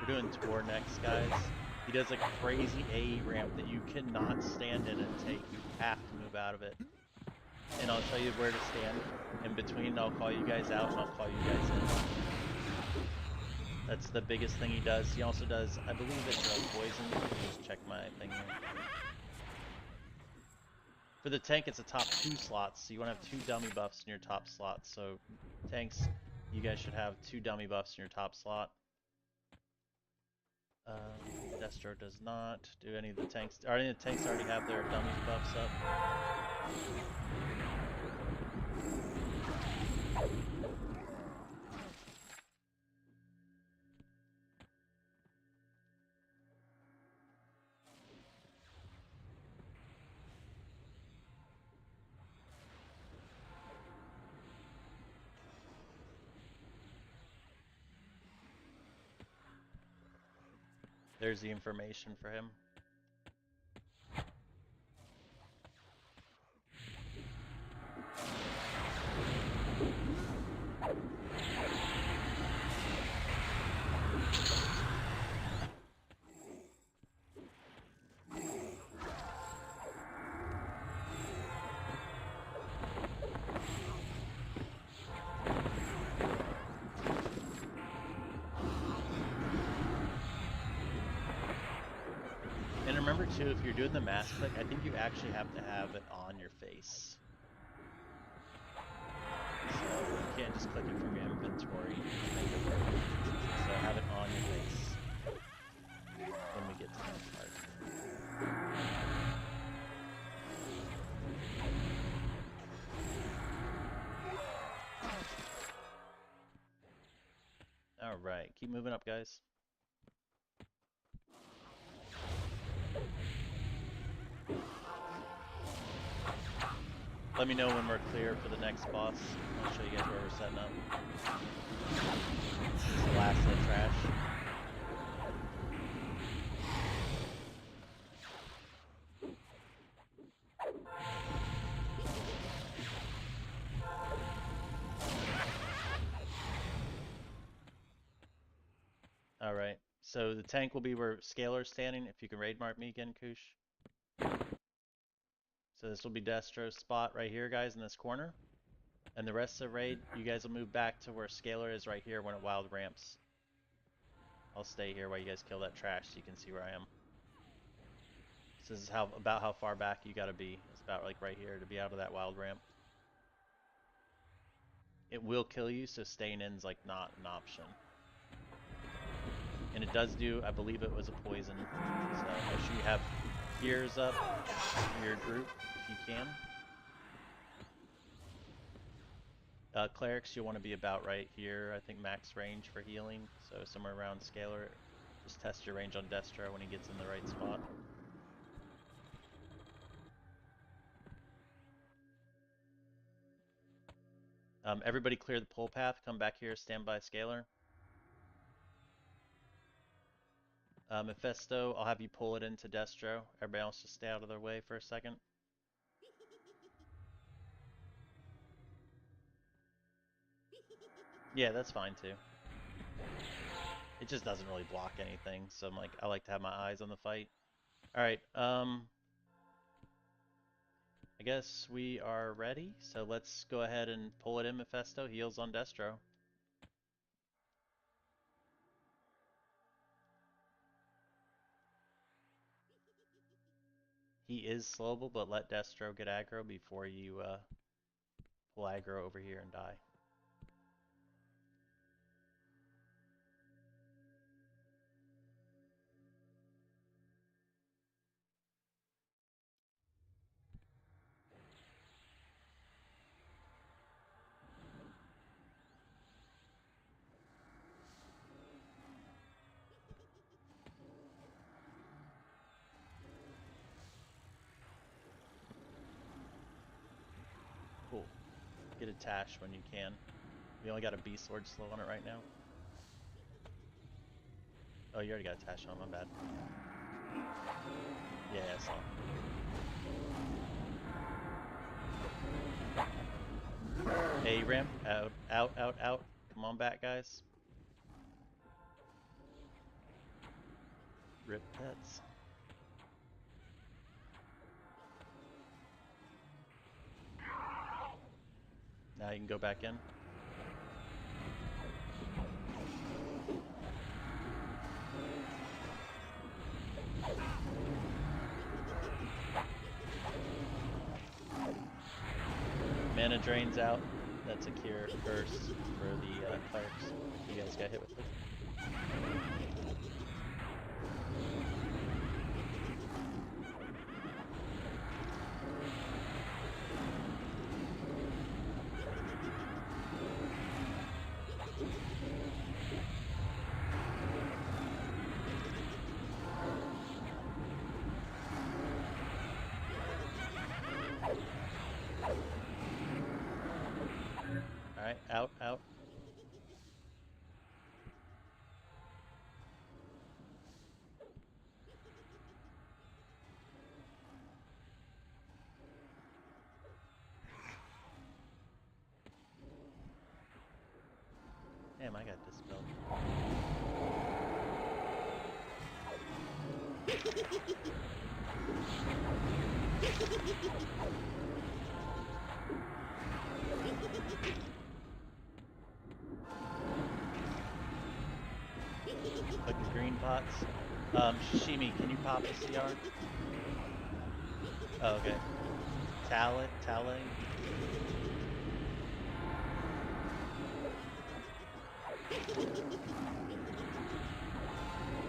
We're doing tour next, guys. He does a crazy AE ramp that you cannot stand in and take. You have to move out of it. And I'll show you where to stand. In between, I'll call you guys out and I'll call you guys in. That's the biggest thing he does. He also does, I believe it's poison. Let me just check my thing here. For the tank, it's a top 2 slots, so you want to have 2 dummy buffs in your top slot. So tanks, you guys should have 2 dummy buffs in your top slot. Destro does not. Do any of the tanks? Are any of the tanks already have their dummies buffs up? There's the information for him. And remember too, if you're doing the mass click, I think you actually have to have it on your face. So you can't just click it from your inventory and make it work. So have it on your face when we get to that part. Alright, keep moving up, guys. Let me know when we're clear for the next boss. I'll show you guys where we're setting up. This is the last of the trash. Alright, so the tank will be where Scalar's standing. If you can raid mark me again, Koosh. So this will be Destro's spot right here, guys, in this corner. And the rest of the raid, you guys will move back to where Scalar is right here when it wild ramps. I'll stay here while you guys kill that trash so you can see where I am. So this is about how far back you gotta be. It's about like right here to be out of that wild ramp. It will kill you, so staying in's like not an option. And it does do, I believe it was a poison. So make sure you have hears up in your group if you can. Clerics, you'll want to be about right here. I think max range for healing, so somewhere around Scalar. Just test your range on Destro when he gets in the right spot. Everybody clear the pull path. Come back here, stand by Scalar. Mephisto, I'll have you pull it into Destro. Everybody else just stay out of their way for a second. Yeah, that's fine too. It just doesn't really block anything, so I like to have my eyes on the fight. Alright, I guess we are ready, so let's go ahead and pull it in, Mephisto. Heals on Destro. He is slowable, but let Destro get aggro before you pull aggro over here and die. Cool. Get a Tash when you can. We only got a Beast Sword slow on it right now. Oh, you already got a Tash on, my bad. Yeah, I saw. Hey, ramp, out, out, out, out. Come on back, guys. Rip pets. Now you can go back in. Mana drains out. That's a cure first for the clerics. You guys got hit with it. Out, out. Damn, I got dispelled. Like the green pots. Shimi, can you pop the CR? Oh, okay. Tally.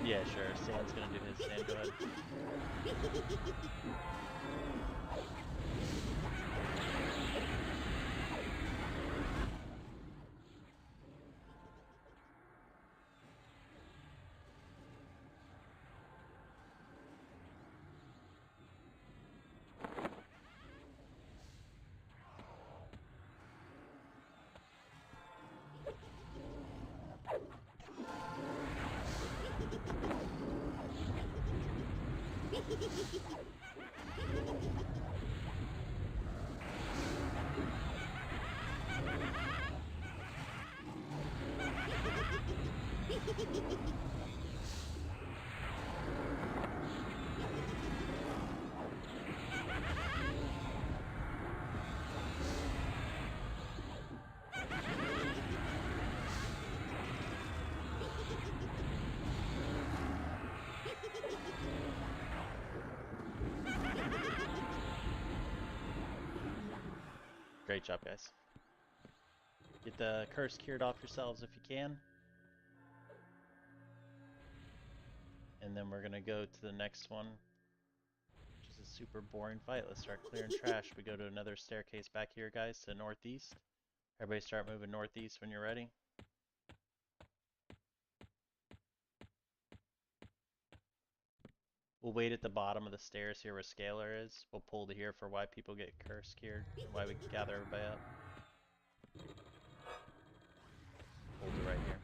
Yeah, sure. Sand's gonna do his. Sand, go ahead. Great job, guys. Get the curse cured off yourselves if you can. And then we're gonna go to the next one, which is a super boring fight. Let's start clearing trash. We go to another staircase back here, guys, to northeast. Everybody start moving northeast when you're ready. We'll wait at the bottom of the stairs here where Scalar is. We'll pull to here for why people get curse cured and why we gather everybody up. Pull to right here.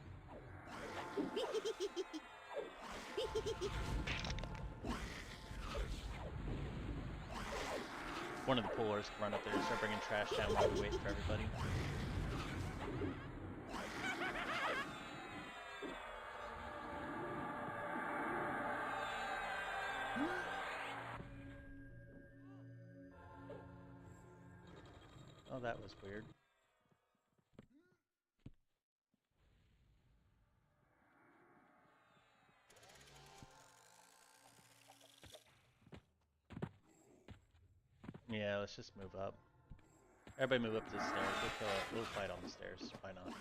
One of the pullers can run up there and start bringing trash down while we wait for everybody. Oh, that was weird. Yeah, let's just move up. Everybody move up to the stairs. We'll fight on the stairs. Why not?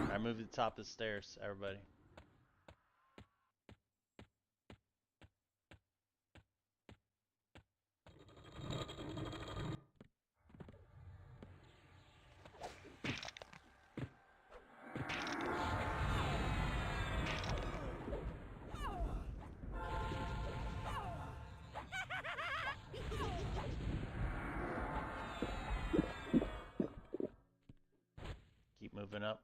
Alright, move to the top of the stairs, everybody. Keep moving up.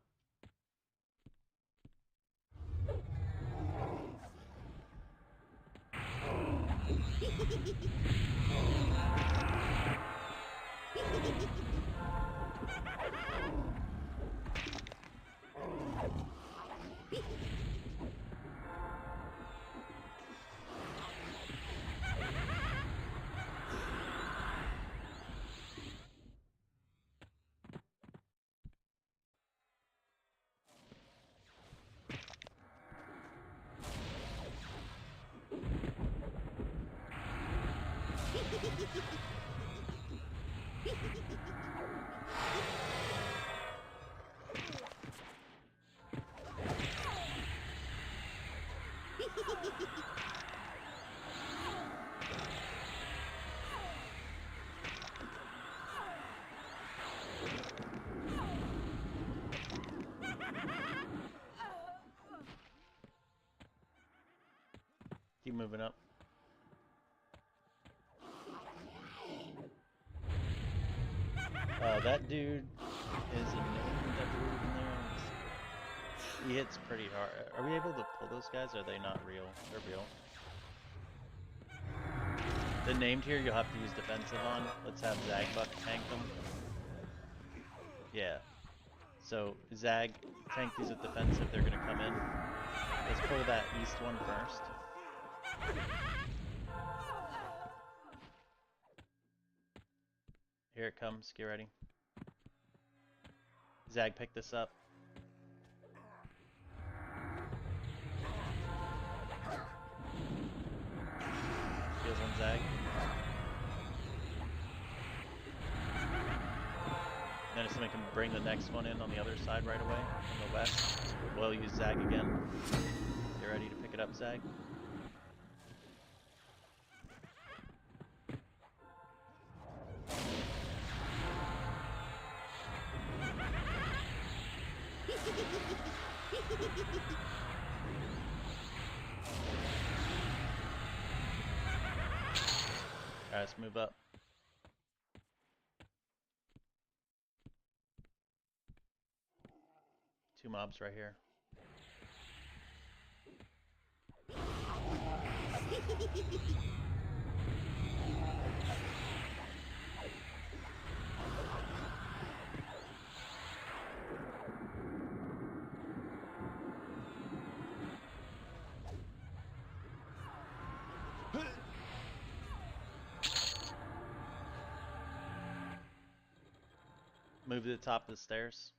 Keep moving up. That dude is a named, I believe, in there. Let me see. He hits pretty hard. Are we able to pull those guys? Or are they not real? They're real. The named here you'll have to use defensive on. Let's have Zagbuck tank them. Yeah. So Zag, tank these with defensive. They're gonna come in. Let's pull that east one first. Here it comes. Get ready. Zag, pick this up. Heals on Zag. Then if somebody can bring the next one in on the other side right away, from the west, we'll use Zag again. Get ready to pick it up, Zag. Alright, let's move up. Two mobs right here. Move to the top of the stairs.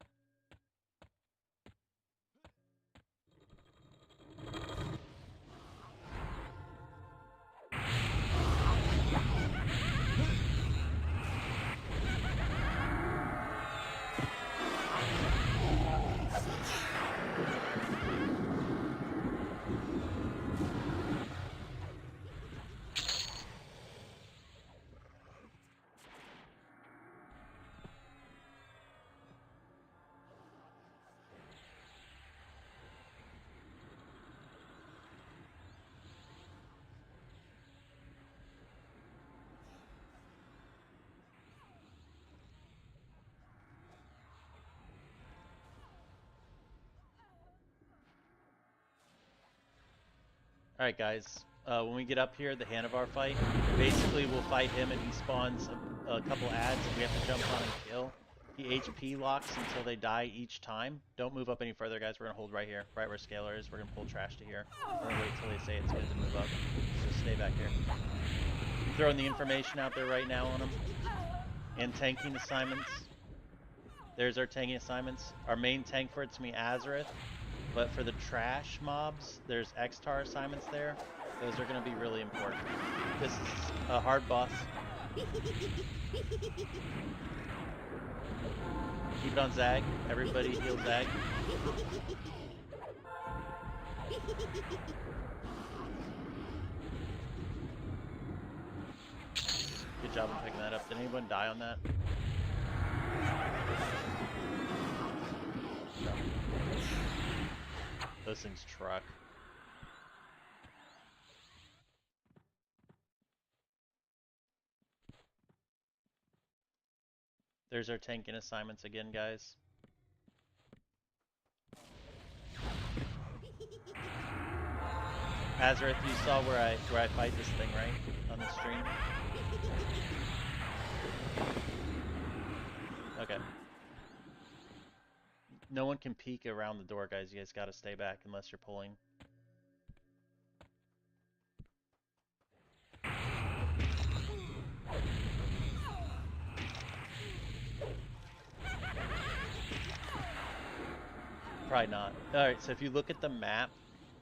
Alright guys, when we get up here, the Hanavar fight, basically we'll fight him and he spawns a couple ads and we have to jump on and kill. He HP locks until they die each time. Don't move up any further guys, we're going to hold right here, right where Scalar is. We're going to pull trash to here. We're going to wait till they say it's good to move up. Just stay back here. I'm throwing the information out there right now on them. And tanking assignments. There's our tanking assignments. Our main tank for it's me Azareth. But for the trash mobs, there's X-Tar assignments there. Those are going to be really important. This is a hard boss. Keep it on Zag. Everybody heal Zag. Good job of picking that up. Did anyone die on that? No. Those things truck. There's our tanking assignments again, guys. Azareth, you saw where I fight this thing, right? On the stream? Okay. No one can peek around the door, guys. You guys gotta stay back unless you're pulling. Probably not. Alright, so if you look at the map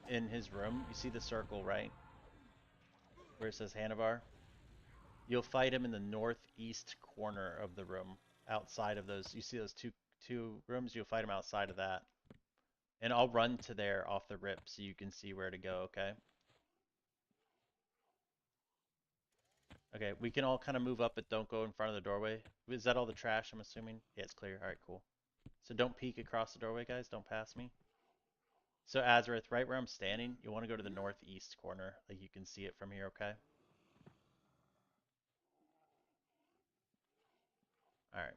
in his room, you see the circle, right? Where it says Hanavar? You'll fight him in the northeast corner of the room. Outside of those, you see those two rooms? You'll fight him outside of that. And I'll run to there off the rip so you can see where to go, okay? Okay, we can all kind of move up, but don't go in front of the doorway. Is that all the trash, I'm assuming? Yeah, it's clear. Alright, cool. So don't peek across the doorway, guys. Don't pass me. So Azareth, right where I'm standing, you want to go to the northeast corner. Like you can see it from here, okay? Alright.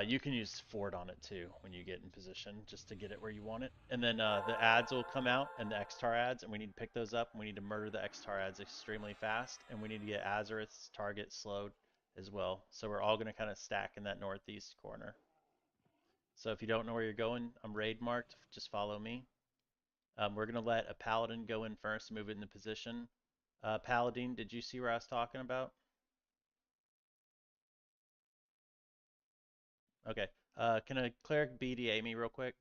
You can use Ford on it too when you get in position just to get it where you want it. And then the ads will come out and the Xtar ads, and we need to pick those up. And we need to murder the Xtar ads extremely fast, and we need to get Azareth's target slowed as well. So we're all going to kind of stack in that northeast corner. So if you don't know where you're going, I'm raid marked. Just follow me. We're going to let a paladin go in first, move it into position. Paladin, did you see where I was talking about? Okay. Can a cleric BDA me real quick?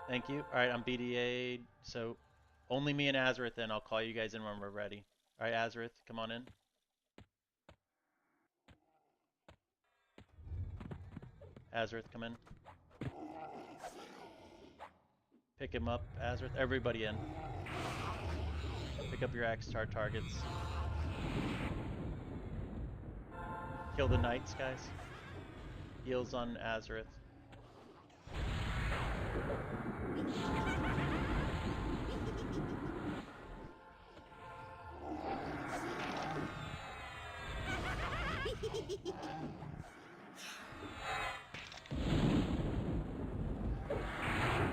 Thank you. All right, I'm BDA'd, so only me and Azareth, then I'll call you guys in when we're ready. All right, Azareth, come on in. Azareth, come in. Pick him up, Azareth. Everybody in. Pick up your X-Tar targets. Kill the knights, guys. Heals on Azareth.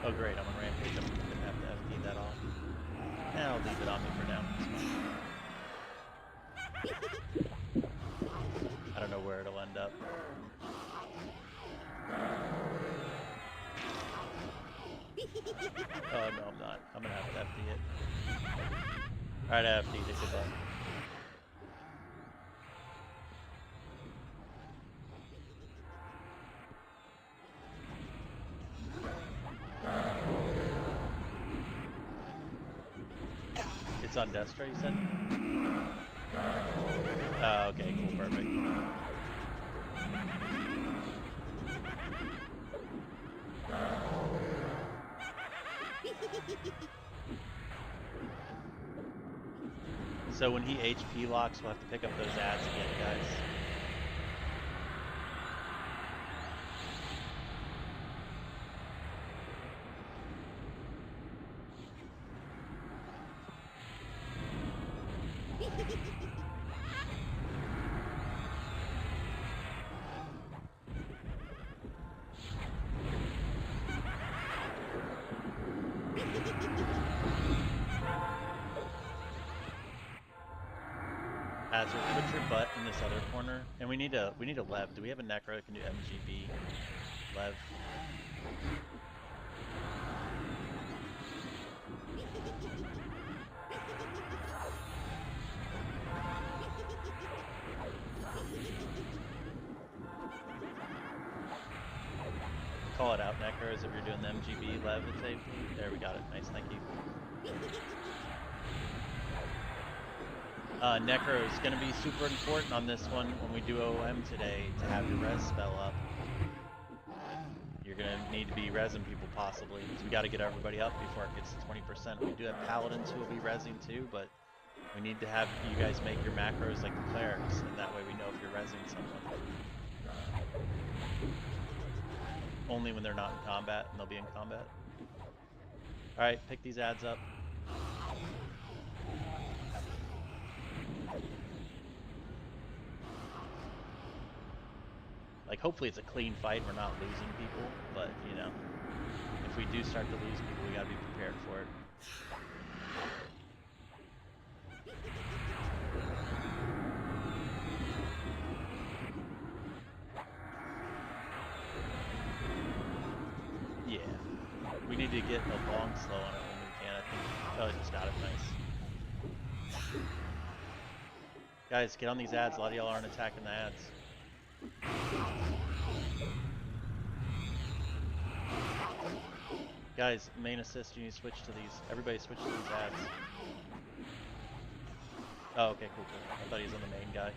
Oh great, I'm on rampage. I'm gonna have to FD that off. I'll leave it on me for now. I don't know where it'll end up. Oh no, I'm not. I'm gonna have to FD it. Alright, I FD'd it. Good luck. It's on Destra, you said? Oh, okay, cool, perfect. So when he HP locks, we'll have to pick up those ads again, guys. Azure, put your butt in this other corner, and we need a Lev. Do we have a Necro that can do MGB? Lev. Call it out, Necros, if you're doing the MGB Lev at safety. There, we got it. Nice, thank you. Necro is going to be super important on this one when we do OM today to have your res spell up. You're going to need to be resing people possibly, because we got to get everybody up before it gets to 20%. We do have paladins who will be resing too, but we need to have you guys make your macros like the clerics, and that way we know if you're resing someone. Only when they're not in combat, and they'll be in combat. Alright, pick these ads up. Like, hopefully it's a clean fight, we're not losing people, but, you know, if we do start to lose people, we gotta be prepared for it. Yeah. We need to get a long slow on it when we can, I think. Oh, I just got it, nice. Guys, get on these ads, a lot of y'all aren't attacking the ads. Guys, main assist, you need to switch to these. Everybody switch to these ads. Oh, okay, cool. I thought he was on the main guy.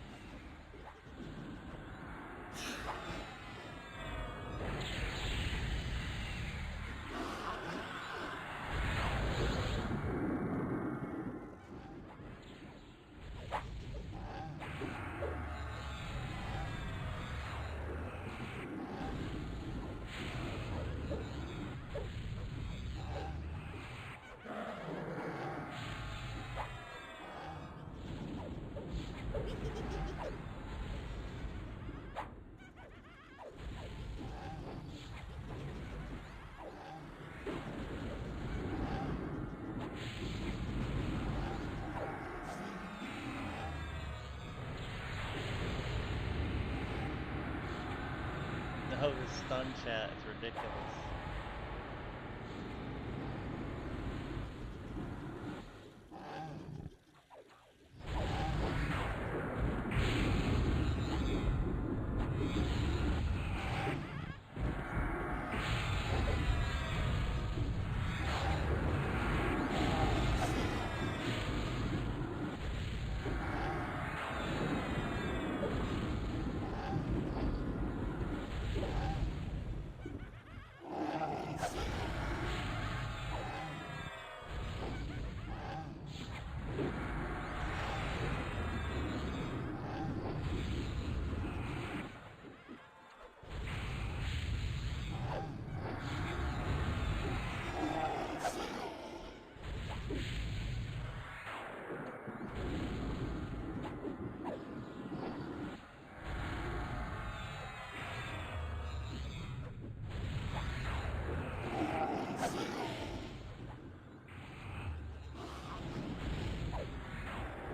Oh, this stun chat is ridiculous.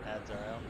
Ads are out.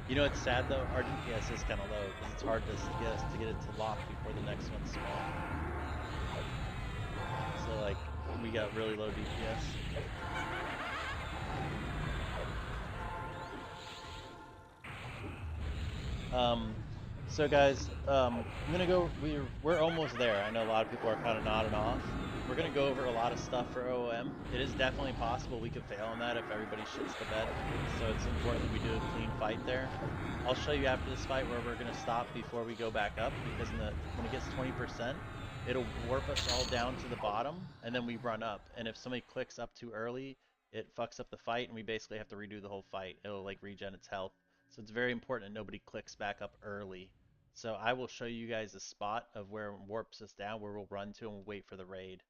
You know it's sad though? Our DPS is kind of low because it's hard to get us to get it to lock before the next ones spawn. So like we got really low DPS. Um, so guys, I'm gonna go. We're almost there. I know a lot of people are kind of nodding off. We're gonna go over a lot of stuff for OOM. It is definitely possible we could fail on that if everybody shits the bed. So it's important that we do a clean fight there. I'll show you after this fight where we're gonna stop before we go back up because when it gets 20%, it'll warp us all down to the bottom and then we run up. And if somebody clicks up too early, it fucks up the fight and we basically have to redo the whole fight. It'll like regen its health. So it's very important that nobody clicks back up early. So I will show you guys a spot of where it warps us down, where we'll run to and we'll wait for the raid.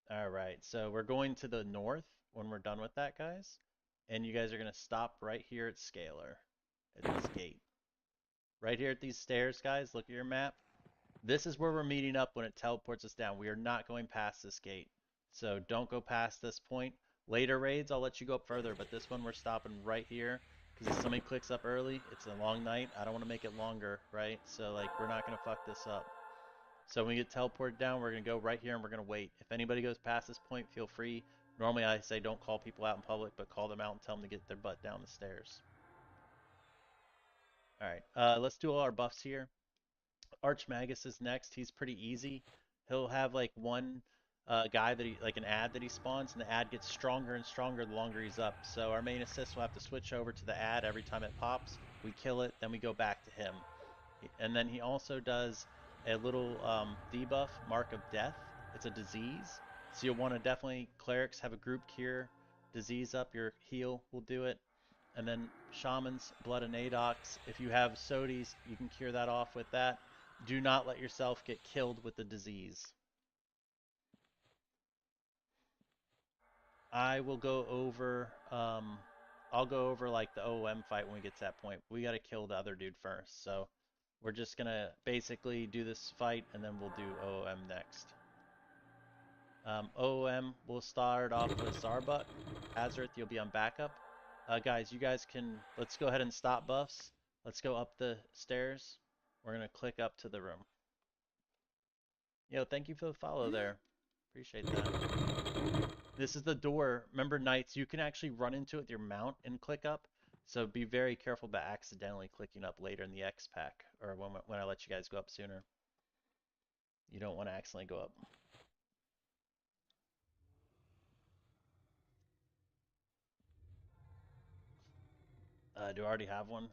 All right, so we're going to the north when we're done with that, guys. And you guys are going to stop right here at Scalar, at this gate. Right here at these stairs, guys, look at your map. This is where we're meeting up when it teleports us down. We are not going past this gate. So don't go past this point. Later raids, I'll let you go up further, but this one we're stopping right here because if somebody clicks up early, it's a long night. I don't want to make it longer, right? So like we're not going to fuck this up. So when we get teleported down, we're going to go right here and we're going to wait. If anybody goes past this point, feel free. Normally I say don't call people out in public, but call them out and tell them to get their butt down the stairs. All right, let's do all our buffs here. Archmagus is next. He's pretty easy. He'll have like one guy that he like an ad that he spawns, and the ad gets stronger and stronger the longer he's up. So our main assist will have to switch over to the ad every time it pops. We kill it, then we go back to him. And then he also does a little debuff, Mark of Death. It's a disease, so you'll want to definitely clerics have a group cure disease up. Your heal will do it. And then Shaman's Blood and Adox. If you have Sodies, you can cure that off with that. Do not let yourself get killed with the disease. I will go over, I'll go over like the OM fight when we get to that point. We got to kill the other dude first. So we're just going to basically do this fight and then we'll do OM next. OM, we'll start off with Zarbuk. Azerith, you'll be on backup. Guys, you guys can, let's go ahead and stop buffs. Let's go up the stairs. We're going to click up to the room. Yo, thank you for the follow there. Appreciate that. This is the door. Remember, Knights, you can actually run into it with your mount and click up. So be very careful about accidentally clicking up later in the X pack or when I let you guys go up sooner. You don't want to accidentally go up. Do I already have one?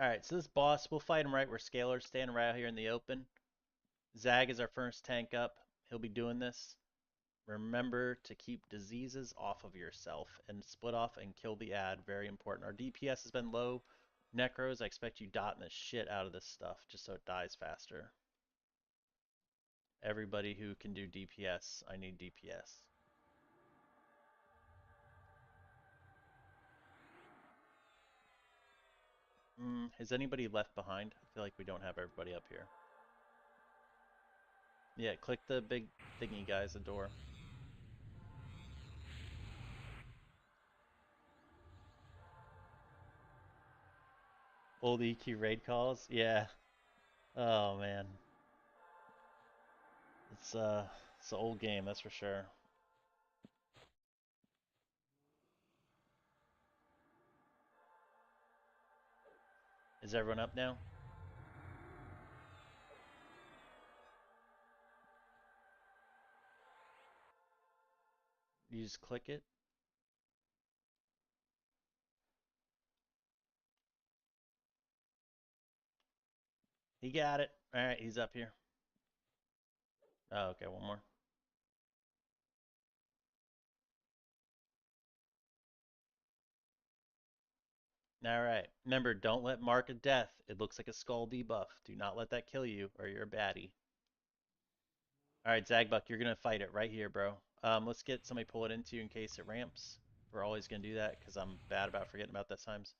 Alright, so this boss, we'll fight him right where Scalar's standing right out here in the open. Zag is our first tank up. He'll be doing this. Remember to keep diseases off of yourself and split off and kill the ad. Very important. Our DPS has been low. Necros, I expect you dotting the shit out of this stuff just so it dies faster. Everybody who can do DPS, I need DPS. Is anybody left behind? I feel like we don't have everybody up here. Yeah, click the big thingy guys, the door. Old EQ raid calls? Yeah. Oh man. It's an old game, that's for sure. Is everyone up now? You just click it. He got it. Alright, he's up here. Oh, okay, one more. Alright. Remember, don't let Mark of Death. It looks like a skull debuff. Do not let that kill you, or you're a baddie. Alright, Zagbuck, you're gonna fight it right here, bro. Let's get somebody pull it into you in case it ramps. We're always gonna do that, because I'm bad about forgetting about that times.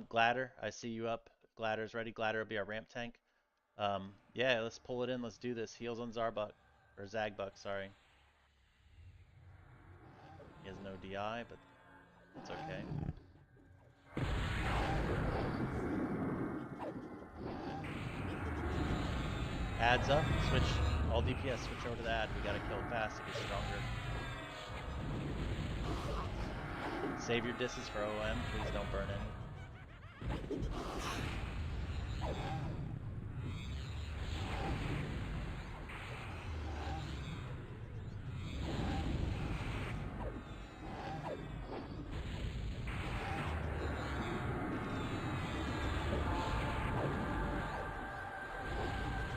Gladder, I see you up. Gladder's ready. Gladder will be our ramp tank. Yeah, let's pull it in. Let's do this. Heals on Zarbuck. Or Zagbuck, sorry. He has no DI, but that's okay. Adds up. Switch. All DPS switch over to the ad. We gotta kill it fast. It gets stronger. Save your disses for OM. Please don't burn any.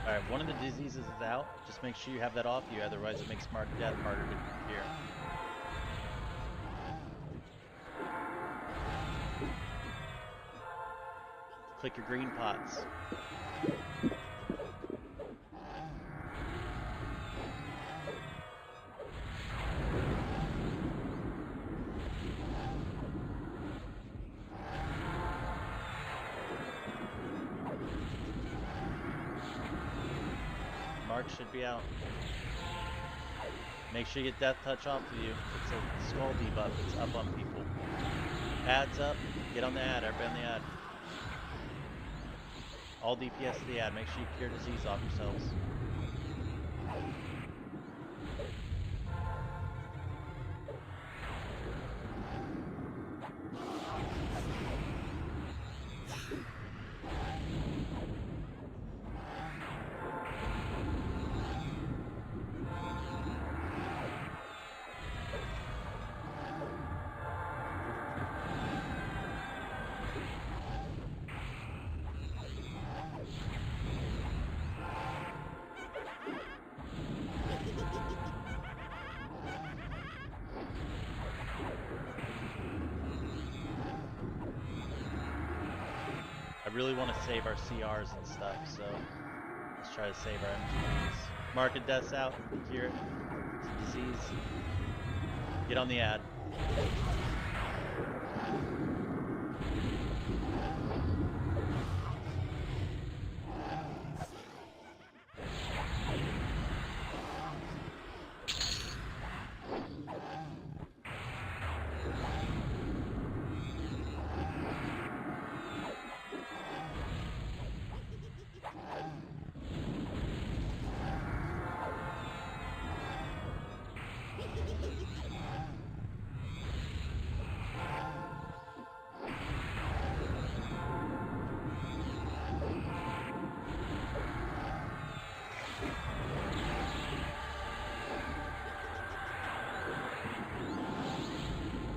Alright, one of the diseases is out. Just make sure you have that off you, otherwise it makes Mark Death harder to cure. Click your green pots. Mark should be out. Make sure you get Death Touch off of you. It's a skull debuff. It's up on people. Ad's up. Get on the ad. Everybody on the ad. All DPS to the ad. Make sure you cure disease off yourselves. I really want to save our CRs and stuff, so let's try to save our MGBs. Market deaths out, cure it. It's a disease. Get on the ad.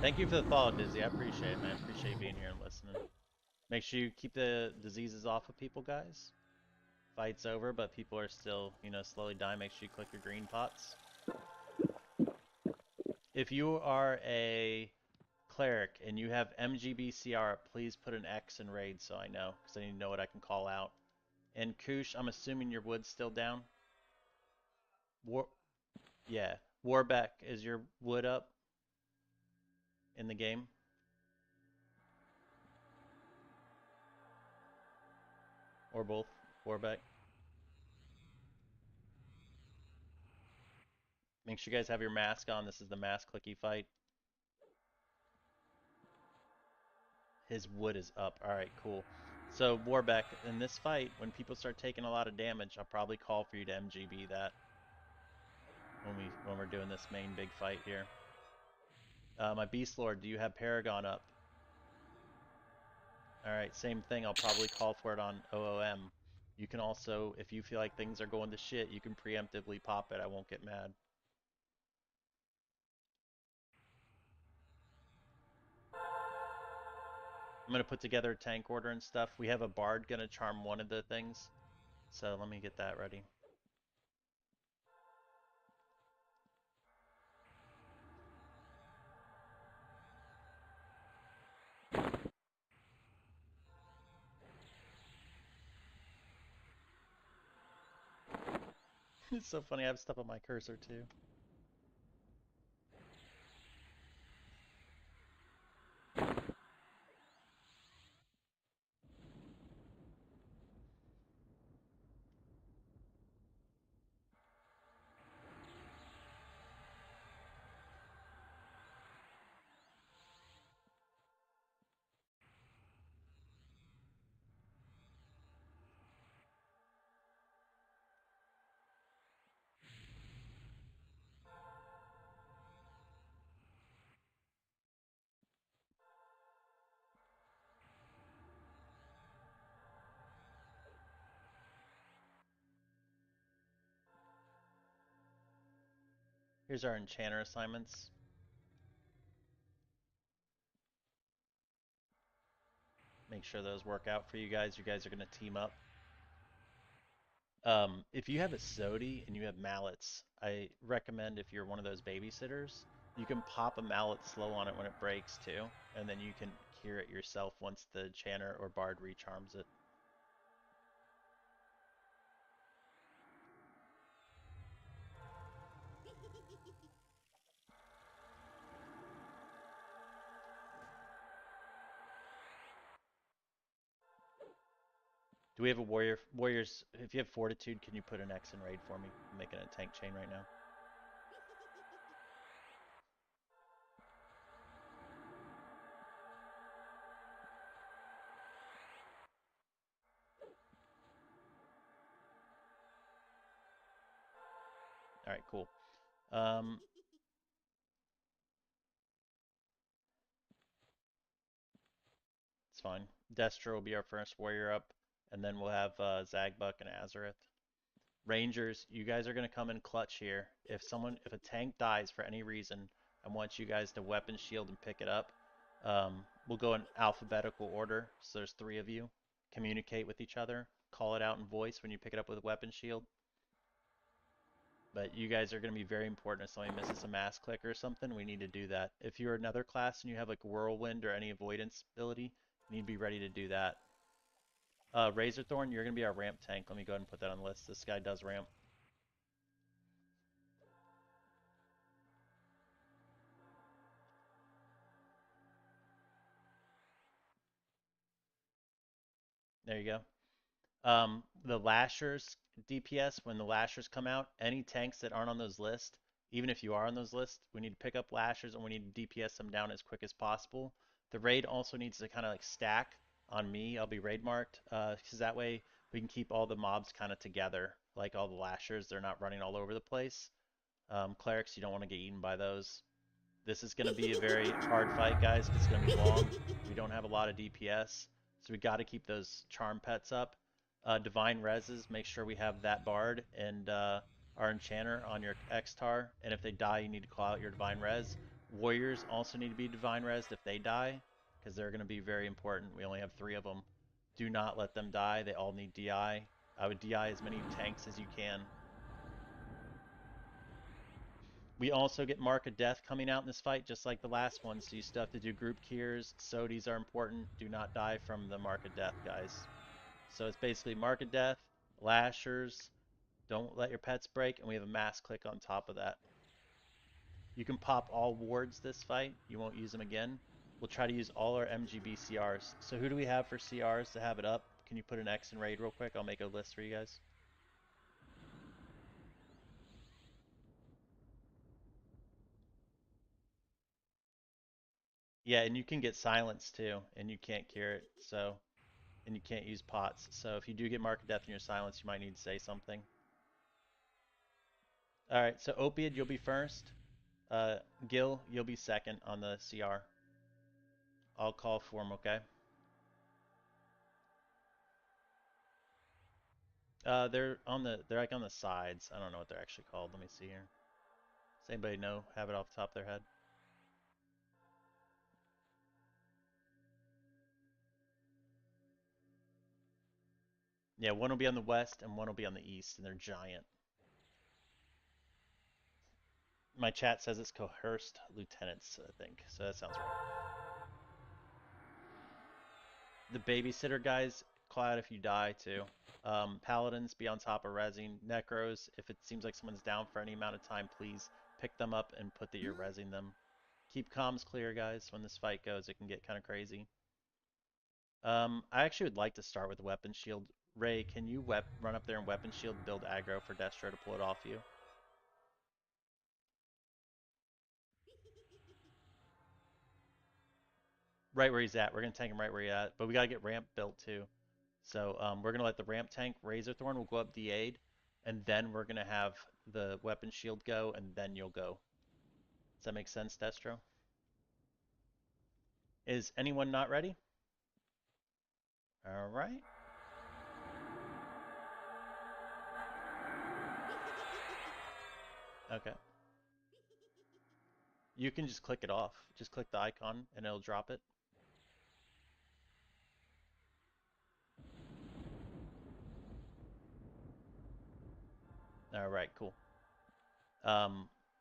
Thank you for the follow, Dizzy. I appreciate it, man. Appreciate you being here and listening. Make sure you keep the diseases off of people, guys. Fight's over, but people are still, slowly dying. Make sure you click your green pots. If you are a cleric and you have MGBCR, please put an X in raid so I know, because I need to know what I can call out. And Koosh, I'm assuming your wood's still down? Yeah. Warbeck, is your wood up in the game? Or both? Warbeck? Make sure you guys have your mask on. This is the mask clicky fight. His wood is up. Alright, cool. So, Warbeck, in this fight, when people start taking a lot of damage, I'll probably call for you to MGB that when we're doing this main big fight here. My Beast Lord, do you have Paragon up? Alright, same thing. I'll probably call for it on OOM. You can also, if you feel like things are going to shit, you can preemptively pop it. I won't get mad. I'm going to put together a tank order and stuff. We have a Bard going to charm one of the things. So let me get that ready. It's so funny. I have stuff on my cursor too. Here's our enchanter assignments. Make sure those work out for you guys. You guys are going to team up. If you have a Sodi and you have mallets, I recommend if you're one of those babysitters, you can pop a mallet slow on it when it breaks too, and then you can cure it yourself once the enchanter or bard recharms it. Do we have a warriors? If you have fortitude, can you put an X in raid for me? I'm making a tank chain right now. All right, cool. Um, it's fine. Destra will be our first warrior up, and then we'll have Zagbuck and Azareth. Rangers, you guys are going to come in clutch here. If a tank dies for any reason, I want you guys to weapon shield and pick it up. We'll go in alphabetical order. So there's three of you. Communicate with each other. Call it out in voice when you pick it up with a weapon shield. But you guys are going to be very important. If somebody misses a mass click or something, we need to do that. If you're another class and you have like whirlwind or any avoidance ability, you need to be ready to do that. Razorthorn, you're going to be our ramp tank. Let me go ahead and put that on the list. This guy does ramp. There you go. The Lashers DPS, when the Lashers come out, any tanks that aren't on those lists, even if you are on those lists, we need to pick up Lashers and we need to DPS them down as quick as possible. The raid also needs to kind of like stack on me. I'll be raid marked because that way we can keep all the mobs kind of together, like all the Lashers. They're not running all over the place. Clerics, you don't want to get eaten by those. This is going to be a very hard fight, guys, because it's going to be long. We don't have a lot of DPS, so we got to keep those charm pets up. Divine Reses, make sure we have that Bard and our Enchanter on your Xtar, and if they die, you need to call out your Divine Res. Warriors also need to be Divine Resed if they die, because they're going to be very important. We only have three of them. Do not let them die. They all need DI. I would DI as many tanks as you can. We also get Mark of Death coming out in this fight, just like the last one, so you still have to do group cures. Sodies are important. Do not die from the Mark of Death, guys. So it's basically Mark of Death, Lashers, don't let your pets break, and we have a mass click on top of that. You can pop all wards this fight. You won't use them again. We'll try to use all our MGB CRs. So who do we have for CRs to have it up? Can you put an X in raid real quick? I'll make a list for you guys. Yeah, and you can get silenced too, and you can't cure it. So and you can't use pots. So if you do get Mark of Death in your silence, you might need to say something. All right, so Opiate, you'll be first. Gil, you'll be second on the CR. I'll call for him, okay? They're like on the sides. I don't know what they're actually called. Let me see here. Does anybody know? Have it off the top of their head? Yeah, one will be on the west and one will be on the east, and they're giant. My chat says it's coerced lieutenants, I think. So that sounds right. The babysitter guys, call out if you die too. Paladins, be on top of resing. Necros, if it seems like someone's down for any amount of time, please pick them up and put that you're resing them. Keep comms clear, guys. When this fight goes, it can get kind of crazy. I actually would like to start with weapon shield. Ray, can you run up there and weapon shield, build aggro for Destro to pull it off you? Right where he's at. We're gonna tank him right where he's at, but we gotta get ramp built too. So we're gonna let the ramp tank Razorthorn will go up D8, and then we're gonna have the weapon shield go, and then you'll go. Does that make sense, Destro? Is anyone not ready? All right. Okay. You can just click it off. Just click the icon and it'll drop it. All right, cool.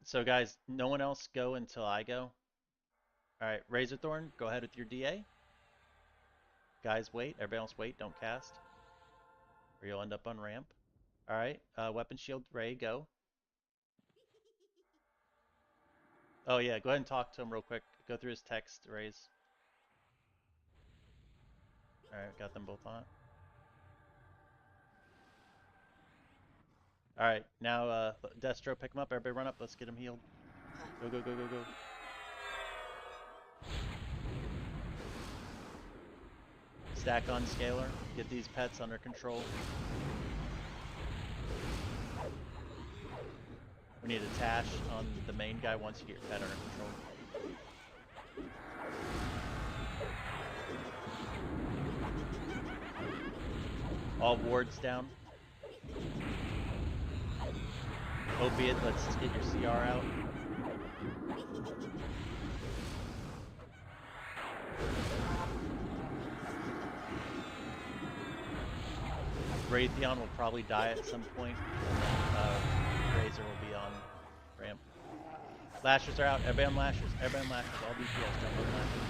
So guys, no one else go until I go. All right, Razorthorn, go ahead with your DA. Guys, wait. Everybody else wait. Don't cast, or you'll end up on ramp. All right, Weapon Shield, Ray, go. Oh yeah, go ahead and talk to him real quick. Go through his text, Rays. All right, got them both on it. All right, now Destro, pick him up. Everybody run up. Let's get him healed. Go, go, go, go, go. Stack on Scalar. Get these pets under control. We need a Tash on the main guy once you get your pet under control. All wards down. Opiate, let's get your CR out. Raytheon will probably die at some point, and then Razor will be on ramp. Lashers are out. Everybody on Lashers. Everybody on Lashers. All DPS. Jump on Lashers.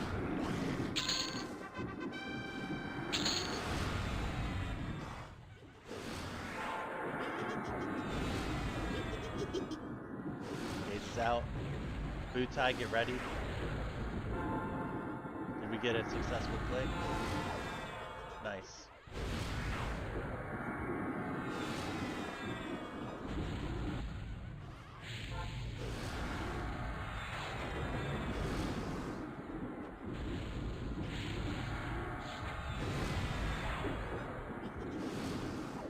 Gaze is out. Bootai, get ready. Did we get a successful click? Nice.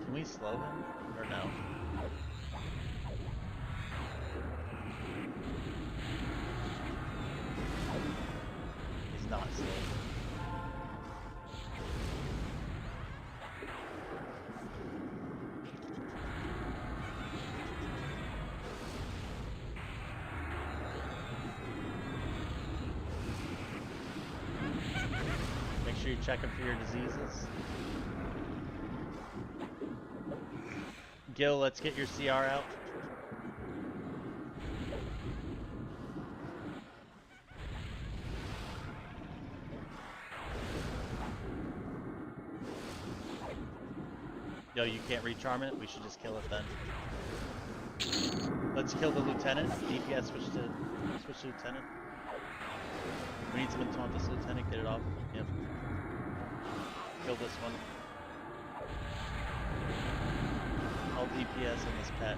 Can we slow him or no? He's not slow. Make sure you check him for your diseases. Gil, let's get your CR out. Yo, you can't recharm it? We should just kill it then. Let's kill the lieutenant. DPS switch to lieutenant. We need someone to taunt this lieutenant, get it off. Yep. Kill this one. All DPS on this pet.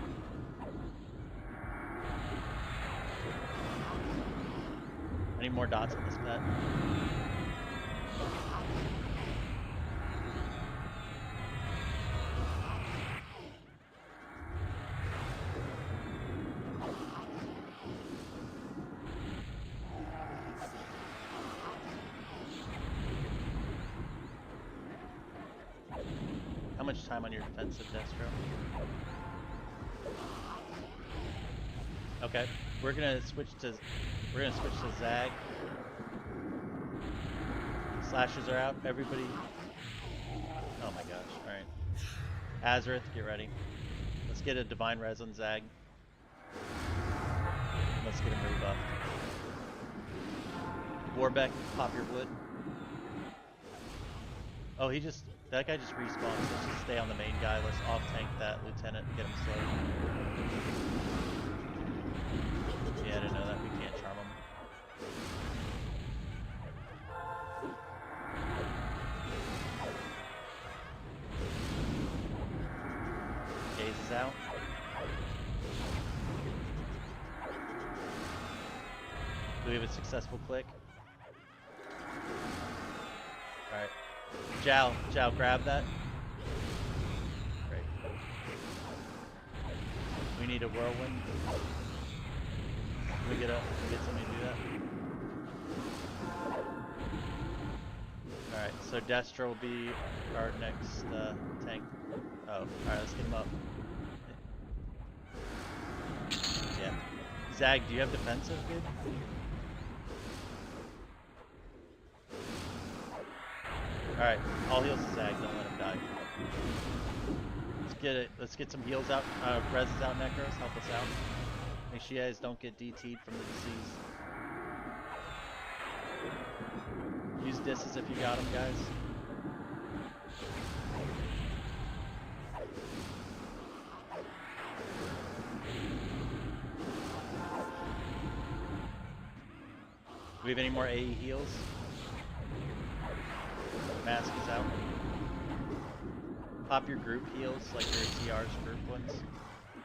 I need more dots on this pet. How much time on your defensive, Destro? Okay, we're gonna switch to Zag. Slashers are out. Everybody. Oh my gosh! All right. Azareth, get ready. Let's get a divine res on Zag. Let's get him rebuffed. Warbeck, pop your wood. Oh, that guy just respawns. Let's just stay on the main guy. Let's off tank that lieutenant and get him slow. Yeah, I didn't know that. We can't charm him. Gaze is out. Do we have a successful click? Alright. Zhao, grab that. Great. We need a whirlwind. Can we get somebody to do that? Alright, so Destro will be our next tank. Oh, alright, let's get him up. Yeah. Zag, do you have defensive, dude? Alright, all heals to Zag, don't let him die. Let's get it. Let's get some heals out. Reses out, Necros, help us out. Make sure you guys don't get DT'd from the disease. Use disses if you got them, guys. Do we have any more AE heals? Mask is out. Pop your group heals, like your TR's group ones.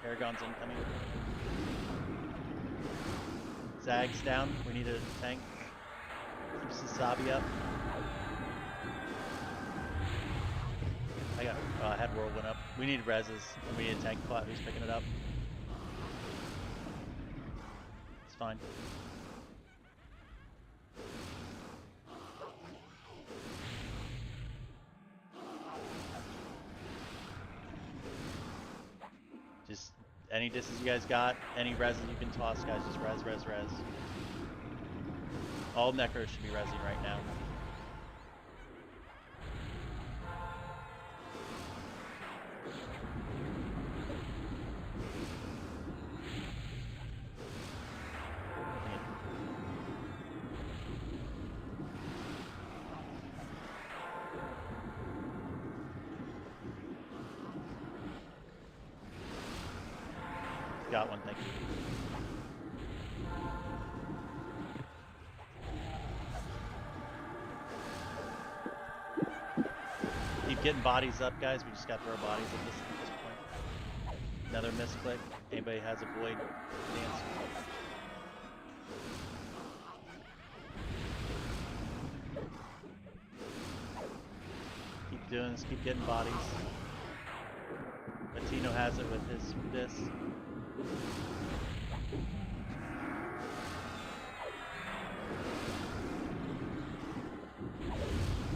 Paragon's incoming. Zag's down. We need a tank. Keeps the Sabi up. I had Whirlwind up. We need reses, and we need a tank plot who's picking it up. It's fine. Just any disses you guys got, any reses you can toss, guys. Just res. All Necros should be resing right now. Got one, thank you. Keep getting bodies up, guys. We just got to throw bodies at this point. Another misclick. Anybody has a void dance? Keep doing this. Keep getting bodies. Latino has it with his this.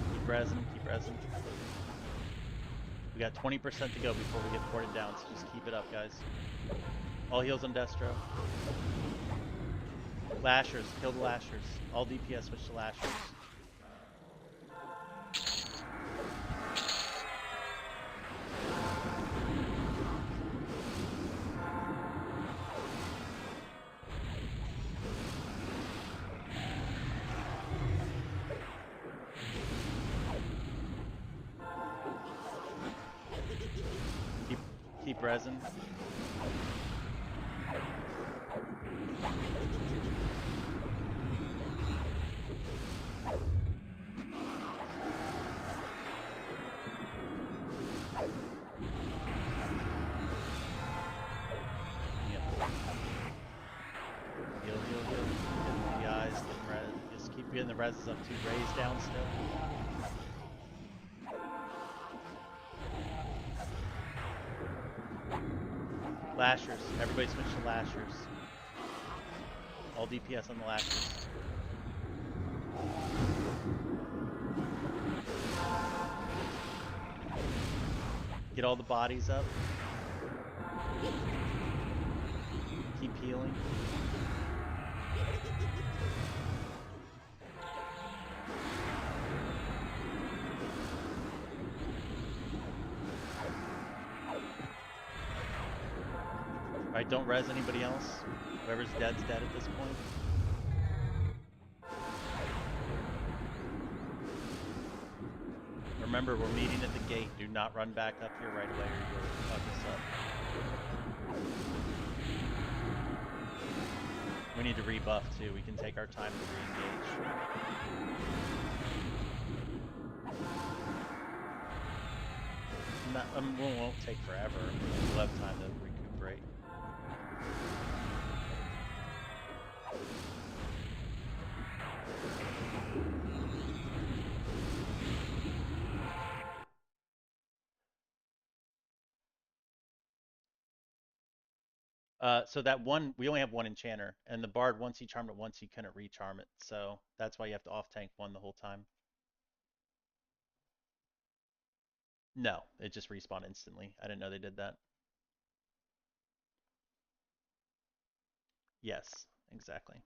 Keep resin. We got 20% to go before we get ported down, so just keep it up, guys. All heals on Destro. Lashers, kill the Lashers. All DPS switch to Lashers. Keep resin. Heal. Getting the eyes, getting res. Just keep getting the reses up too. Raise down still. Lashers. Everybody switch to Lashers. All DPS on the Lashers. Get all the bodies up. Keep healing. Alright, don't res anybody else. Whoever's dead's dead at this point. Remember, we're meeting at the gate. Do not run back up here right away or you'll fuck us up. We need to rebuff too. We can take our time to re-engage. Won't take forever. We'll have time to recuperate. So that one, we only have one enchanter, and the bard, once he charmed it once, he couldn't recharm it. So that's why you have to off tank one the whole time. No, it just respawned instantly. I didn't know they did that. Yes, exactly.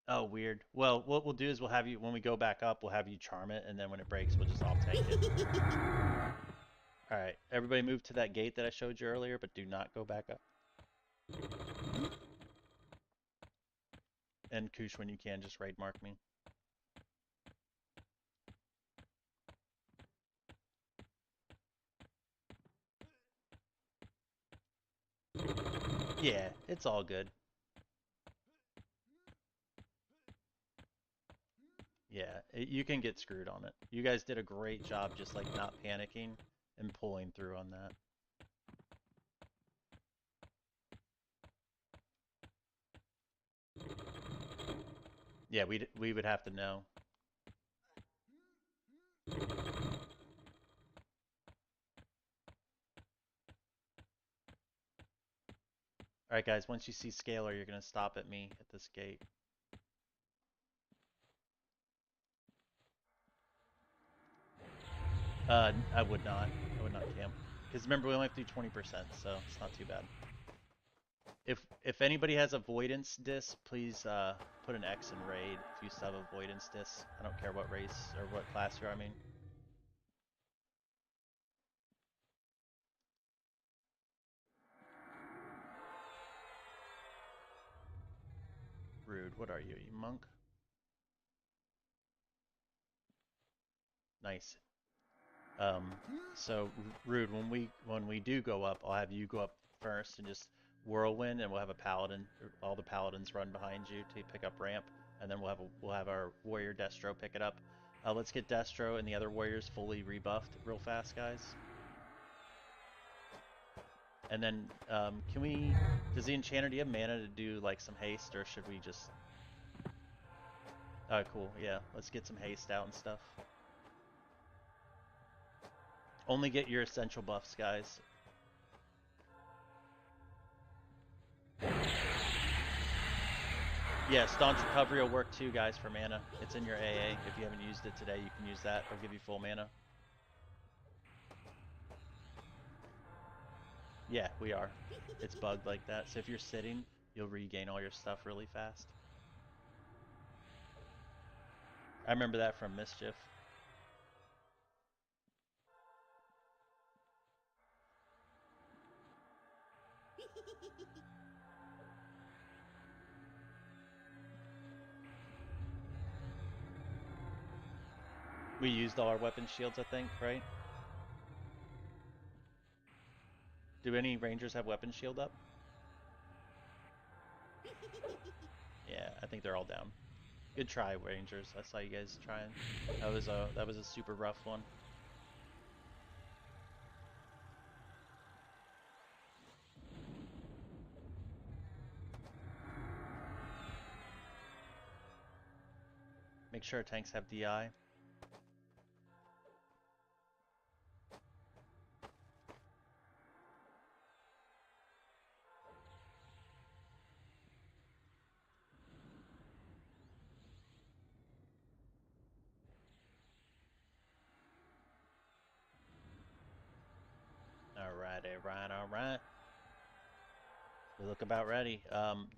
Oh, weird. Well, what we'll do is we'll have you, when we go back up, we'll have you charm it, and then when it breaks, we'll just off tank it. Alright, everybody move to that gate that I showed you earlier, but do not go back up. And Koosh, when you can, just raid mark me. Yeah, it's all good. Yeah, you can get screwed on it. You guys did a great job just like not panicking and pulling through on that. Yeah, we would have to know. Alright guys, once you see Scalar, you're going to stop at me at this gate. I would not. I would not camp. Because remember, we only have to do 20%, so it's not too bad. If anybody has avoidance dis, please put an X in raid if you still have avoidance dis. I don't care what race or what class you're, I mean. Rude, what are you monk? Nice. So Rude, when we do go up, I'll have you go up first and just whirlwind, and we'll have a paladin. All the paladins run behind you to pick up ramp, and then we'll have our warrior Destro pick it up. Let's get Destro and the other warriors fully rebuffed real fast, guys. And then can we? Does the enchanter, do you have mana to do like some haste, or should we just? Oh, cool. Yeah, let's get some haste out and stuff. Only get your essential buffs, guys. Yeah, Staunch Recovery will work too, guys, for mana. It's in your AA. If you haven't used it today, you can use that. It'll give you full mana. Yeah, we are. It's bugged like that. So if you're sitting, you'll regain all your stuff really fast. I remember that from Mischief. We used all our weapon shields, I think, right? Do any rangers have weapon shield up? Yeah, I think they're all down. Good try, rangers. I saw you guys trying. That was a super rough one. Make sure our tanks have DI. Alright. We look about ready.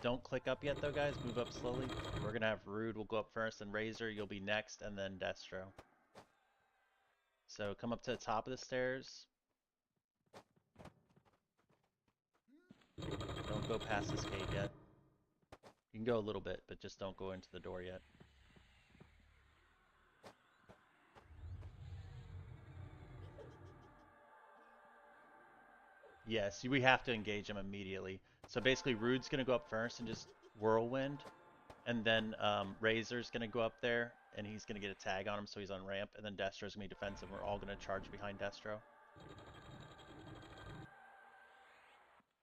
Don't click up yet though, guys. Move up slowly. We're gonna have Rude. We'll go up first, and Razor, you'll be next, and then Destro. So come up to the top of the stairs. Don't go past this gate yet. You can go a little bit, but just don't go into the door yet. Yes, we have to engage him immediately. So basically, Rude's gonna go up first and just whirlwind, and then Razor's gonna go up there, and he's gonna get a tag on him, so he's on ramp, and then Destro's gonna be defensive. We're all gonna charge behind Destro.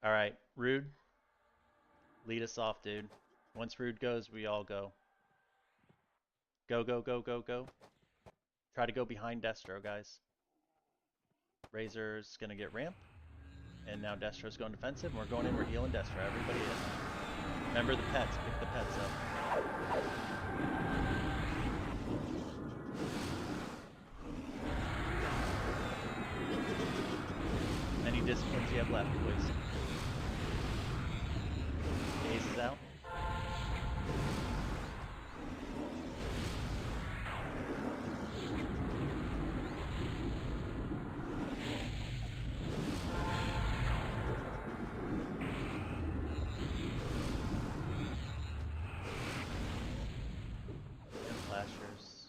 All right, Rude, lead us off, dude. Once Rude goes, we all go. Go, go, go, go, go. Try to go behind Destro, guys. Razor's gonna get ramp, and now Destro's going defensive, and we're going in, we're healing Destro. Everybody in. Remember the pets, pick the pets up. disciplines you have left, boys? Gaze is out. And flashers.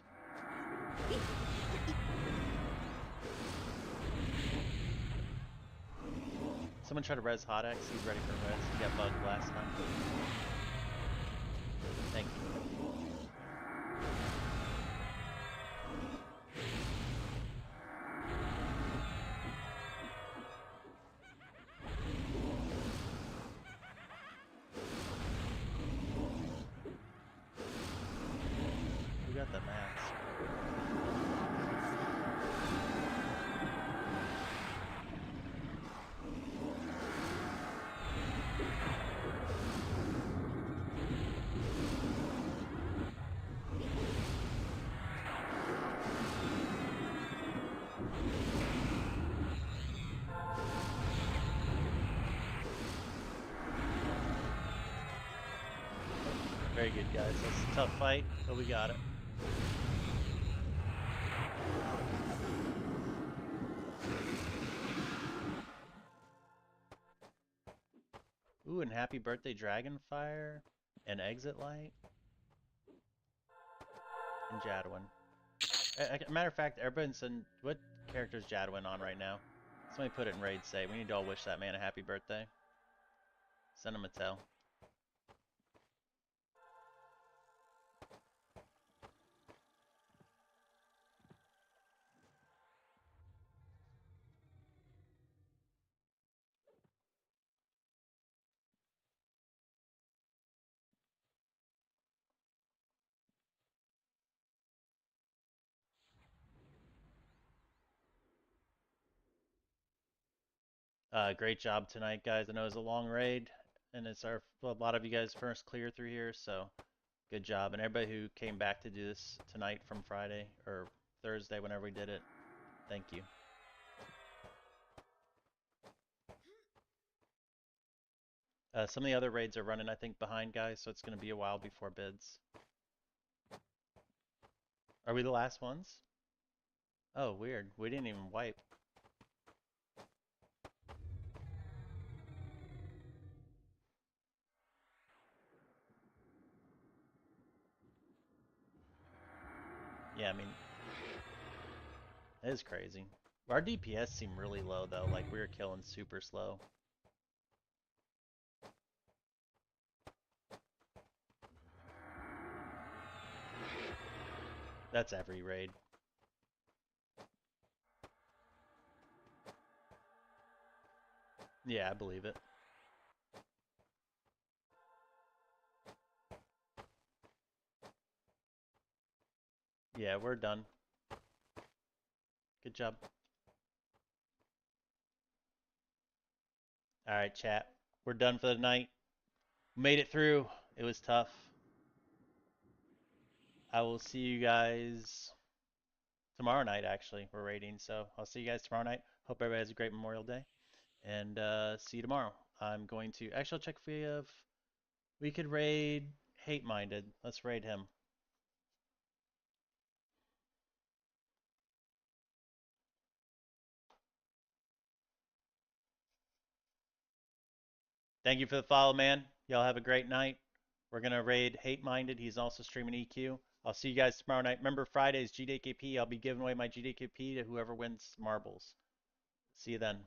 Someone try to res Hot X. He's ready for res. He got bugged last time. Thank you. Who got the mask? Very good, guys. That's a tough fight, but we got it. Ooh, and happy birthday, Dragonfire, and Exit Light, and Jadwin. Matter of fact, everybody's send what character is Jadwin on right now? Somebody put it in raid. Say we need to all wish that man a happy birthday. Send him a tell. Great job tonight, guys. I know it was a long raid, and it's a lot of you guys first clear through here, so good job. And everybody who came back to do this tonight from Friday or Thursday, whenever we did it, thank you. Some of the other raids are running, I think, behind, guys, so it's going to be a while before bids. Are we the last ones? Oh, weird. We didn't even wipe. Yeah, I mean, it is crazy. Our DPS seemed really low, though. Like, we were killing super slow. That's every raid. Yeah, I believe it. Yeah, we're done. Good job. Alright, chat. We're done for the night. Made it through. It was tough. I will see you guys tomorrow night, actually. We're raiding, so I'll see you guys tomorrow night. Hope everybody has a great Memorial Day. And see you tomorrow. I'm going to... Actually, I'll check if we have... We could raid Hate Minded. Let's raid him. Thank you for the follow, man. Y'all have a great night. We're going to raid Hate Minded. He's also streaming EQ. I'll see you guys tomorrow night. Remember, Friday's Gdkp. I'll be giving away my Gdkp to whoever wins marbles. See you then.